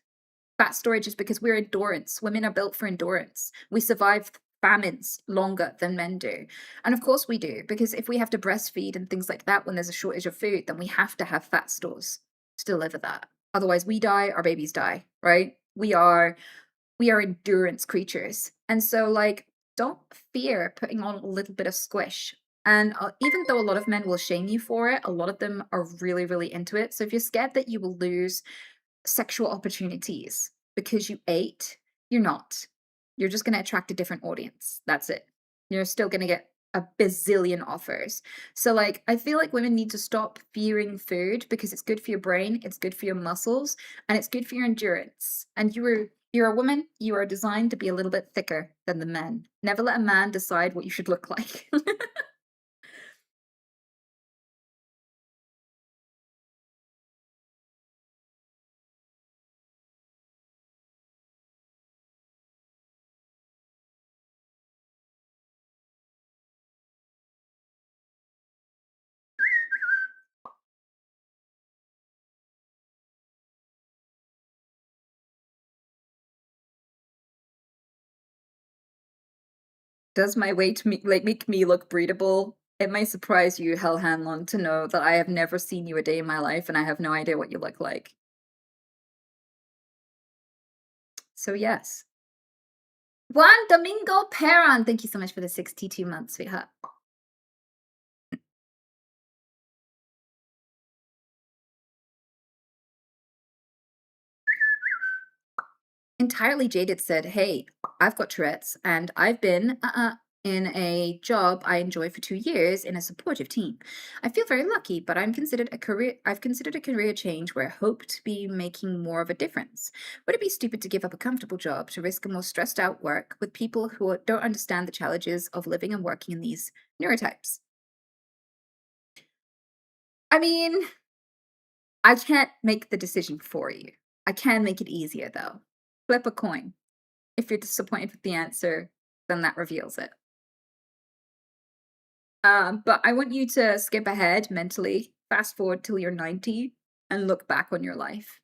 Fat storage is because we're endurance. Women are built for endurance. We survive famines longer than men do. And of course we do, because if we have to breastfeed and things like that when there's a shortage of food, then we have to have fat stores to deliver that. Otherwise we die, our babies die, right? We are endurance creatures. And so like don't fear putting on a little bit of squish. And even though a lot of men will shame you for it, a lot of them are really, really into it. So if you're scared that you will lose sexual opportunities because you ate, you're not. You're just going to attract a different audience. That's it. You're still going to get a bazillion offers. So like I feel like women need to stop fearing food because it's good for your brain, it's good for your muscles, and it's good for your endurance. And you're a woman, you are designed to be a little bit thicker than the men. Never let a man decide what you should look like. Does my weight make me look breedable? It might surprise you, Hell Hanlon, to know that I have never seen you a day in my life and I have no idea what you look like. So yes. Juan Domingo Perron, thank you so much for the 62 months, sweetheart. Entirely Jaded said, "Hey, I've got Tourette's and I've been in a job I enjoy for 2 years in a supportive team. I feel very lucky, but I've considered a career change where I hope to be making more of a difference. Would it be stupid to give up a comfortable job to risk a more stressed out work with people who don't understand the challenges of living and working in these neurotypes?" I mean, I can't make the decision for you. I can make it easier though. Flip a coin. If you're disappointed with the answer, then that reveals it. But I want you to skip ahead mentally, fast forward till you're 90, and look back on your life.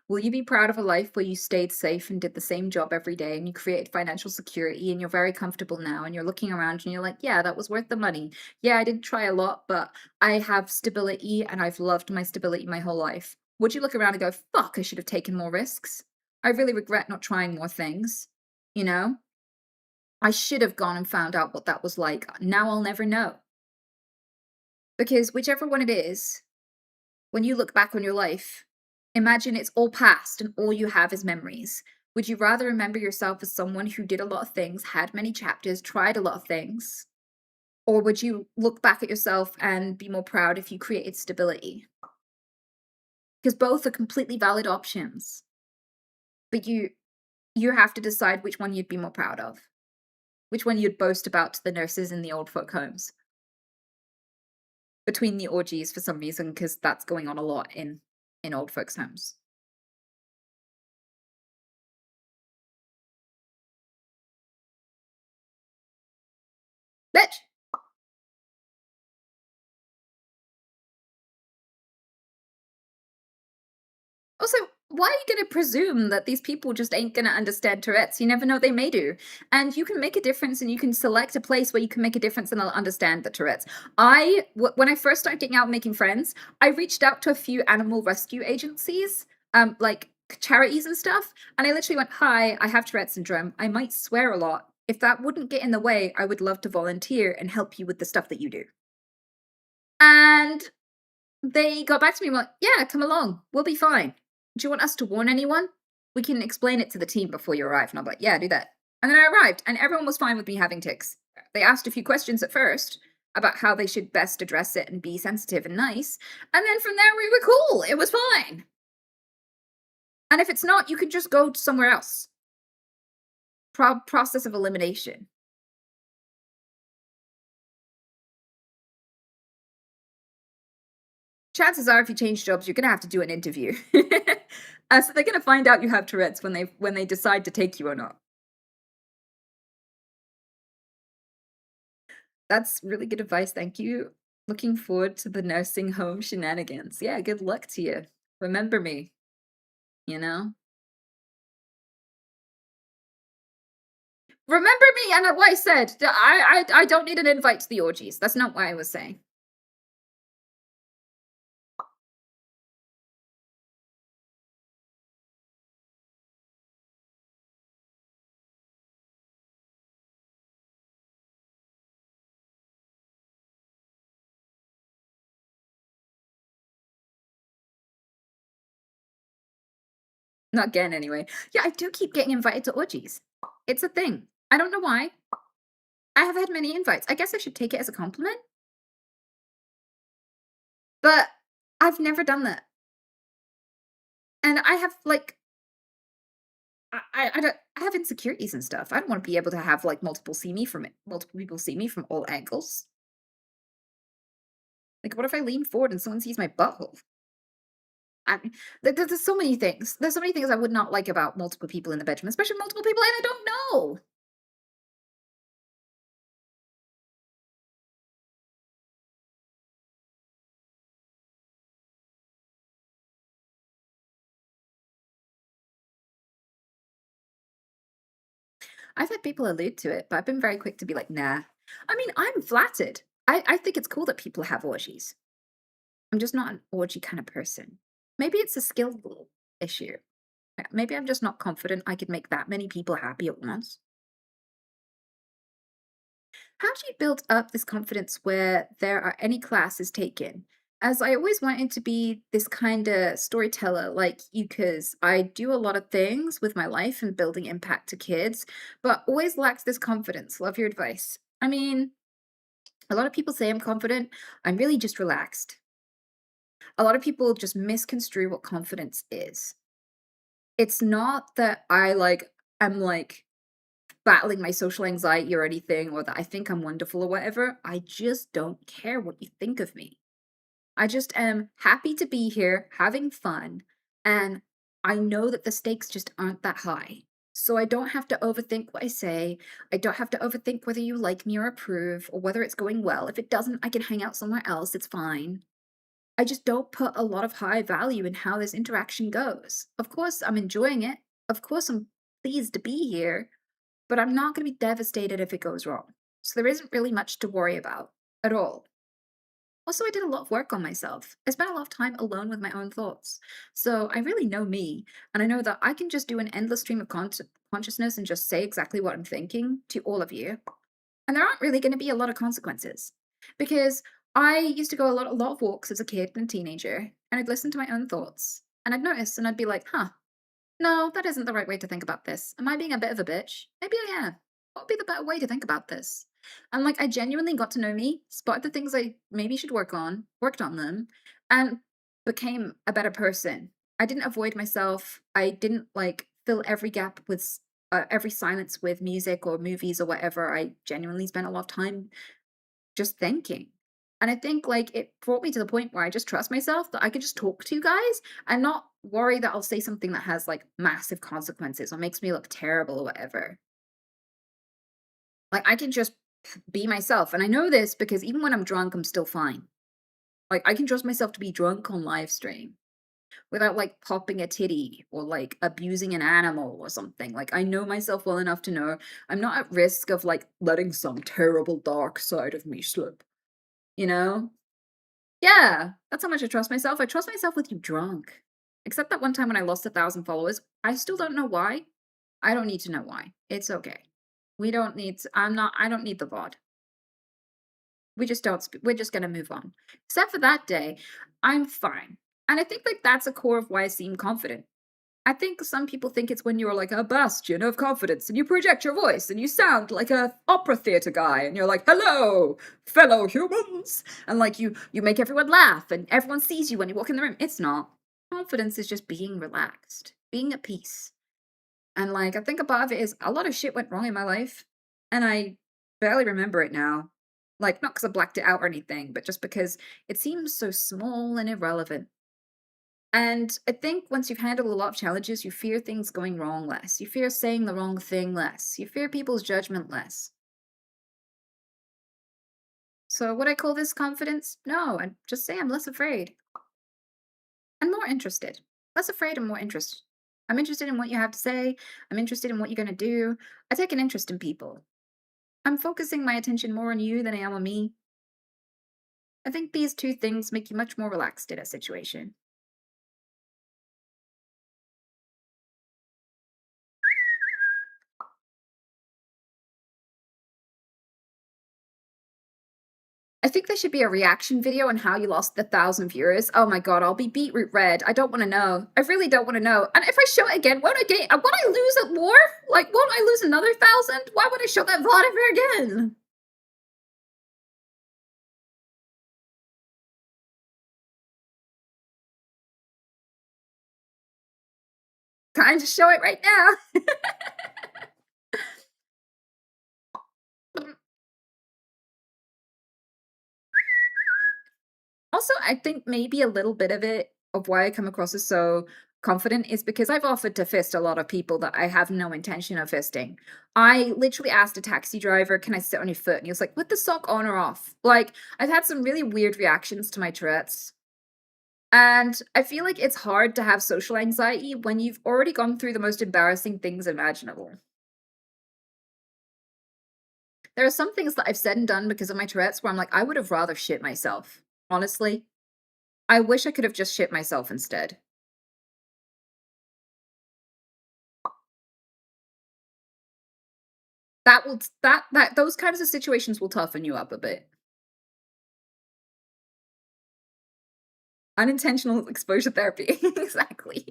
Will you be proud of a life where you stayed safe and did the same job every day and you created financial security and you're very comfortable now and you're looking around and you're like, yeah, that was worth the money. Yeah, I did try a lot, but I have stability and I've loved my stability my whole life. Would you look around and go, fuck, I should have taken more risks? I really regret not trying more things, you know? I should have gone and found out what that was like. Now I'll never know. Because whichever one it is, when you look back on your life, imagine it's all past and all you have is memories. Would you rather remember yourself as someone who did a lot of things, had many chapters, tried a lot of things? Or would you look back at yourself and be more proud if you created stability? Because both are completely valid options. But you have to decide which one you'd be more proud of. Which one you'd boast about to the nurses in the old folk homes. Between the orgies for some reason, because that's going on a lot in old folks' homes. Bitch! Also, why are you gonna presume that these people just ain't gonna understand Tourette's? You never know, they may do. And you can make a difference and you can select a place where you can make a difference and they'll understand the Tourette's. When I first started getting out and making friends, I reached out to a few animal rescue agencies, like charities and stuff, and I literally went, "Hi, I have Tourette syndrome. I might swear a lot. If that wouldn't get in the way, I would love to volunteer and help you with the stuff that you do." And they got back to me and were like, "Yeah, come along. We'll be fine. Do you want us to warn anyone? We can explain it to the team before you arrive." And I'm like, "Yeah, do that." And then I arrived, and everyone was fine with me having tics. They asked a few questions at first about how they should best address it and be sensitive and nice. And then from there, we were cool. It was fine. And if it's not, you can just go somewhere else. Process of elimination. Chances are, if you change jobs, you're gonna have to do an interview. So they're gonna find out you have Tourette's when they decide to take you or not. That's really good advice, thank you. Looking forward to the nursing home shenanigans. Yeah, good luck to you. Remember me, you know? Remember me and what I said. I don't need an invite to the orgies. That's not what I was saying. Not again, anyway. Yeah, I do keep getting invited to orgies. It's a thing. I don't know why. I have had many invites. I guess I should take it as a compliment, but I've never done that. And I have like I don't I have insecurities and stuff. I don't want to be able to have like multiple people see me from all angles. Like, what if I lean forward and someone sees my butthole? I mean, there's so many things. There's so many things I would not like about multiple people in the bedroom, especially multiple people and I don't know. I've had people allude to it, but I've been very quick to be like, nah. I mean, I'm flattered. I think it's cool that people have orgies. I'm just not an orgy kind of person. Maybe it's a skill issue. Maybe I'm just not confident I could make that many people happy at once. How do you build up this confidence where there are any classes taken? As I always wanted to be this kind of storyteller like you, because I do a lot of things with my life and building impact to kids, but always lacks this confidence. Love your advice. I mean, a lot of people say I'm confident. I'm really just relaxed. A lot of people just misconstrue what confidence is. It's not that I'm like battling my social anxiety or anything, or that I think I'm wonderful or whatever. I just don't care what you think of me. I just am happy to be here, having fun, and I know that the stakes just aren't that high. So I don't have to overthink what I say. I don't have to overthink whether you like me or approve or whether it's going well. If it doesn't, I can hang out somewhere else. It's fine. I just don't put a lot of high value in how this interaction goes. Of course, I'm enjoying it. Of course, I'm pleased to be here, but I'm not going to be devastated if it goes wrong. So there isn't really much to worry about at all. Also, I did a lot of work on myself. I spent a lot of time alone with my own thoughts. So I really know me, and I know that I can just do an endless stream of consciousness and just say exactly what I'm thinking to all of you. And there aren't really going to be a lot of consequences. Because I used to go a lot of walks as a kid and a teenager, and I'd listen to my own thoughts. And I'd notice, and I'd be like, huh, no, that isn't the right way to think about this. Am I being a bit of a bitch? Maybe I am. What would be the better way to think about this? And like, I genuinely got to know me, spotted the things I maybe should work on, worked on them, and became a better person. I didn't avoid myself. I didn't like fill every gap with every silence with music or movies or whatever. I genuinely spent a lot of time just thinking. And I think like it brought me to the point where I just trust myself that I could just talk to you guys and not worry that I'll say something that has like massive consequences or makes me look terrible or whatever. Like I can just be myself. And I know this because even when I'm drunk, I'm still fine. Like I can trust myself to be drunk on live stream without like popping a titty or like abusing an animal or something. Like I know myself well enough to know I'm not at risk of like letting some terrible dark side of me slip, you know? Yeah, that's how much I trust myself. I trust myself with you drunk. Except that one time when I lost 1,000 followers, I still don't know why. I don't need to know why. It's okay. We don't need to, I don't need the VOD. We just don't, we're just gonna move on. Except for that day, I'm fine. And I think like that's a core of why I seem confident. I think some people think it's when you're like a bastion of confidence and you project your voice and you sound like a opera theater guy and you're like, hello, fellow humans. And like you make everyone laugh and everyone sees you when you walk in the room. It's not. Confidence is just being relaxed, being at peace. And like, I think a part of it is a lot of shit went wrong in my life and I barely remember it now. Like, not because I blacked it out or anything, but just because it seems so small and irrelevant. And I think once you've handled a lot of challenges, you fear things going wrong less. You fear saying the wrong thing less. You fear people's judgment less. So would I call this confidence? No, I'd just say I'm less afraid and more interested. Less afraid and more interested. I'm interested in what you have to say. I'm interested in what you're gonna do. I take an interest in people. I'm focusing my attention more on you than I am on me. I think these two things make you much more relaxed in a situation. I think there should be a reaction video on how you lost the 1,000 viewers. Oh my god, I'll be beetroot red. I don't want to know. I really don't want to know. And if I show it again, won't I gain? Won't I lose it more? Like, won't I lose another 1,000? Why would I show that VOD ever again? Time to show it right now. Also, I think maybe a little bit of it, of why I come across as so confident, is because I've offered to fist a lot of people that I have no intention of fisting. I literally asked a taxi driver, "Can I sit on your foot?" And he was like, "With the sock on or off?" Like, I've had some really weird reactions to my Tourette's. And I feel like it's hard to have social anxiety when you've already gone through the most embarrassing things imaginable. There are some things that I've said and done because of my Tourette's where I'm like, I would have rather shit myself. Honestly, I wish I could have just shit myself instead. That will that those kinds of situations will toughen you up a bit. Unintentional exposure therapy. Exactly.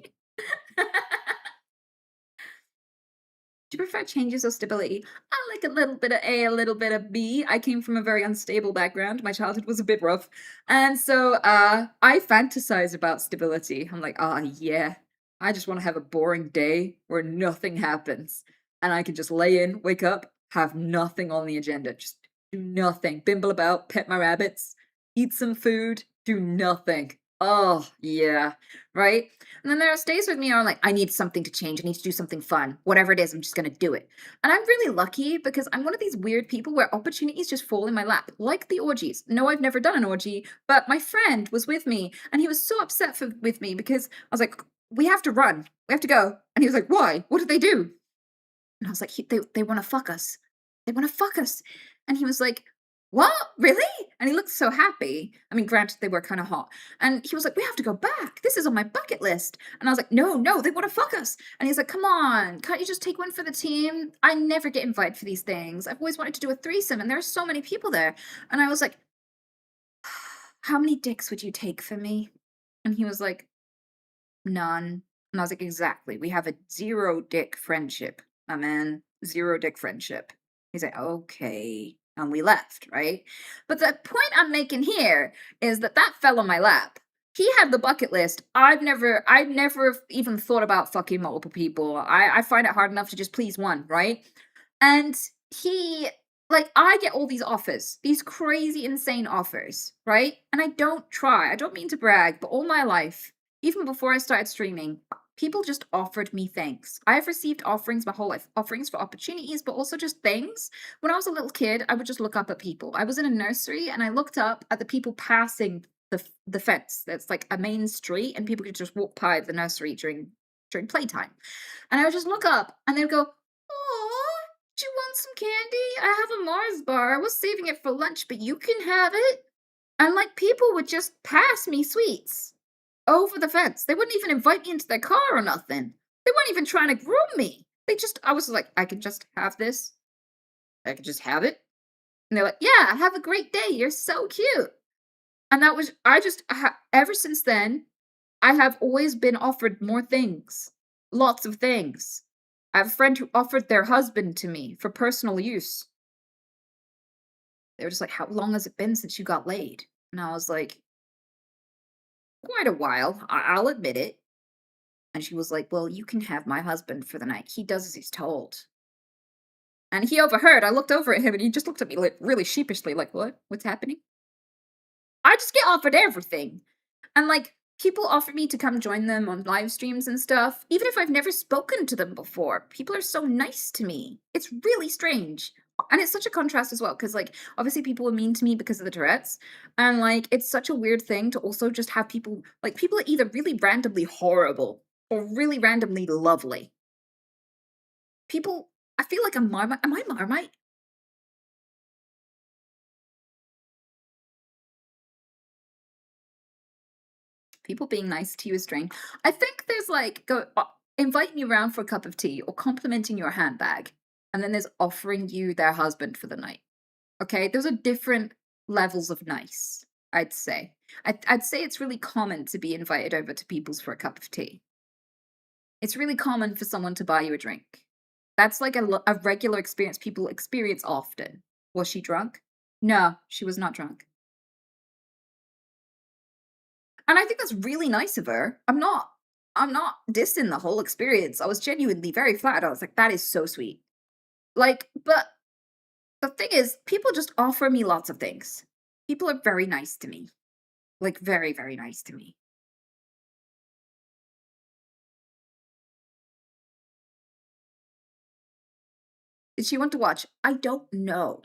Do you prefer changes or stability? I like a little bit of A, a little bit of B. I came from a very unstable background. My childhood was a bit rough. And so I fantasize about stability. I'm like, ah, yeah. I just want to have a boring day where nothing happens. And I can just lay in, wake up, have nothing on the agenda. Just do nothing. Bimble about, pet my rabbits, eat some food, do nothing. Oh, yeah. Right? And then there are days with me where I'm like, I need something to change. I need to do something fun. Whatever it is, I'm just gonna do it. And I'm really lucky because I'm one of these weird people where opportunities just fall in my lap, like the orgies. No, I've never done an orgy, but my friend was with me and he was so upset with me because I was like, we have to run. We have to go. And he was like, why? What did they do? And I was like, they want to fuck us. They want to fuck us. And he was like, what? Really? And he looked so happy. I mean, granted, they were kind of hot. And he was like, we have to go back. This is on my bucket list. And I was like, no, no, they want to fuck us. And he's like, come on, can't you just take one for the team? I never get invited for these things. I've always wanted to do a threesome, and there are so many people there. And I was like, how many dicks would you take for me? And he was like, none. And I was like, exactly. We have a 0 dick friendship, my man. 0 dick friendship. He's like, okay. And we left, right? But the point I'm making here is that that fell on my lap. He had the bucket list. I've never even thought about fucking multiple people. I find it hard enough to just please one, right? And he, like, I get all these offers, these crazy, insane offers, right? And I don't try. I don't mean to brag, but all my life, even before I started streaming, people just offered me things. I've received offerings my whole life, offerings for opportunities, but also just things. When I was a little kid, I would just look up at people. I was in a nursery and I looked up at the people passing the fence. That's like a main street, and people could just walk by the nursery during playtime. And I would just look up and they would go, "Oh, do you want some candy? I have a Mars bar. I was saving it for lunch, but you can have it." And like people would just pass me sweets over the fence. They wouldn't even invite me into their car or nothing. They weren't even trying to groom me. I was like, I can just have this. I can just have it. And they're like, yeah, have a great day. You're so cute. And that was, ever since then, I have always been offered more things. Lots of things. I have a friend who offered their husband to me for personal use. They were just like, how long has it been since you got laid? And I was like, quite a while. I'll admit it. And she was like, well, you can have my husband for the night. He does as he's told. And he overheard. I looked over at him and he just looked at me like really sheepishly, like, what? What's happening? I just get offered everything. And like, people offer me to come join them on live streams and stuff, even if I've never spoken to them before. People are so nice to me. It's really strange. And it's such a contrast as well, because like obviously people were mean to me because of the Tourette's. And like it's such a weird thing to also just have people are either really randomly horrible or really randomly lovely. People I feel like I'm Marmite. Am I Marmite? People being nice to you is strange. I think there's like inviting you around for a cup of tea or complimenting your handbag, and then there's offering you their husband for the night. Okay, those are different levels of nice, I'd say. I'd say it's really common to be invited over to people's for a cup of tea. It's really common for someone to buy you a drink. That's like a regular experience people experience often. Was she drunk? No, she was not drunk. And I think that's really nice of her. I'm not dissing the whole experience. I was genuinely very flattered. I was like, that is so sweet. Like, but the thing is, people just offer me lots of things. People are very nice to me. Like, very, very nice to me. Did she want to watch? I don't know.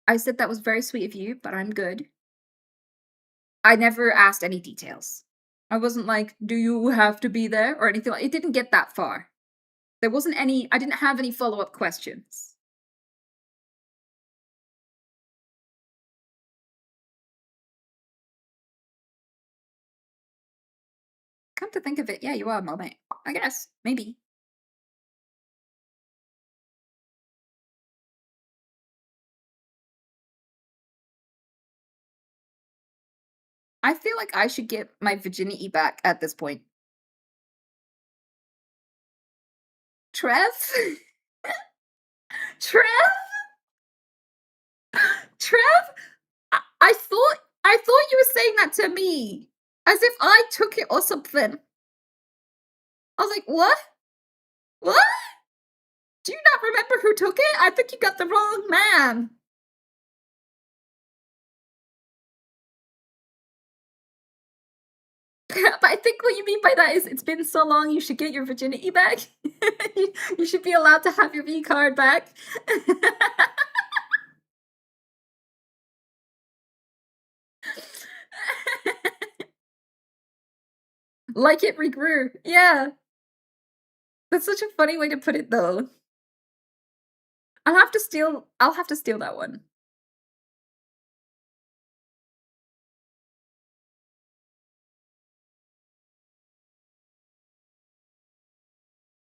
I said that was very sweet of you, but I'm good. I never asked any details. I wasn't like, do you have to be there or anything like it didn't get that far. There wasn't any I didn't have any follow-up questions. Come to think of it, yeah, you are a moment. I guess. Maybe. I feel like I should get my virginity back at this point. Trev? Trev? Trev? I thought you were saying that to me. As if I took it or something. I was like, what? What? Do you not remember who took it? I think you got the wrong man. But I think what you mean by that is it's been so long you should get your virginity back. You should be allowed to have your V card back. Like it regrew. Yeah. That's such a funny way to put it though. I'll have to steal that one.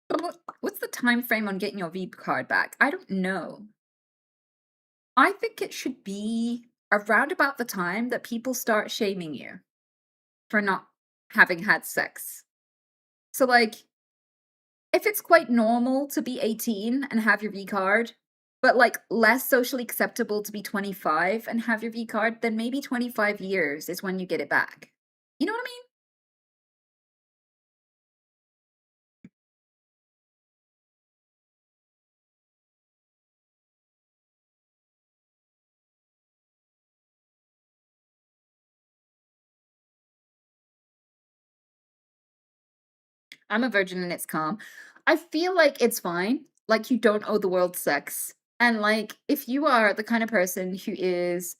But what's the time frame on getting your V card back? I don't know. I think it should be around about the time that people start shaming you for not having had sex. So like if it's quite normal to be 18 and have your V card, but like less socially acceptable to be 25 and have your V card, then maybe 25 years is when you get it back. You know what I mean? I'm a virgin and it's calm. I feel like it's fine. Like you don't owe the world sex. And like if you are the kind of person who is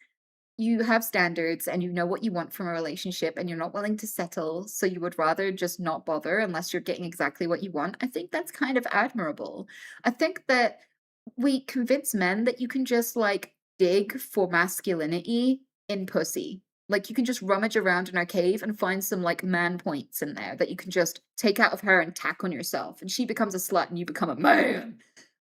you have standards and you know what you want from a relationship and you're not willing to settle, so you would rather just not bother unless you're getting exactly what you want. I think that's kind of admirable. I think that we convince men that you can just like dig for masculinity in pussy. Like you can just rummage around in our cave and find some like man points in there that you can just take out of her and tack on yourself. And she becomes a slut and you become a man.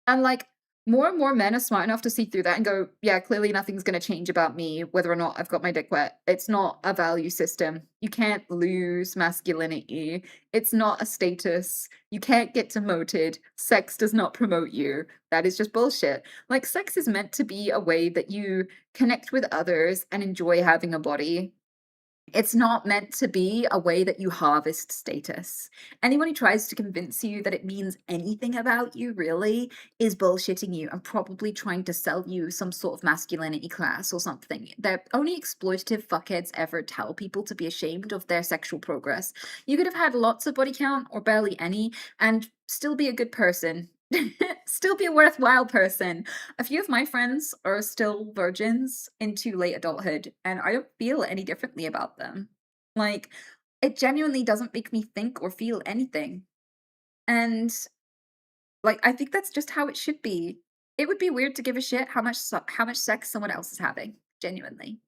And like more and more men are smart enough to see through that and go, yeah, clearly nothing's going to change about me, whether or not I've got my dick wet. It's not a value system. You can't lose masculinity. It's not a status. You can't get demoted. Sex does not promote you. That is just bullshit. Like, sex is meant to be a way that you connect with others and enjoy having a body. It's not meant to be a way that you harvest status. Anyone who tries to convince you that it means anything about you really is bullshitting you and probably trying to sell you some sort of masculinity class or something. They're only exploitative fuckheads ever tell people to be ashamed of their sexual progress. You could have had lots of body count or barely any and still be a good person Still be a worthwhile person. A few of my friends are still virgins into late adulthood, and I don't feel any differently about them. Like, it genuinely doesn't make me think or feel anything. And like, I think that's just how it should be. It would be weird to give a shit how much sex someone else is having, genuinely.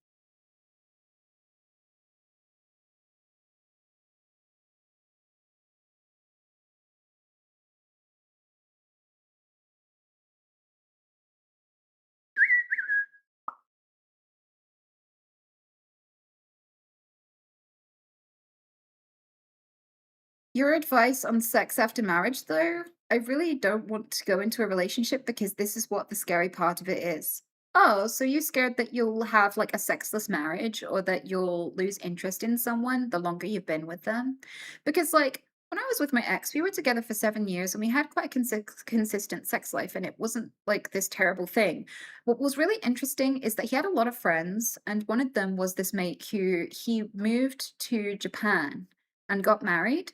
Your advice on sex after marriage, though, I really don't want to go into a relationship because this is what the scary part of it is. Oh, so you're scared that you'll have like a sexless marriage or that you'll lose interest in someone the longer you've been with them? Because, like, when I was with my ex, we were together for 7 years and we had quite a consistent sex life, and it wasn't like this terrible thing. What was really interesting is that he had a lot of friends, and one of them was this mate who he moved to Japan and got married,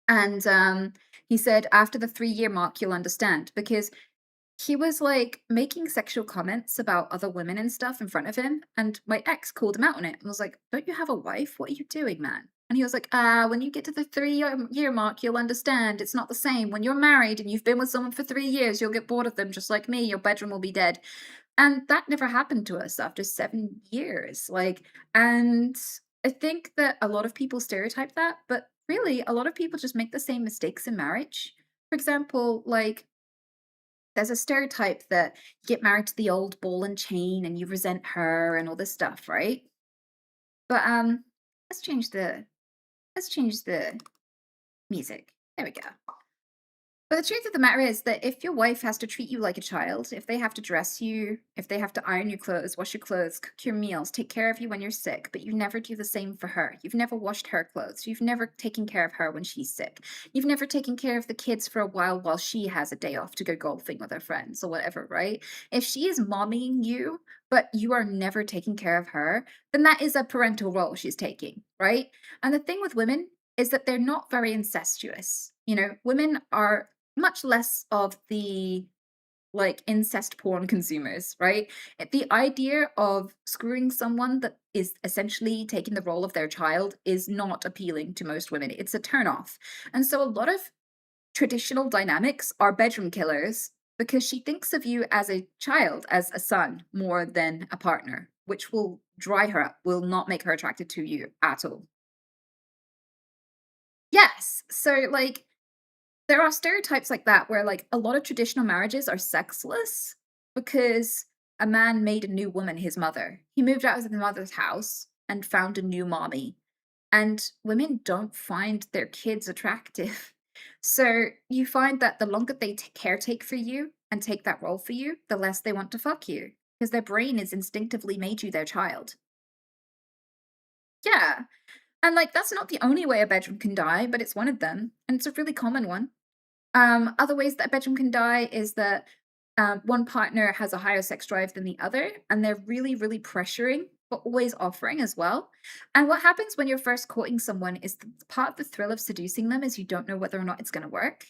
and, he said, "After the 3-year mark, you'll understand," because he was, like, making sexual comments about other women and stuff in front of him, and my ex called him out on it and was like, "Don't you have a wife? What are you doing, man?" And he was like, "Ah, when you get to the 3-year mark, you'll understand. It's not the same. When you're married and you've been with someone for 3 years, you'll get bored of them just like me. Your bedroom will be dead." And that never happened to us after 7 years, like, and I think that a lot of people stereotype that, but really, a lot of people just make the same mistakes in marriage. For example, like, there's a stereotype that you get married to the old ball and chain and you resent her and all this stuff, right? But, let's change the let's change the music. There we go. But the truth of the matter is that if your wife has to treat you like a child, if they have to dress you, if they have to iron your clothes, wash your clothes, cook your meals, take care of you when you're sick, but you never do the same for her. You've never washed her clothes. You've never taken care of her when she's sick. You've never taken care of the kids for a while she has a day off to go golfing with her friends or whatever, right? If she is mommying you, but you are never taking care of her, then that is a parental role she's taking, right? And the thing with women is that they're not very incestuous. You know, women are much less of the like incest porn consumers, right? The idea of screwing someone that is essentially taking the role of their child is not appealing to most women. It's a turnoff. And so a lot of traditional dynamics are bedroom killers because she thinks of you as a child, as a son, more than a partner, which will dry her up, will not make her attracted to you at all. Yes. So, like, there are stereotypes like that where, like, a lot of traditional marriages are sexless because a man made a new woman his mother. He moved out of his mother's house and found a new mommy, and women don't find their kids attractive. So you find that the longer they caretake for you and take that role for you, the less they want to fuck you because their brain has instinctively made you their child. Yeah. And, like, that's not the only way a bedroom can die, but it's one of them, and it's a really common one. Other ways that a bedroom can die is that one partner has a higher sex drive than the other, and they're really, really pressuring, but always offering as well. And what happens when you're first courting someone is part of the thrill of seducing them is you don't know whether or not it's going to work.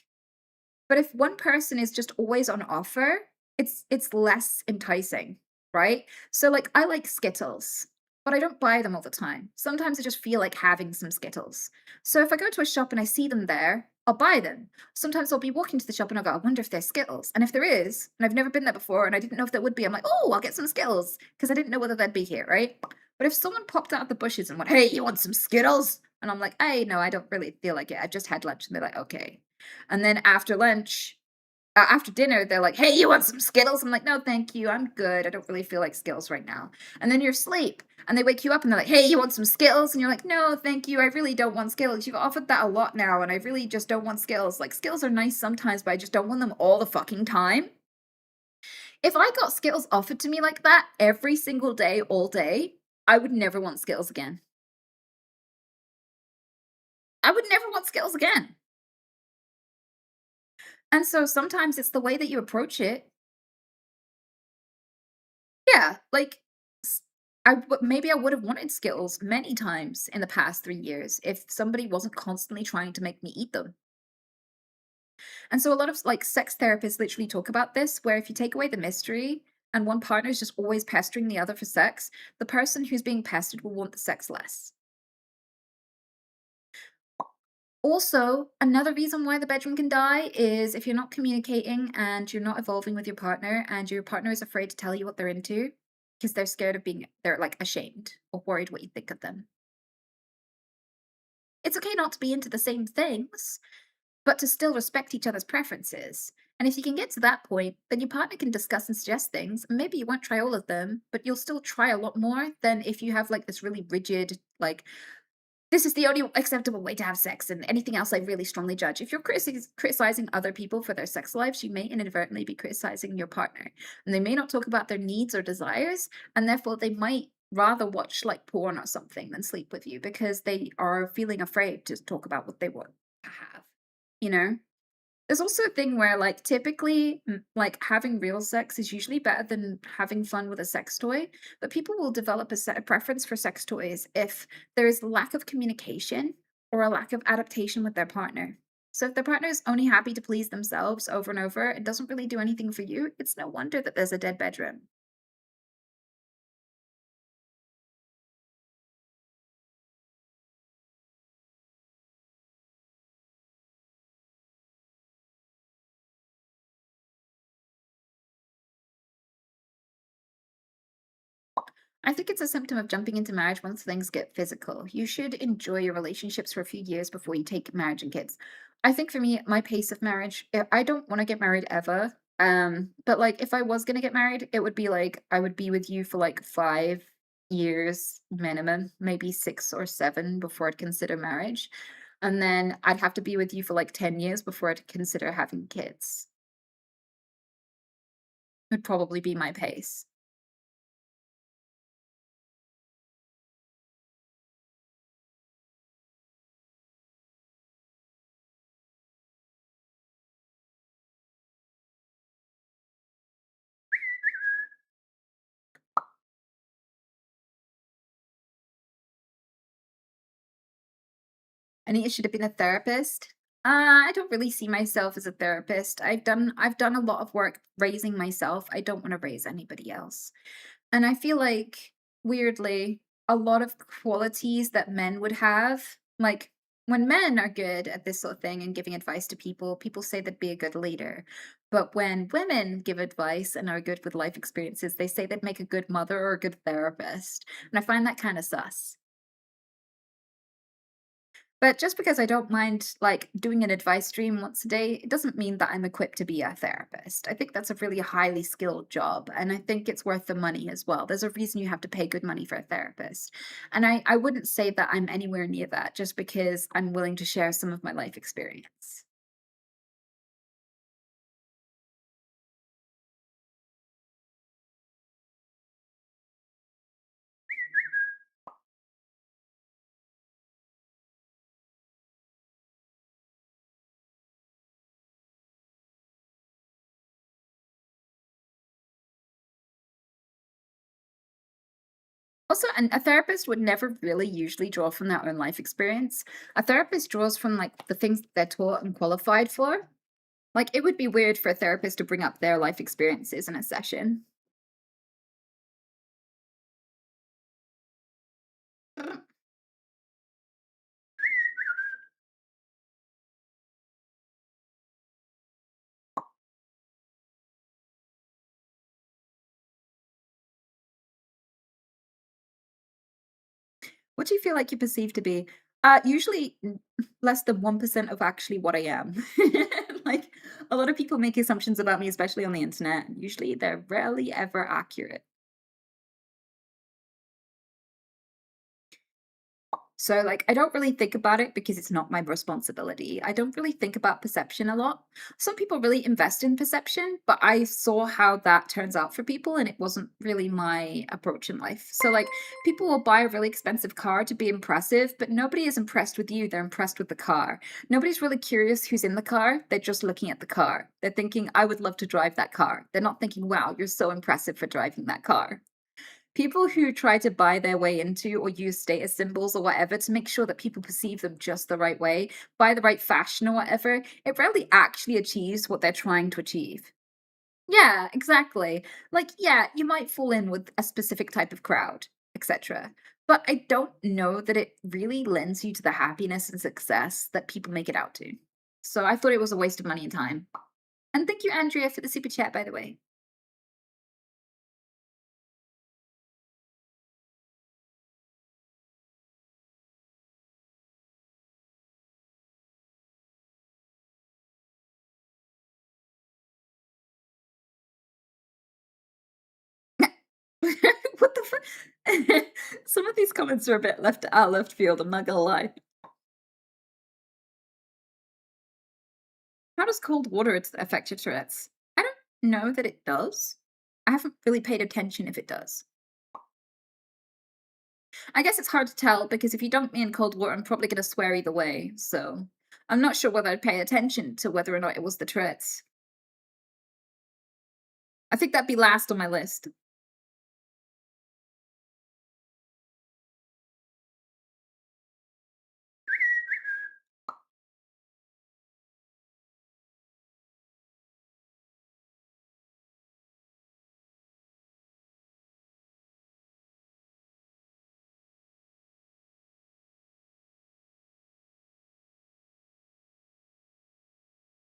But if one person is just always on offer, it's less enticing, right? So like I like Skittles, but I don't buy them all the time. Sometimes I just feel like having some Skittles. So if I go to a shop and I see them there, I'll buy them. Sometimes I'll be walking to the shop and I'll go, I wonder if there's Skittles. And if there is, and I've never been there before and I didn't know if there would be, I'm like, oh, I'll get some Skittles because I didn't know whether they'd be here, right? But if someone popped out of the bushes and went, hey, you want some Skittles? And I'm like, hey, no, I don't really feel like it. I just had lunch. And they're like, okay. And then after lunch, after dinner, they're like, "Hey, you want some Skittles?" I'm like, "No, thank you. I'm good. I don't really feel like Skittles right now." And then you're asleep, and they wake you up, and they're like, "Hey, you want some Skittles?" And you're like, "No, thank you. I really don't want Skittles. You've offered that a lot now, and I really just don't want Skittles. Like, Skittles are nice sometimes, but I just don't want them all the fucking time." If I got Skittles offered to me like that every single day, all day, I would never want Skittles again. I would never want Skittles again. And so sometimes it's the way that you approach it. Yeah, like, s maybe I would have wanted Skittles many times in the past 3 years if somebody wasn't constantly trying to make me eat them. And so a lot of like sex therapists literally talk about this, where if you take away the mystery and one partner is just always pestering the other for sex, the person who's being pestered will want the sex less. Also, another reason why the bedroom can die is if you're not communicating and you're not evolving with your partner, and your partner is afraid to tell you what they're into because they're scared of being, they're like ashamed or worried what you think of them. It's okay not to be into the same things, but to still respect each other's preferences. And if you can get to that point, then your partner can discuss and suggest things. And maybe you won't try all of them, but you'll still try a lot more than if you have like this really rigid, like, this is the only acceptable way to have sex, and anything else I really strongly judge. If you're criticizing other people for their sex lives, you may inadvertently be criticizing your partner. And they may not talk about their needs or desires, and therefore they might rather watch like porn or something than sleep with you because they are feeling afraid to talk about what they want to have, you know? There's also a thing where, like, typically, like, having real sex is usually better than having fun with a sex toy, but people will develop a preference for sex toys if there is lack of communication or a lack of adaptation with their partner. So if their partner is only happy to please themselves over and over and doesn't really do anything for you, it's no wonder that there's a dead bedroom. I think it's a symptom of jumping into marriage once things get physical. You should enjoy your relationships for a few years before you take marriage and kids. I think for me, my pace of marriage, I don't want to get married ever. But like if I was gonna get married, it would be like I would be with you for like 5 years minimum, maybe 6 or 7 before I'd consider marriage. And then I'd have to be with you for like 10 years before I'd consider having kids. Would probably be my pace. Anita should have been a therapist. I don't really see myself as a therapist. I've done a lot of work raising myself. I don't want to raise anybody else. And I feel like weirdly, a lot of qualities that men would have, like when men are good at this sort of thing and giving advice to people, people say they'd be a good leader. But when women give advice and are good with life experiences, they say they'd make a good mother or a good therapist. And I find that kind of sus. But just because I don't mind, like, doing an advice stream once a day, it doesn't mean that I'm equipped to be a therapist. I think that's a really highly skilled job, and I think it's worth the money as well. There's a reason you have to pay good money for a therapist. And I wouldn't say that I'm anywhere near that just because I'm willing to share some of my life experience. Also, and a therapist would never really usually draw from their own life experience. A therapist draws from like the things that they're taught and qualified for. Like it would be weird for a therapist to bring up their life experiences in a session. What do you feel like you perceive to be? Usually less than 1% of actually what I am. Like a lot of people make assumptions about me, especially on the internet. Usually they're rarely ever accurate. So, like, I don't really think about it because it's not my responsibility. I don't really think about perception a lot. Some people really invest in perception, but I saw how that turns out for people, and it wasn't really my approach in life. So, like, people will buy a really expensive car to be impressive, but nobody is impressed with you. They're impressed with the car. Nobody's really curious who's in the car. They're just looking at the car. They're thinking, I would love to drive that car. They're not thinking, wow, you're so impressive for driving that car. People who try to buy their way into or use status symbols or whatever to make sure that people perceive them just the right way, by the right fashion or whatever, it rarely actually achieves what they're trying to achieve. Yeah, exactly. Like, yeah, you might fall in with a specific type of crowd, etc. But I don't know that it really lends you to the happiness and success that people make it out to. So I thought it was a waste of money and time. And thank you, Andrea, for the super chat, by the way. What the fuck? Some of these comments are a bit left field, I'm not gonna lie. How does cold water affect your Tourette's? I don't know that it does. I haven't really paid attention if it does. I guess it's hard to tell because if you dunk me in cold water, I'm probably gonna swear either way, so I'm not sure whether I'd pay attention to whether or not it was the Tourette's. I think that'd be last on my list.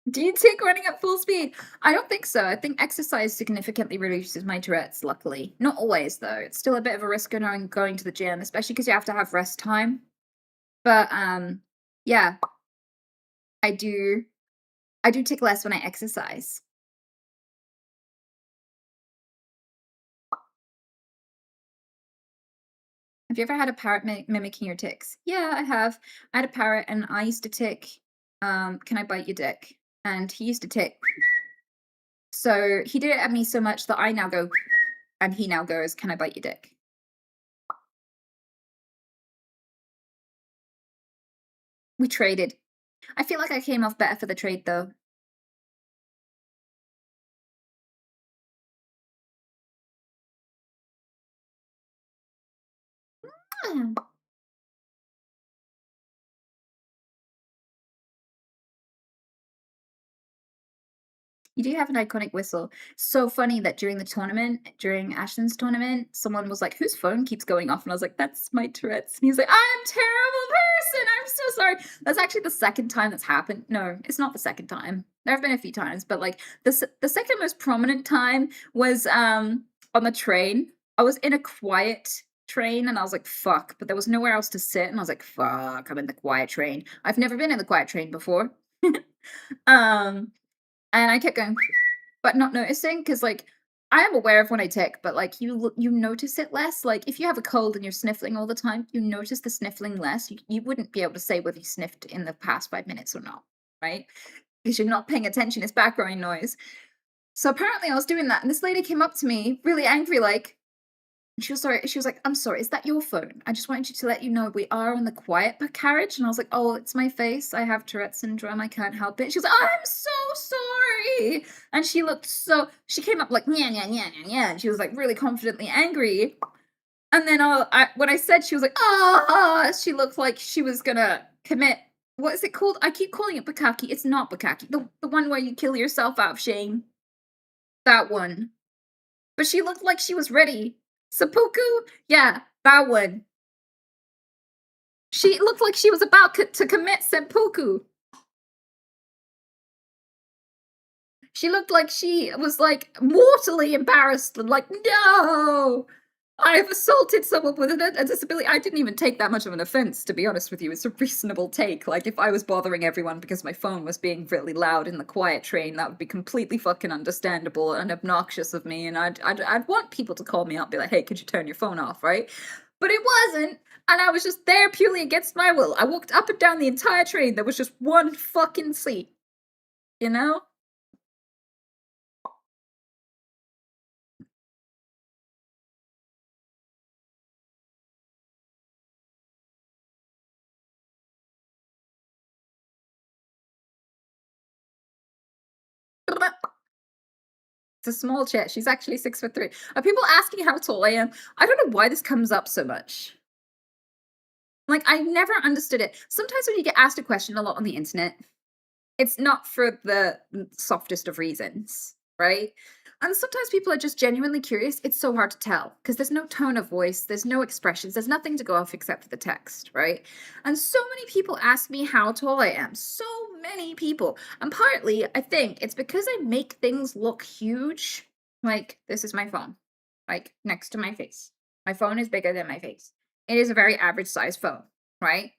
Do you take running at full speed? I don't think so. I think exercise significantly reduces my Tourette's, luckily. Not always, though. It's still a bit of a risk going to the gym, especially because you have to have rest time. But, yeah, I do I do take less when I exercise. Have you ever had a parrot mimicking your ticks? Yeah, I have. I had a parrot and I used to tick, "Can I bite your dick?" And he used to tick. So he did it at me so much that I now go, and he now goes, "Can I bite your dick?" We traded. I feel like I came off better for the trade, though. Hmm. You do have an iconic whistle. So funny that during the tournament, during Ashton's tournament, someone was like, "Whose phone keeps going off?" And I was like, "That's my Tourette's." And he's like, "I'm a terrible person. I'm so sorry." That's actually the second time that's happened. No, it's not the second time. There have been a few times, but like the second most prominent time was on the train. I was in a quiet train and I was like, "Fuck," but there was nowhere else to sit, and I was like, "Fuck, I'm in the quiet train." I've never been in the quiet train before. um and I kept going, but not noticing because, like, I am aware of when I tick, but, like, you notice it less. Like, if you have a cold and you're sniffling all the time, you notice the sniffling less. You wouldn't be able to say whether you sniffed in the past 5 minutes or not, right? Because you're not paying attention, it's background noise. So apparently I was doing that, and this lady came up to me really angry, like, she was sorry. She was like, "I'm sorry. Is that your phone? I just wanted you to let you know we are on the quiet carriage." And I was like, "Oh, it's my face. I have Tourette syndrome. I can't help it." She was like, "I'm so sorry." And she looked so. She came up like, "Yeah, yeah, yeah, yeah, yeah." And she was like really confidently angry. And then when I said, she was like, "Ah," she looked like she was gonna commit. What is it called? I keep calling it bukkake. It's not bukkake. The one where you kill yourself out of shame. That one. But she looked like she was ready. Seppuku? Yeah, that one. She looked like she was about to commit seppuku. She looked like she was, like, mortally embarrassed and like, "No! I have assaulted someone with a disability." I didn't even take that much of an offense, to be honest with you. It's a reasonable take. Like, if I was bothering everyone because my phone was being really loud in the quiet train, that would be completely fucking understandable and obnoxious of me, and I'd want people to call me up and be like, "Hey, could you turn your phone off," right? But it wasn't, and I was just there purely against my will. I walked up and down the entire train. There was just one fucking seat, you know? It's a small chick. She's actually 6'3". Are people asking how tall I am? I don't know why this comes up so much. Like, I never understood it. Sometimes when you get asked a question a lot on the internet, it's not for the softest of reasons, right? And sometimes people are just genuinely curious. It's so hard to tell because there's no tone of voice, there's no expressions, there's nothing to go off except for the text, right? And so many people ask me how tall I am. So many people. And partly, I think it's because I make things look huge. Like, this is my phone, like next to my face. My phone is bigger than my face. It is a very average size phone, right?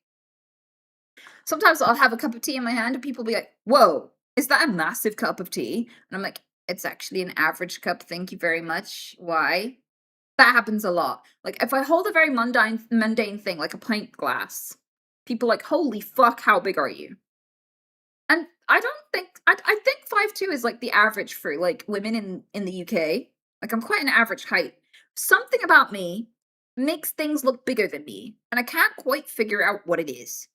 Sometimes I'll have a cup of tea in my hand and people will be like, whoa, is that a massive cup of tea? And I'm like, it's actually an average cup. Thank you very much. Why? That happens a lot. Like if I hold a very mundane thing, like a pint glass, people are like, holy fuck, how big are you? And I don't think, I think 5'2" is like the average for like women in the UK. Like I'm quite an average height. Something about me makes things look bigger than me. And I can't quite figure out what it is.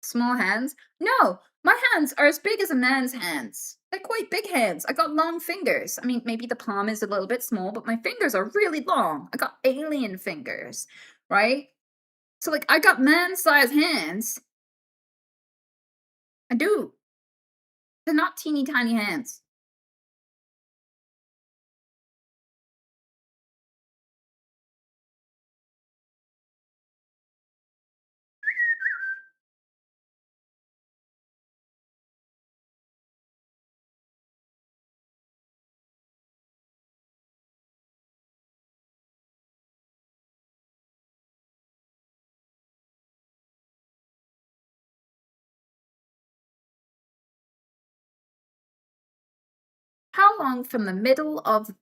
Small hands? No, my hands are as big as a man's hands. They're quite big hands. I got long fingers. I mean, maybe the palm is a little bit small, but my fingers are really long. I got alien fingers, right? So, like, I got man-sized hands. I do. They're not teeny tiny hands. How long from the middle of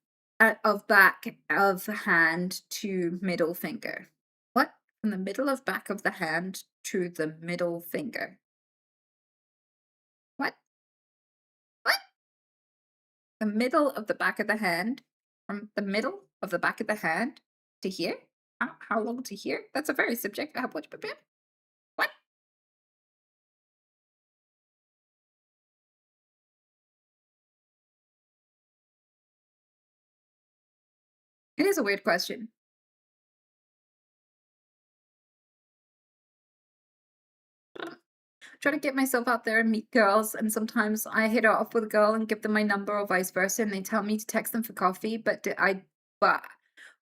back of hand to middle finger? What? From the middle of back of the hand to the middle finger. What? What? The middle of the back of the hand, from the middle of the back of the hand to here? How long to here? That's a very subjective. What? It is a weird question. Try to get myself out there and meet girls, and sometimes I hit it off with a girl and give them my number or vice versa, and they tell me to text them for coffee, but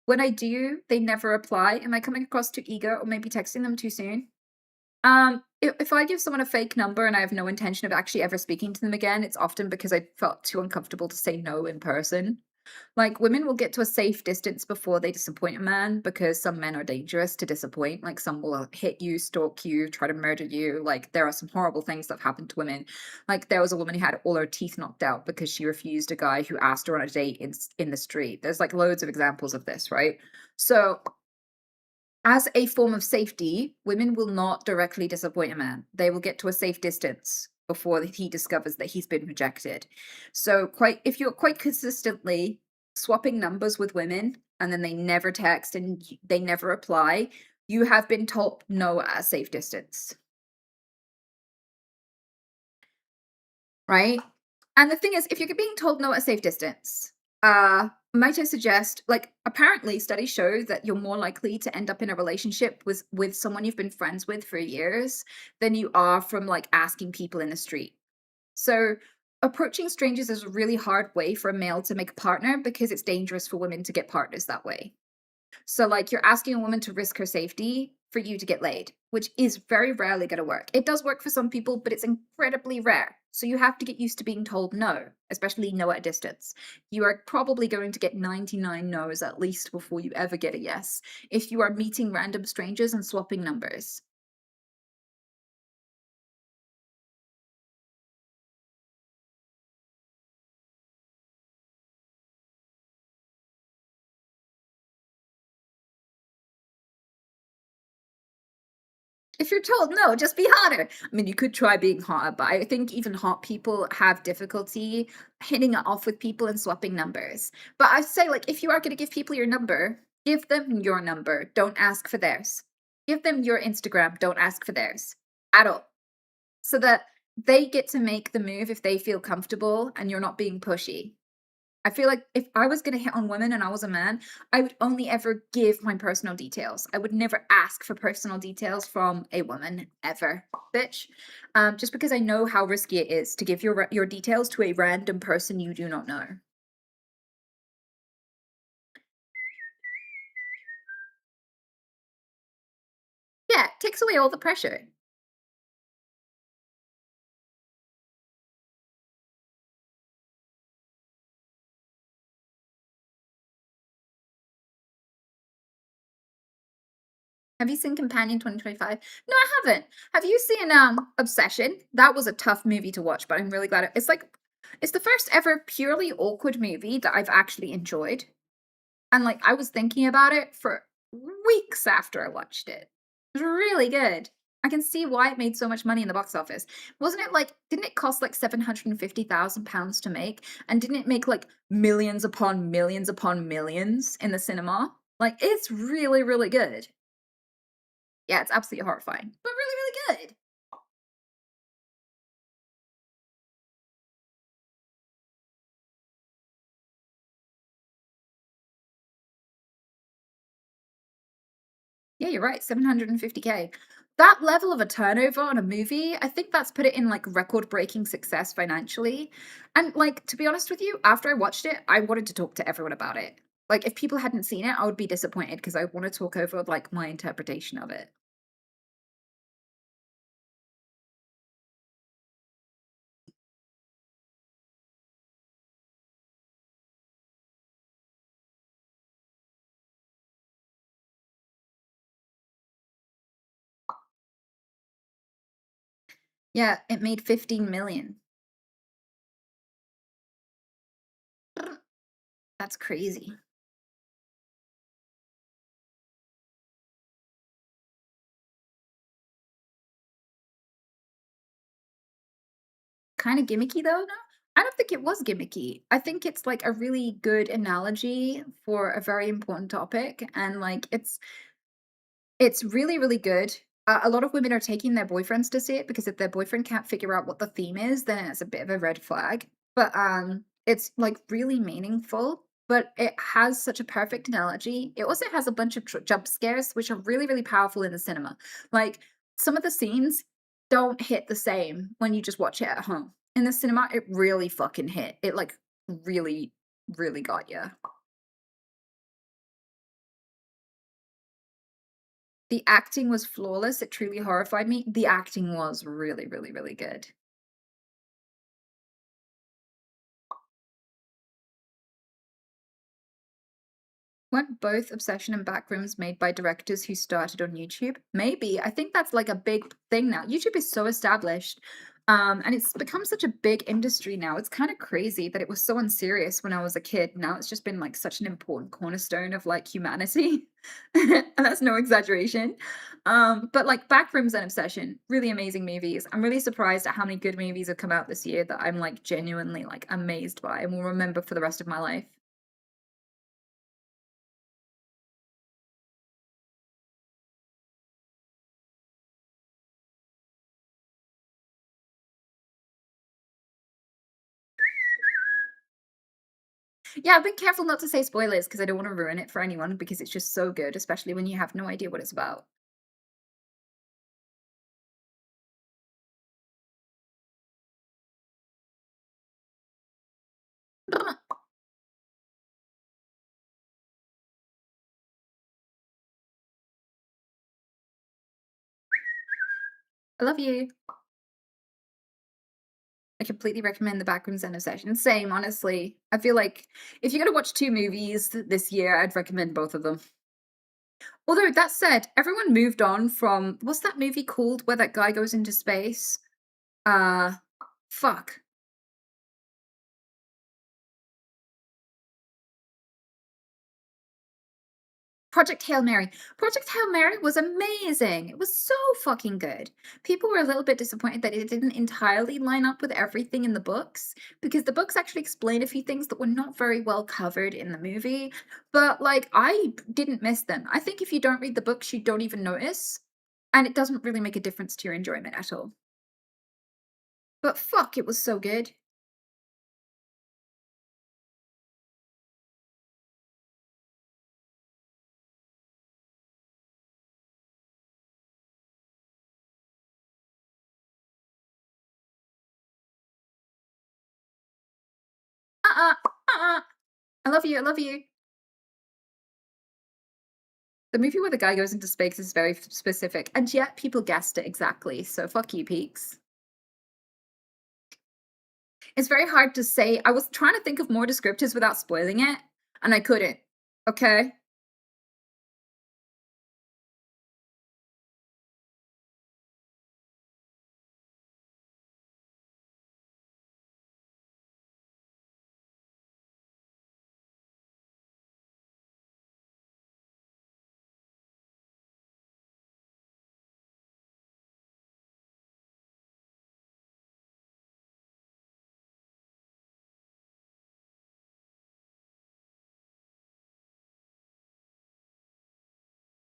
when I do, they never reply. Am I coming across too eager or maybe texting them too soon? If I give someone a fake number and I have no intention of actually ever speaking to them again, it's often because I felt too uncomfortable to say no in person. Like, women will get to a safe distance before they disappoint a man because some men are dangerous to disappoint. Like, some will hit you, stalk you, try to murder you. Like, there are some horrible things that have happened to women. Like, there was a woman who had all her teeth knocked out because she refused a guy who asked her on a date in the street. There's like loads of examples of this, right? So as a form of safety, women will not directly disappoint a man. They will get to a safe distance before he discovers that he's been rejected. So quite if you're quite consistently swapping numbers with women and then they never text and they never reply, you have been told no at a safe distance. Right? And the thing is, if you're being told no at a safe distance, might I suggest, like, apparently studies show that you're more likely to end up in a relationship with someone you've been friends with for years than you are from like asking people in the street. So approaching strangers is a really hard way for a male to make a partner because it's dangerous for women to get partners that way. So, like, you're asking a woman to risk her safety for you to get laid, which is very rarely going to work. It does work for some people, but it's incredibly rare. So, you have to get used to being told no, especially no at a distance. You are probably going to get 99 no's at least before you ever get a yes if you are meeting random strangers and swapping numbers. If you're told no, just be hotter. I mean, you could try being hotter, but I think even hot people have difficulty hitting it off with people and swapping numbers. But I say, like, if you are going to give people your number, give them your number. Don't ask for theirs. Give them your Instagram. Don't ask for theirs at all. So that they get to make the move if they feel comfortable and you're not being pushy. I feel like if I was gonna hit on women and I was a man, I would only ever give my personal details. I would never ask for personal details from a woman ever, bitch. Just because I know how risky it is to give your details to a random person you do not know. Yeah, it takes away all the pressure. Have you seen Companion 2025? No, I haven't. Have you seen Obsession? That was a tough movie to watch, but I'm really glad it's like it's the first ever purely awkward movie that I've actually enjoyed. And, like, I was thinking about it for weeks after I watched it. It was really good. I can see why it made so much money in the box office. Wasn't it like didn't it cost like £750,000 to make? And didn't it make like millions upon millions in the cinema? Like, it's really, really good. Yeah, it's absolutely horrifying, but really, really good. Yeah, you're right, 750K. That level of a turnover on a movie, I think that's put it in, like, record-breaking success financially, and, like, to be honest with you, after I watched it, I wanted to talk to everyone about it. Like, if people hadn't seen it, I would be disappointed because I wanna talk over, like, my interpretation of it. Yeah, it made 15,000,000. That's crazy. Kinda gimmicky, though, no? I don't think it was gimmicky. I think it's, like, a really good analogy for a very important topic, and, like, it's really, really good. A lot of women are taking their boyfriends to see it because if their boyfriend can't figure out what the theme is, then it's a bit of a red flag. But it's like really meaningful. But it has such a perfect analogy. It also has a bunch of jump scares, which are really, really powerful in the cinema. Like some of the scenes don't hit the same when you just watch it at home. In the cinema, it really fucking hit. It like really, really got you. The acting was flawless, it truly horrified me. The acting was really, really, really good. Weren't both Obsession and Backrooms made by directors who started on YouTube? Maybe. I think that's like a big thing now. YouTube is so established. And it's become such a big industry now. It's kind of crazy that it was so unserious when I was a kid. Now it's just been like such an important cornerstone of like humanity. And that's no exaggeration. But like Backrooms and Obsession, really amazing movies. I'm really surprised at how many good movies have come out this year that I'm like genuinely like amazed by and will remember for the rest of my life. Yeah, I've been careful not to say spoilers because I don't want to ruin it for anyone because it's just so good, especially when you have no idea what it's about. I love you. I completely recommend The Backrooms End of Session. Same, honestly. I feel like if you're gonna watch two movies this year, I'd recommend both of them. Although that said, everyone moved on from what's that movie called where that guy goes into space? Uh fuck. Project Hail Mary. Project Hail Mary was amazing. It was so fucking good. People were a little bit disappointed that it didn't entirely line up with everything in the books, because the books actually explain a few things that were not very well covered in the movie. But, like, I didn't miss them. I think if you don't read the books, you don't even notice. And it doesn't really make a difference to your enjoyment at all. But fuck, it was so good. Uh-uh, uh-uh. I love you, I love you. The movie where the guy goes into space is very specific, and yet people guessed it exactly, so fuck you, Peaks. It's very hard to say. I was trying to think of more descriptors without spoiling it, and I couldn't. Okay?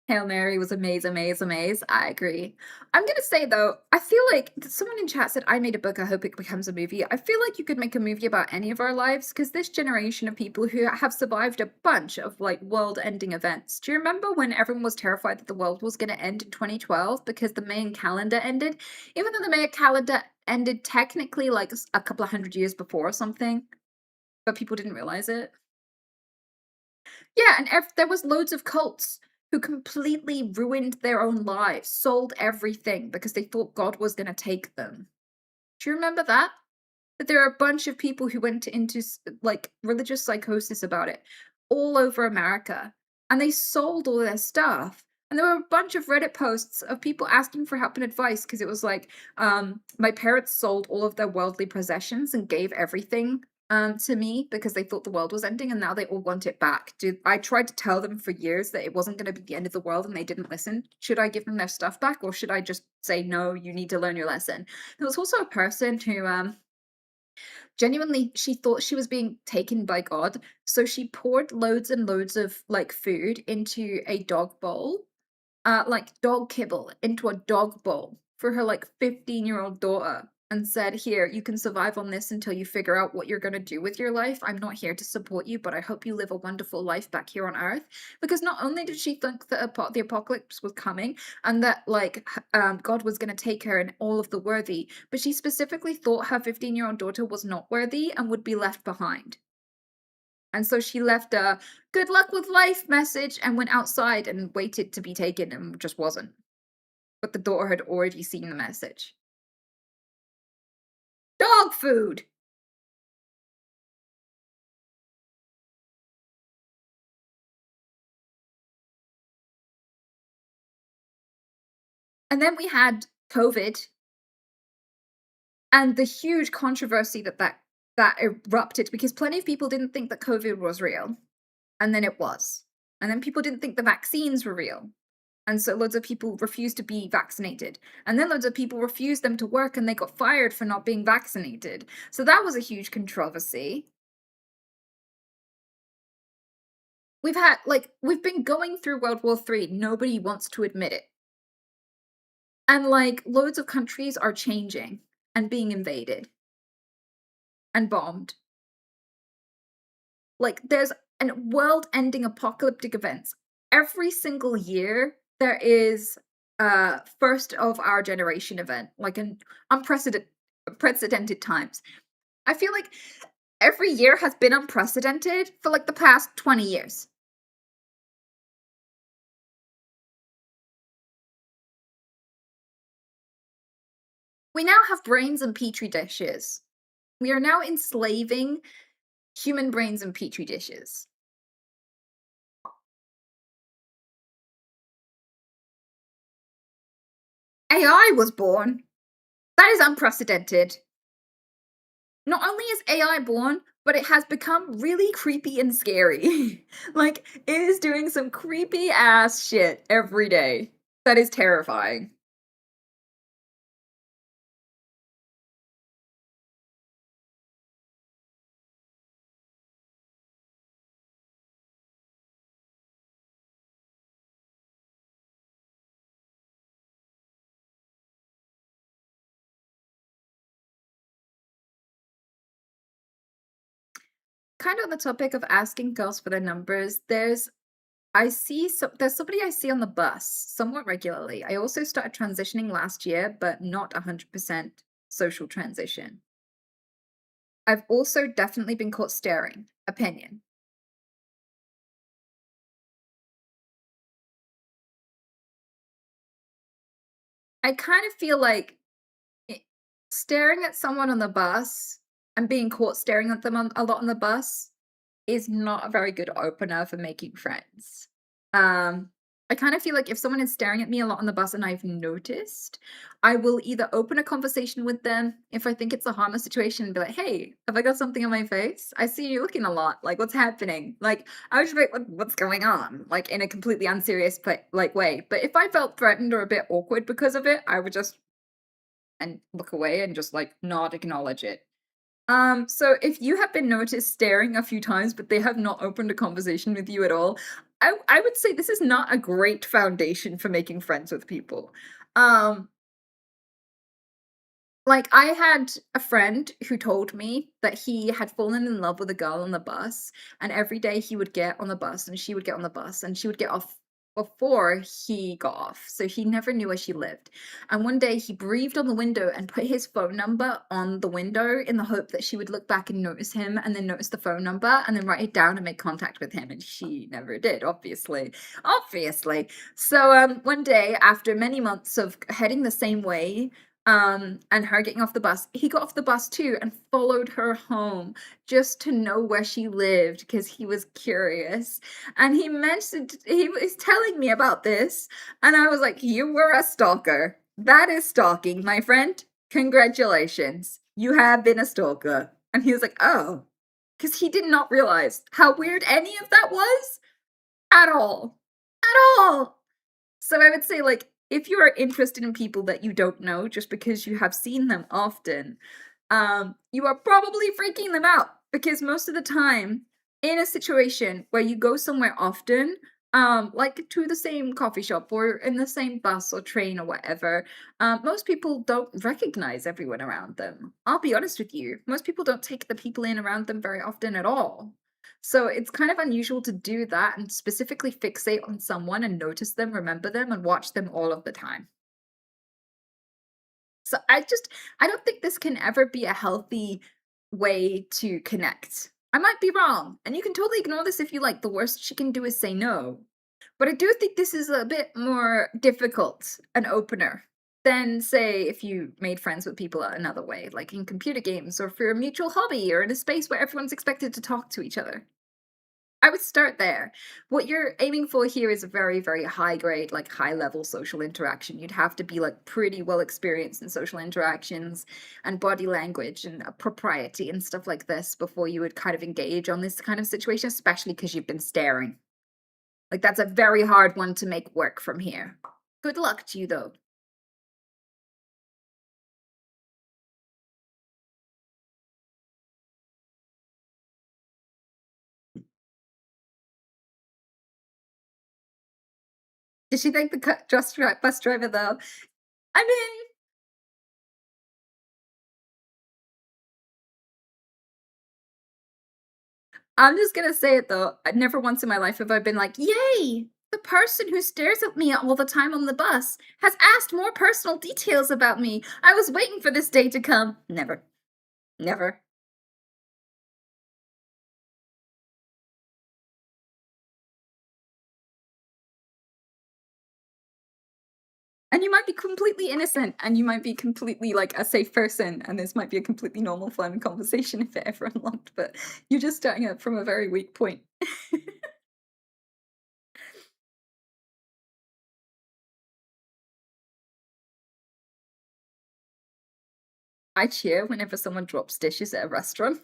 Hail Mary was amaze, amaze, amaze. I agree. I'm gonna say though, I feel like someone in chat said I made a book. I hope it becomes a movie. I feel like you could make a movie about any of our lives, because this generation of people who have survived a bunch of like world-ending events. Do you remember when everyone was terrified that the world was gonna end in 2012 because the Mayan calendar ended? Even though the Mayan calendar ended technically like a couple of hundred years before or something, but people didn't realize it. Yeah, and there was loads of cults who completely ruined their own lives, sold everything because they thought God was gonna take them. Do you remember that? That there are a bunch of people who went into like religious psychosis about it all over America, and they sold all their stuff. And there were a bunch of Reddit posts of people asking for help and advice because it was like, my parents sold all of their worldly possessions and gave everything to me because they thought the world was ending, and now they all want it back. I tried to tell them for years that it wasn't going to be the end of the world, and they didn't listen. Should I give them their stuff back, or should I just say, no, you need to learn your lesson? There was also a person who genuinely, she thought she was being taken by God, so she poured loads and loads of like food into a dog bowl, like dog kibble into a dog bowl for her like 15-year-old daughter, and said, "Here, you can survive on this until you figure out what you're gonna do with your life. I'm not here to support you, but I hope you live a wonderful life back here on Earth." Because not only did she think that the apocalypse was coming and that like God was gonna take her and all of the worthy, but she specifically thought her 15-year-old daughter was not worthy and would be left behind. And so she left a "good luck with life" message and went outside and waited to be taken, and just wasn't. But the daughter had already seen the message. Dog food! And then we had COVID and the huge controversy that erupted, because plenty of people didn't think that COVID was real, and then it was. And then people didn't think the vaccines were real, and so loads of people refused to be vaccinated. And then loads of people refused them to work, and they got fired for not being vaccinated. So that was a huge controversy. We've been going through World War III. Nobody wants to admit it. And like loads of countries are changing and being invaded and bombed. Like there's an world-ending apocalyptic events. Every single year there is a first of our generation event, like an unprecedented times. I feel like every year has been unprecedented for like the past 20 years. We now have brains in petri dishes. We are now enslaving human brains in petri dishes. AI was born. That is unprecedented. Not only is AI born, but it has become really creepy and scary. Like, it is doing some creepy ass shit every day. That is terrifying. Kind of on the topic of asking girls for their numbers, there's somebody I see on the bus somewhat regularly. I also started transitioning last year, but not 100% social transition. I've also definitely been caught staring. Opinion. I kind of feel like I staring at someone on the bus and being caught staring at them a lot on the bus is not a very good opener for making friends. Um, I kind of feel like if someone is staring at me a lot on the bus and I've noticed, I will either open a conversation with them if I think it's a harmless situation and be like, "Hey, have I got something on my face? I see you looking a lot. Like, what's happening?" Like, I would just be like, "What's going on?" Like, in a completely unserious way. But if I felt threatened or a bit awkward because of it, I would just and look away and just like not acknowledge it. So if you have been noticed staring a few times, but they have not opened a conversation with you at all, I would say this is not a great foundation for making friends with people. Um, like, I had a friend who told me that he had fallen in love with a girl on the bus, and every day he would get on the bus, and she would get on the bus, and she would get off before he got off, so he never knew where she lived. And one day he breathed on the window and put his phone number on the window in the hope that she would look back and notice him, and then notice the phone number, and then write it down and make contact with him, and she never did, obviously. Obviously. So, one day, after many months of heading the same way, and her getting off the bus, he got off the bus too and followed her home just to know where she lived because he was curious. And he was telling me about this, and I was like, "You were a stalker. That is stalking, my friend. Congratulations. You have been a stalker." And he was like, "Oh," because he did not realize how weird any of that was at all. At all. So I would say, like, if you are interested in people that you don't know just because you have seen them often, you are probably freaking them out because most of the time, in a situation where you go somewhere often, like to the same coffee shop or in the same bus or train or whatever, most people don't recognize everyone around them. I'll be honest with you, most people don't take the people in around them very often at all. So it's kind of unusual to do that and specifically fixate on someone and notice them, remember them, and watch them all of the time. So I don't think this can ever be a healthy way to connect. I might be wrong, and you can totally ignore this if you like. The worst she can do is say no. But I do think this is a bit more difficult, an opener, than say if you made friends with people another way, like in computer games or for a mutual hobby or in a space where everyone's expected to talk to each other. I would start there. What you're aiming for here is a very, very high grade, like high level social interaction. You'd have to be like pretty well experienced in social interactions and body language and propriety and stuff like this before you would kind of engage on this kind of situation, especially because you've been staring. Like, that's a very hard one to make work from here. Good luck to you, though. Did she thank the bus driver, though? I mean, I'm just gonna say it though. Never once in my life have I been like, "Yay! The person who stares at me all the time on the bus has asked more personal details about me. I was waiting for this day to come." Never. Never. And you might be completely innocent and you might be completely like a safe person and this might be a completely normal fun conversation if it ever unlocked, but you're just starting out from a very weak point. I cheer whenever someone drops dishes at a restaurant.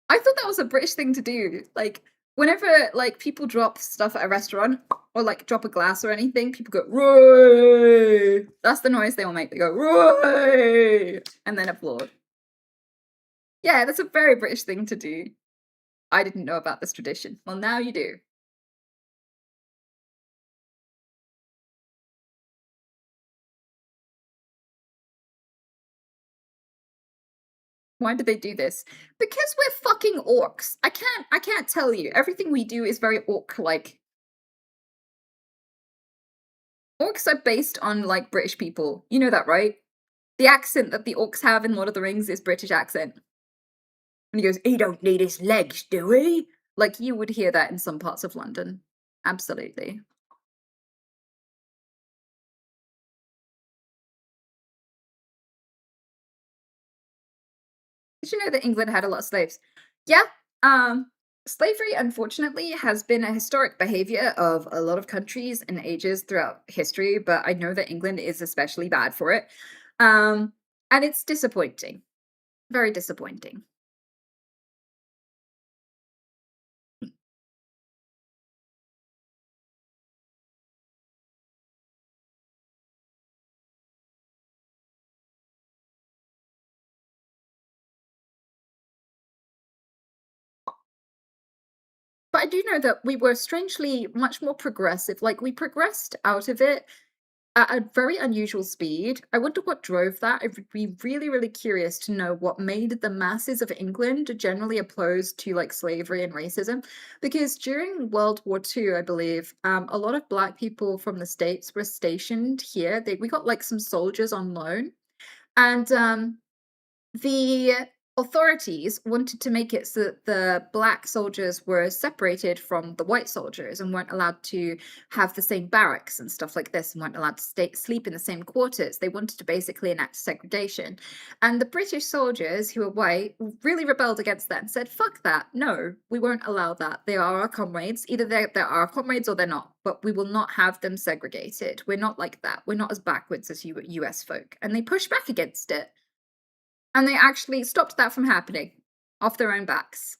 I thought that was a British thing to do. Like, whenever, like, people drop stuff at a restaurant or, like, drop a glass or anything, people go, "Roy!" That's the noise they all make. They go, "Roy!" and then applaud. Yeah, that's a very British thing to do. I didn't know about this tradition. Well, now you do. Why did they do this? Because we're fucking orcs. I can't tell you. Everything we do is very orc-like. Orcs are based on, like, British people. You know that, right? The accent that the orcs have in Lord of the Rings is British accent. And he goes, "He don't need his legs, do he?" Like, you would hear that in some parts of London. Absolutely. Did you know that England had a lot of slaves? Yeah. Um, Slavery, unfortunately, has been a historic behavior of a lot of countries and ages throughout history, but I know that England is especially bad for it. And it's disappointing. Very disappointing. But I do know that we were strangely much more progressive. Like, we progressed out of it at a very unusual speed. I wonder what drove that. I would be really, really curious to know what made the masses of England generally opposed to, like, slavery and racism. Because during World War II, I believe, a lot of Black people from the States were stationed here. We got, like, some soldiers on loan. And the authorities wanted to make it so that the black soldiers were separated from the white soldiers and weren't allowed to have the same barracks and stuff like this and weren't allowed to sleep in the same quarters. They wanted to basically enact segregation. And the British soldiers, who were white, really rebelled against that and said, fuck that. No, we won't allow that. They are our comrades. Either they're our comrades or they're not, but we will not have them segregated. We're not like that. We're not as backwards as US folk. And they pushed back against it. And they actually stopped that from happening off their own backs.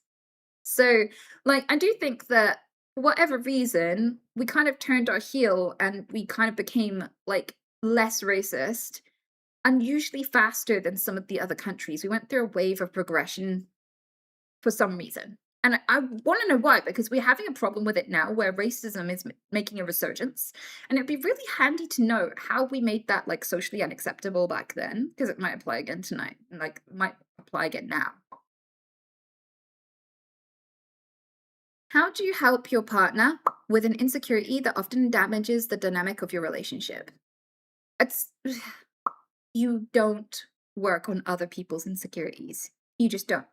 So, like, I do think that for whatever reason, we kind of turned our heel and we kind of became, like, less racist, and usually faster than some of the other countries. We went through a wave of progression for some reason. And I want to know why, because we're having a problem with it now where racism is making a resurgence. And it'd be really handy to know how we made that, like, socially unacceptable back then, because it might apply again tonight, and, like, might apply again now. How do you help your partner with an insecurity that often damages the dynamic of your relationship? It's you don't work on other people's insecurities. You just don't.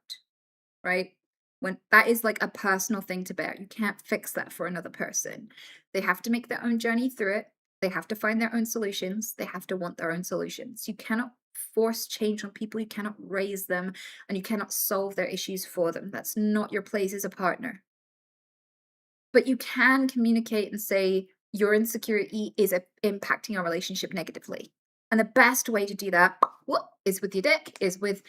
Right? When that is like a personal thing to bear. You can't fix that for another person. They have to make their own journey through it. They have to find their own solutions. They have to want their own solutions. You cannot force change on people. You cannot raise them and you cannot solve their issues for them. That's not your place as a partner. But you can communicate and say your insecurity is impacting our relationship negatively. And the best way to do that is with your dick, is with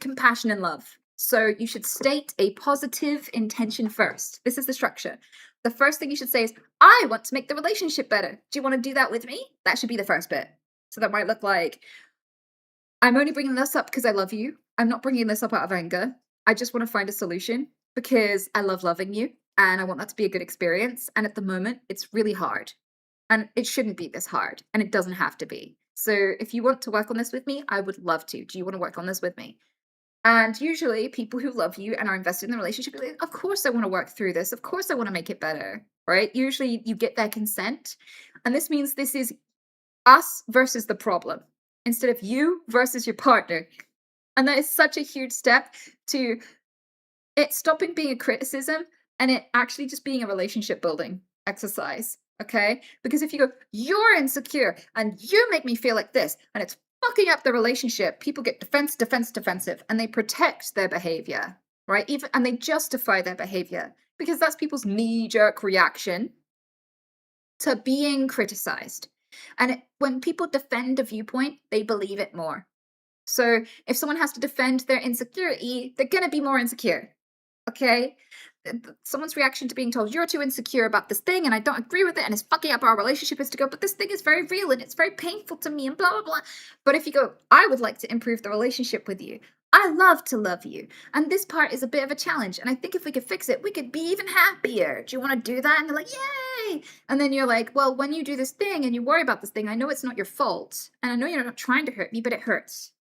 compassion and love. So you should state a positive intention first. This is the structure. The first thing you should say is, I want to make the relationship better. Do you want to do that with me? That should be the first bit. So that might look like, I'm only bringing this up because I love you. I'm not bringing this up out of anger. I just want to find a solution because I love loving you and I want that to be a good experience. And at the moment, it's really hard. And it shouldn't be this hard. And it doesn't have to be. So if you want to work on this with me, I would love to. Do you want to work on this with me? And usually people who love you and are invested in the relationship, like, of course I want to work through this. Of course I want to make it better, right? Usually you get their consent. And this means this is us versus the problem instead of you versus your partner. And that is such a huge step to it stopping being a criticism and it actually just being a relationship building exercise. Okay? Because if you go, you're insecure and you make me feel like this, and it's fucking up the relationship, people get defensive, and they protect their behavior, right? Even and they justify their behavior because that's people's knee-jerk reaction to being criticized. And when people defend a viewpoint, they believe it more. So if someone has to defend their insecurity, they're going to be more insecure. Okay? Someone's reaction to being told you're too insecure about this thing and I don't agree with it and it's fucking up our relationship is to go, but this thing is very real and it's very painful to me and blah blah blah. But if you go, I would like to improve the relationship with you. I love to love you. And this part is a bit of a challenge. And I think if we could fix it, we could be even happier. Do you want to do that? And they're like, yay. And then you're like, well, when you do this thing and you worry about this thing, I know it's not your fault. And I know you're not trying to hurt me, but it hurts.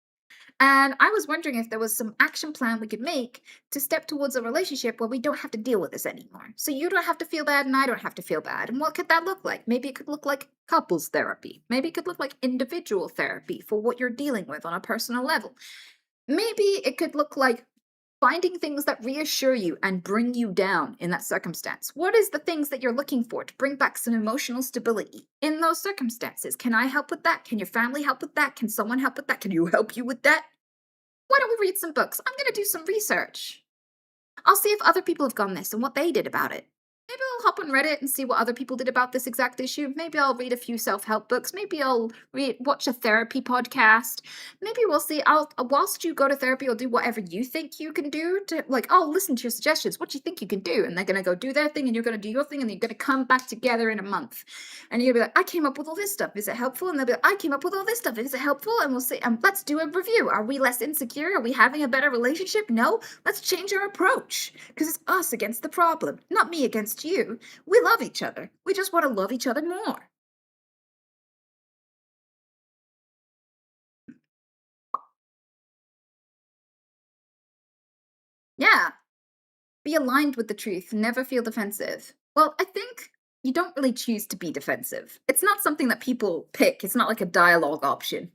And I was wondering if there was some action plan we could make to step towards a relationship where we don't have to deal with this anymore. So you don't have to feel bad and I don't have to feel bad. And what could that look like? Maybe it could look like couples therapy. Maybe it could look like individual therapy for what you're dealing with on a personal level. Maybe it could look like finding things that reassure you and bring you down in that circumstance. What is the things that you're looking for to bring back some emotional stability in those circumstances? Can I help with that? Can your family help with that? Can someone help with that? Can you help you with that? Why don't we read some books? I'm going to do some research. I'll see if other people have gone this and what they did about it. Maybe I'll hop on Reddit and see what other people did about this exact issue. Maybe I'll read a few self-help books. Maybe I'll watch a therapy podcast. Maybe we'll see. Whilst you go to therapy, I'll do whatever you think you can do to, like, I'll listen to your suggestions. What do you think you can do? And they're going to go do their thing and you're going to do your thing and you're going to come back together in a month. And you're going to be like, I came up with all this stuff. Is it helpful? And they'll be like, I came up with all this stuff. Is it helpful? And we'll say, let's do a review. Are we less insecure? Are we having a better relationship? No. Let's change our approach because it's us against the problem, not me against you. We love each other. We just want to love each other more. Yeah. Be aligned with the truth. Never feel defensive. Well, I think you don't really choose to be defensive. It's not something that people pick. It's not like a dialogue option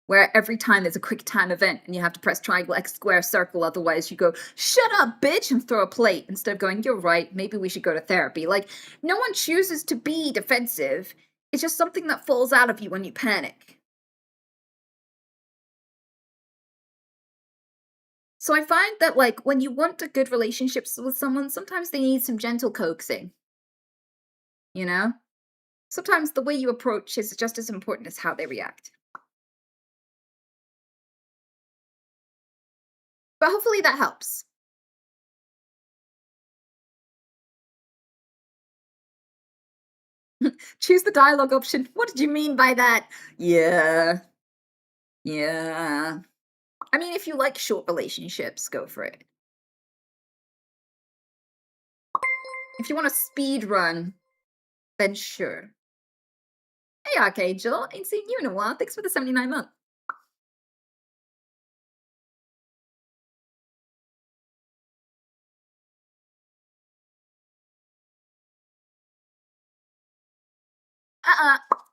where every time there's a quick time event and you have to press triangle, X, square, circle. Otherwise, you go, shut up, bitch, and throw a plate instead of going, you're right. Maybe we should go to therapy. Like, no one chooses to be defensive. It's just something that falls out of you when you panic. So I find that, like, when you want a good relationships with someone, sometimes they need some gentle coaxing, you know? Sometimes the way you approach is just as important as how they react. But hopefully that helps. Choose the dialogue option. What did you mean by that? Yeah. Yeah. I mean, if you like short relationships, go for it. If you want a speed run, then sure. Hey, Archangel, ain't seen you in a while. Thanks for the 79 month.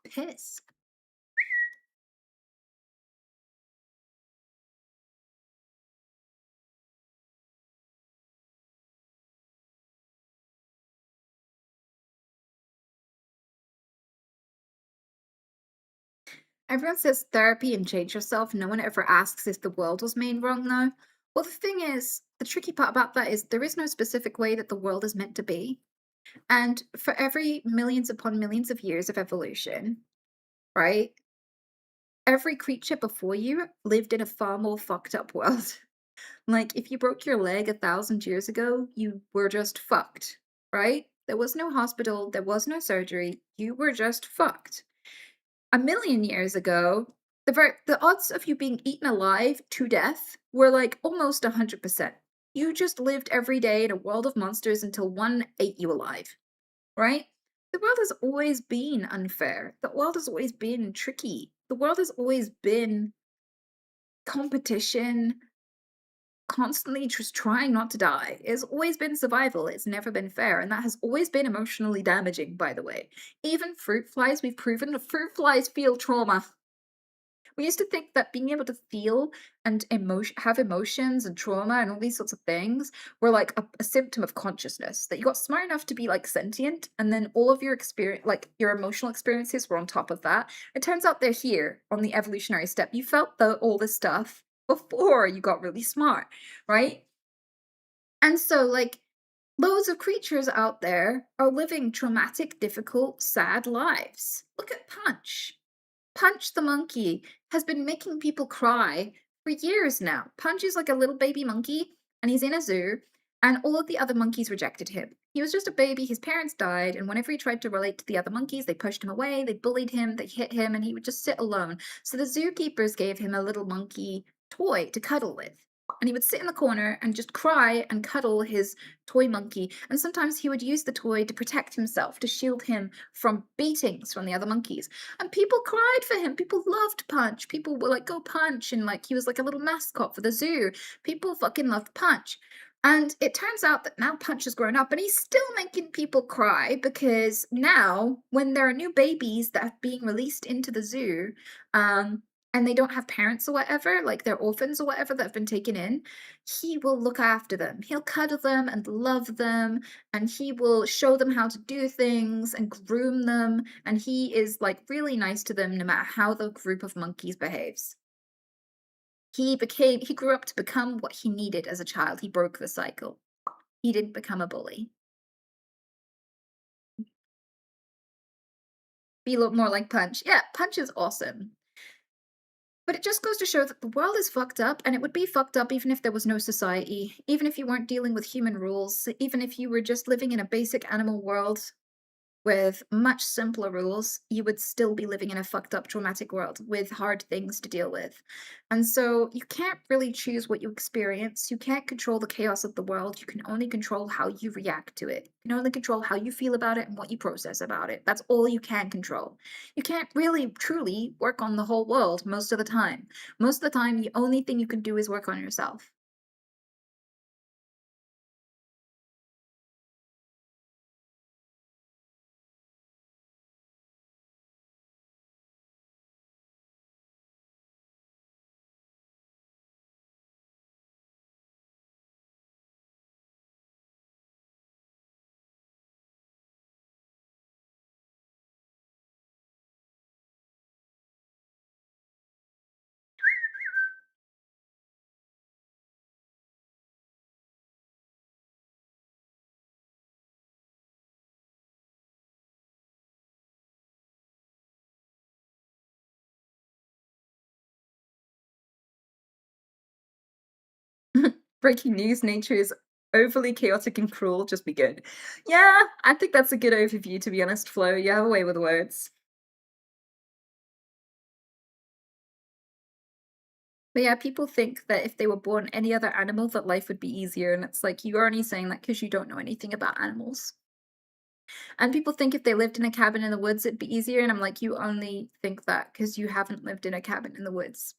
Piss. Everyone says therapy and change yourself. No one ever asks if the world was made wrong, though. Well, the thing is, the tricky part about that is there is no specific way that the world is meant to be. And for every millions upon millions of years of evolution, right? Every creature before you lived in a far more fucked up world. Like, if you broke your leg 1,000 years ago, you were just fucked, right? There was no hospital, there was no surgery, you were just fucked. 1,000,000 years ago, the odds of you being eaten alive to death were like almost 100%. You just lived every day in a world of monsters until one ate you alive, right? The world has always been unfair. The world has always been tricky. The world has always been competition, constantly just trying not to die. It's always been survival. It's never been fair. And that has always been emotionally damaging, by the way. Even fruit flies, we've proven that fruit flies feel trauma. We used to think that being able to feel and have emotions and trauma and all these sorts of things were like a symptom of consciousness. That you got smart enough to be like sentient, and then all of your experience, like your emotional experiences, were on top of that. It turns out they're here on the evolutionary step. You felt all this stuff before you got really smart, right? And so, like, loads of creatures out there are living traumatic, difficult, sad lives. Look at Punch. Punch the monkey has been making people cry for years now. Punch is like a little baby monkey, and he's in a zoo, and all of the other monkeys rejected him. He was just a baby, his parents died, and whenever he tried to relate to the other monkeys, they pushed him away, they bullied him, they hit him, and he would just sit alone. So the zookeepers gave him a little monkey toy to cuddle with. And he would sit in the corner and just cry and cuddle his toy monkey. And sometimes he would use the toy to protect himself, to shield him from beatings from the other monkeys. And people cried for him. People loved Punch. People were like, go Punch. And like, he was like a little mascot for the zoo. People fucking loved Punch. And it turns out that now Punch has grown up and he's still making people cry because now, when there are new babies that are being released into the zoo, and they don't have parents or whatever, like they're orphans or whatever that have been taken in, he will look after them. He'll cuddle them and love them, and he will show them how to do things and groom them. And he is like really nice to them no matter how the group of monkeys behaves. He grew up to become what he needed as a child. He broke the cycle. He didn't become a bully. Be a little more like Punch. Yeah, Punch is awesome. But it just goes to show that the world is fucked up, and it would be fucked up even if there was no society, even if you weren't dealing with human rules, even if you were just living in a basic animal world with much simpler rules, you would still be living in a fucked up, traumatic world with hard things to deal with. And so you can't really choose what you experience. You can't control the chaos of the world. You can only control how you react to it. You can only control how you feel about it and what you process about it. That's all you can control. You can't really, truly work on the whole world most of the time. Most of the time, the only thing you can do is work on yourself. Breaking news, nature is overly chaotic and cruel. Just be good. Yeah, I think that's a good overview, to be honest, Flo. You have a way with words. But yeah, people think that if they were born any other animal, that life would be easier, and it's like, you're only saying that because you don't know anything about animals. And people think if they lived in a cabin in the woods, it'd be easier, and I'm like, you only think that because you haven't lived in a cabin in the woods.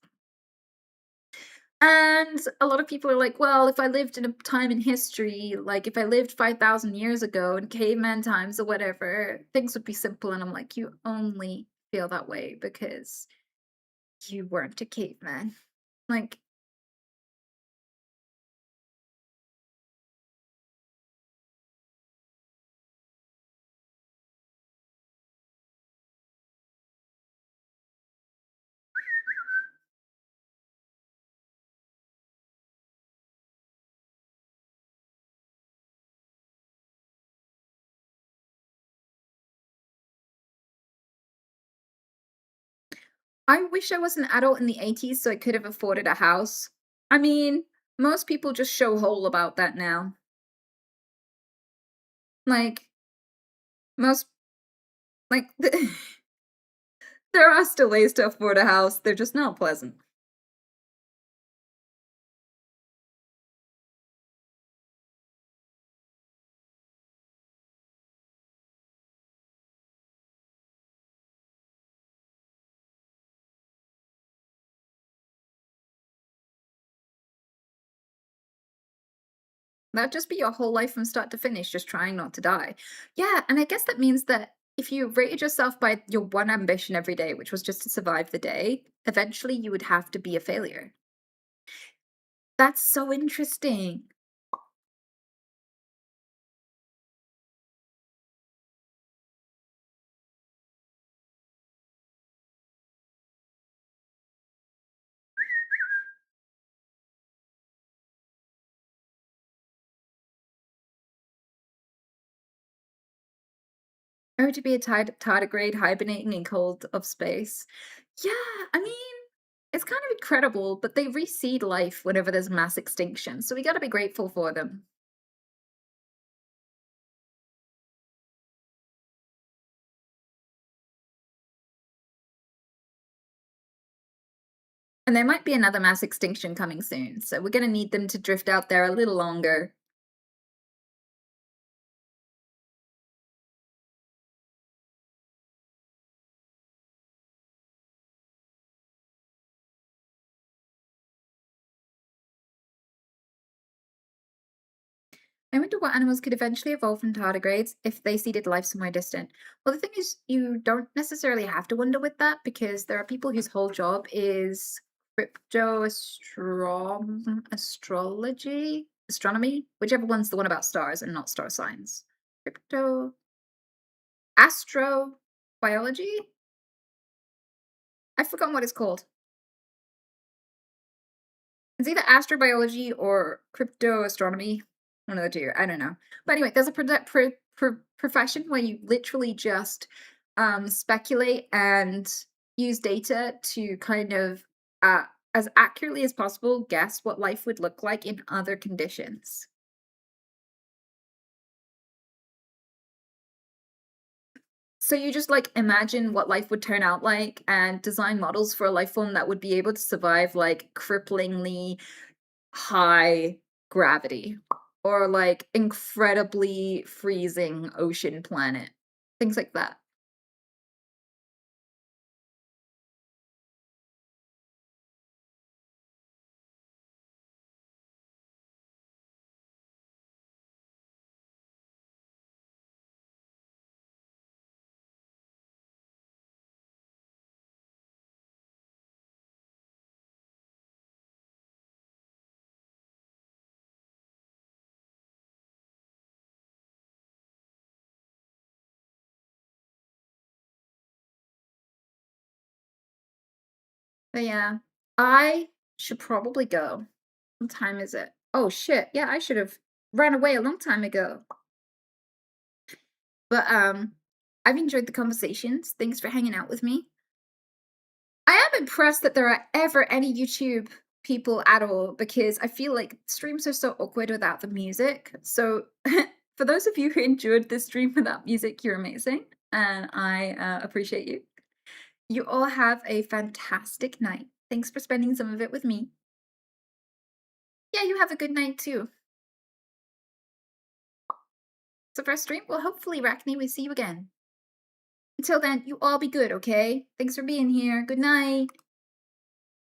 And a lot of people are like, well, if I lived in a time in history, like if I lived 5,000 years ago in caveman times or whatever, things would be simple. And I'm like, you only feel that way because you weren't a caveman. Like, I wish I was an adult in the 80s so I could have afforded a house. I mean, most people just show hole about that now. Like, most, like, there are still ways to afford a house, they're just not pleasant. That'd just be your whole life from start to finish, just trying not to die. Yeah, and I guess that means that if you rated yourself by your one ambition every day, which was just to survive the day, eventually you would have to be a failure. That's so interesting. Or to be a tardigrade hibernating in cold of space. Yeah, I mean, it's kind of incredible, but they reseed life whenever there's mass extinction, so we gotta be grateful for them. And there might be another mass extinction coming soon, so we're gonna need them to drift out there a little longer. I wonder what animals could eventually evolve from tardigrades if they seeded life somewhere distant. Well, the thing is, you don't necessarily have to wonder with that because there are people whose whole job is astronomy, whichever one's the one about stars and not star signs. Crypto astrobiology? I've forgotten what it's called. It's either astrobiology or cryptoastronomy. One of the two. I don't know. But anyway, there's a profession where you literally just speculate and use data to kind of, uh, as accurately as possible, guess what life would look like in other conditions. So you just like imagine what life would turn out like and design models for a life form that would be able to survive like cripplingly high gravity or like incredibly freezing ocean planet. Things like that. But yeah, I should probably go. What time is it? Oh shit. Yeah, I should have run away a long time ago. But I've enjoyed the conversations. Thanks for hanging out with me. I am impressed that there are ever any YouTube people at all because I feel like streams are so awkward without the music. So, for those of you who enjoyed this stream without music, you're amazing and I appreciate you. You all have a fantastic night. Thanks for spending some of it with me. Yeah, you have a good night too. So, for our stream, well, hopefully, Arachne, we see you again. Until then, you all be good, okay? Thanks for being here. Good night.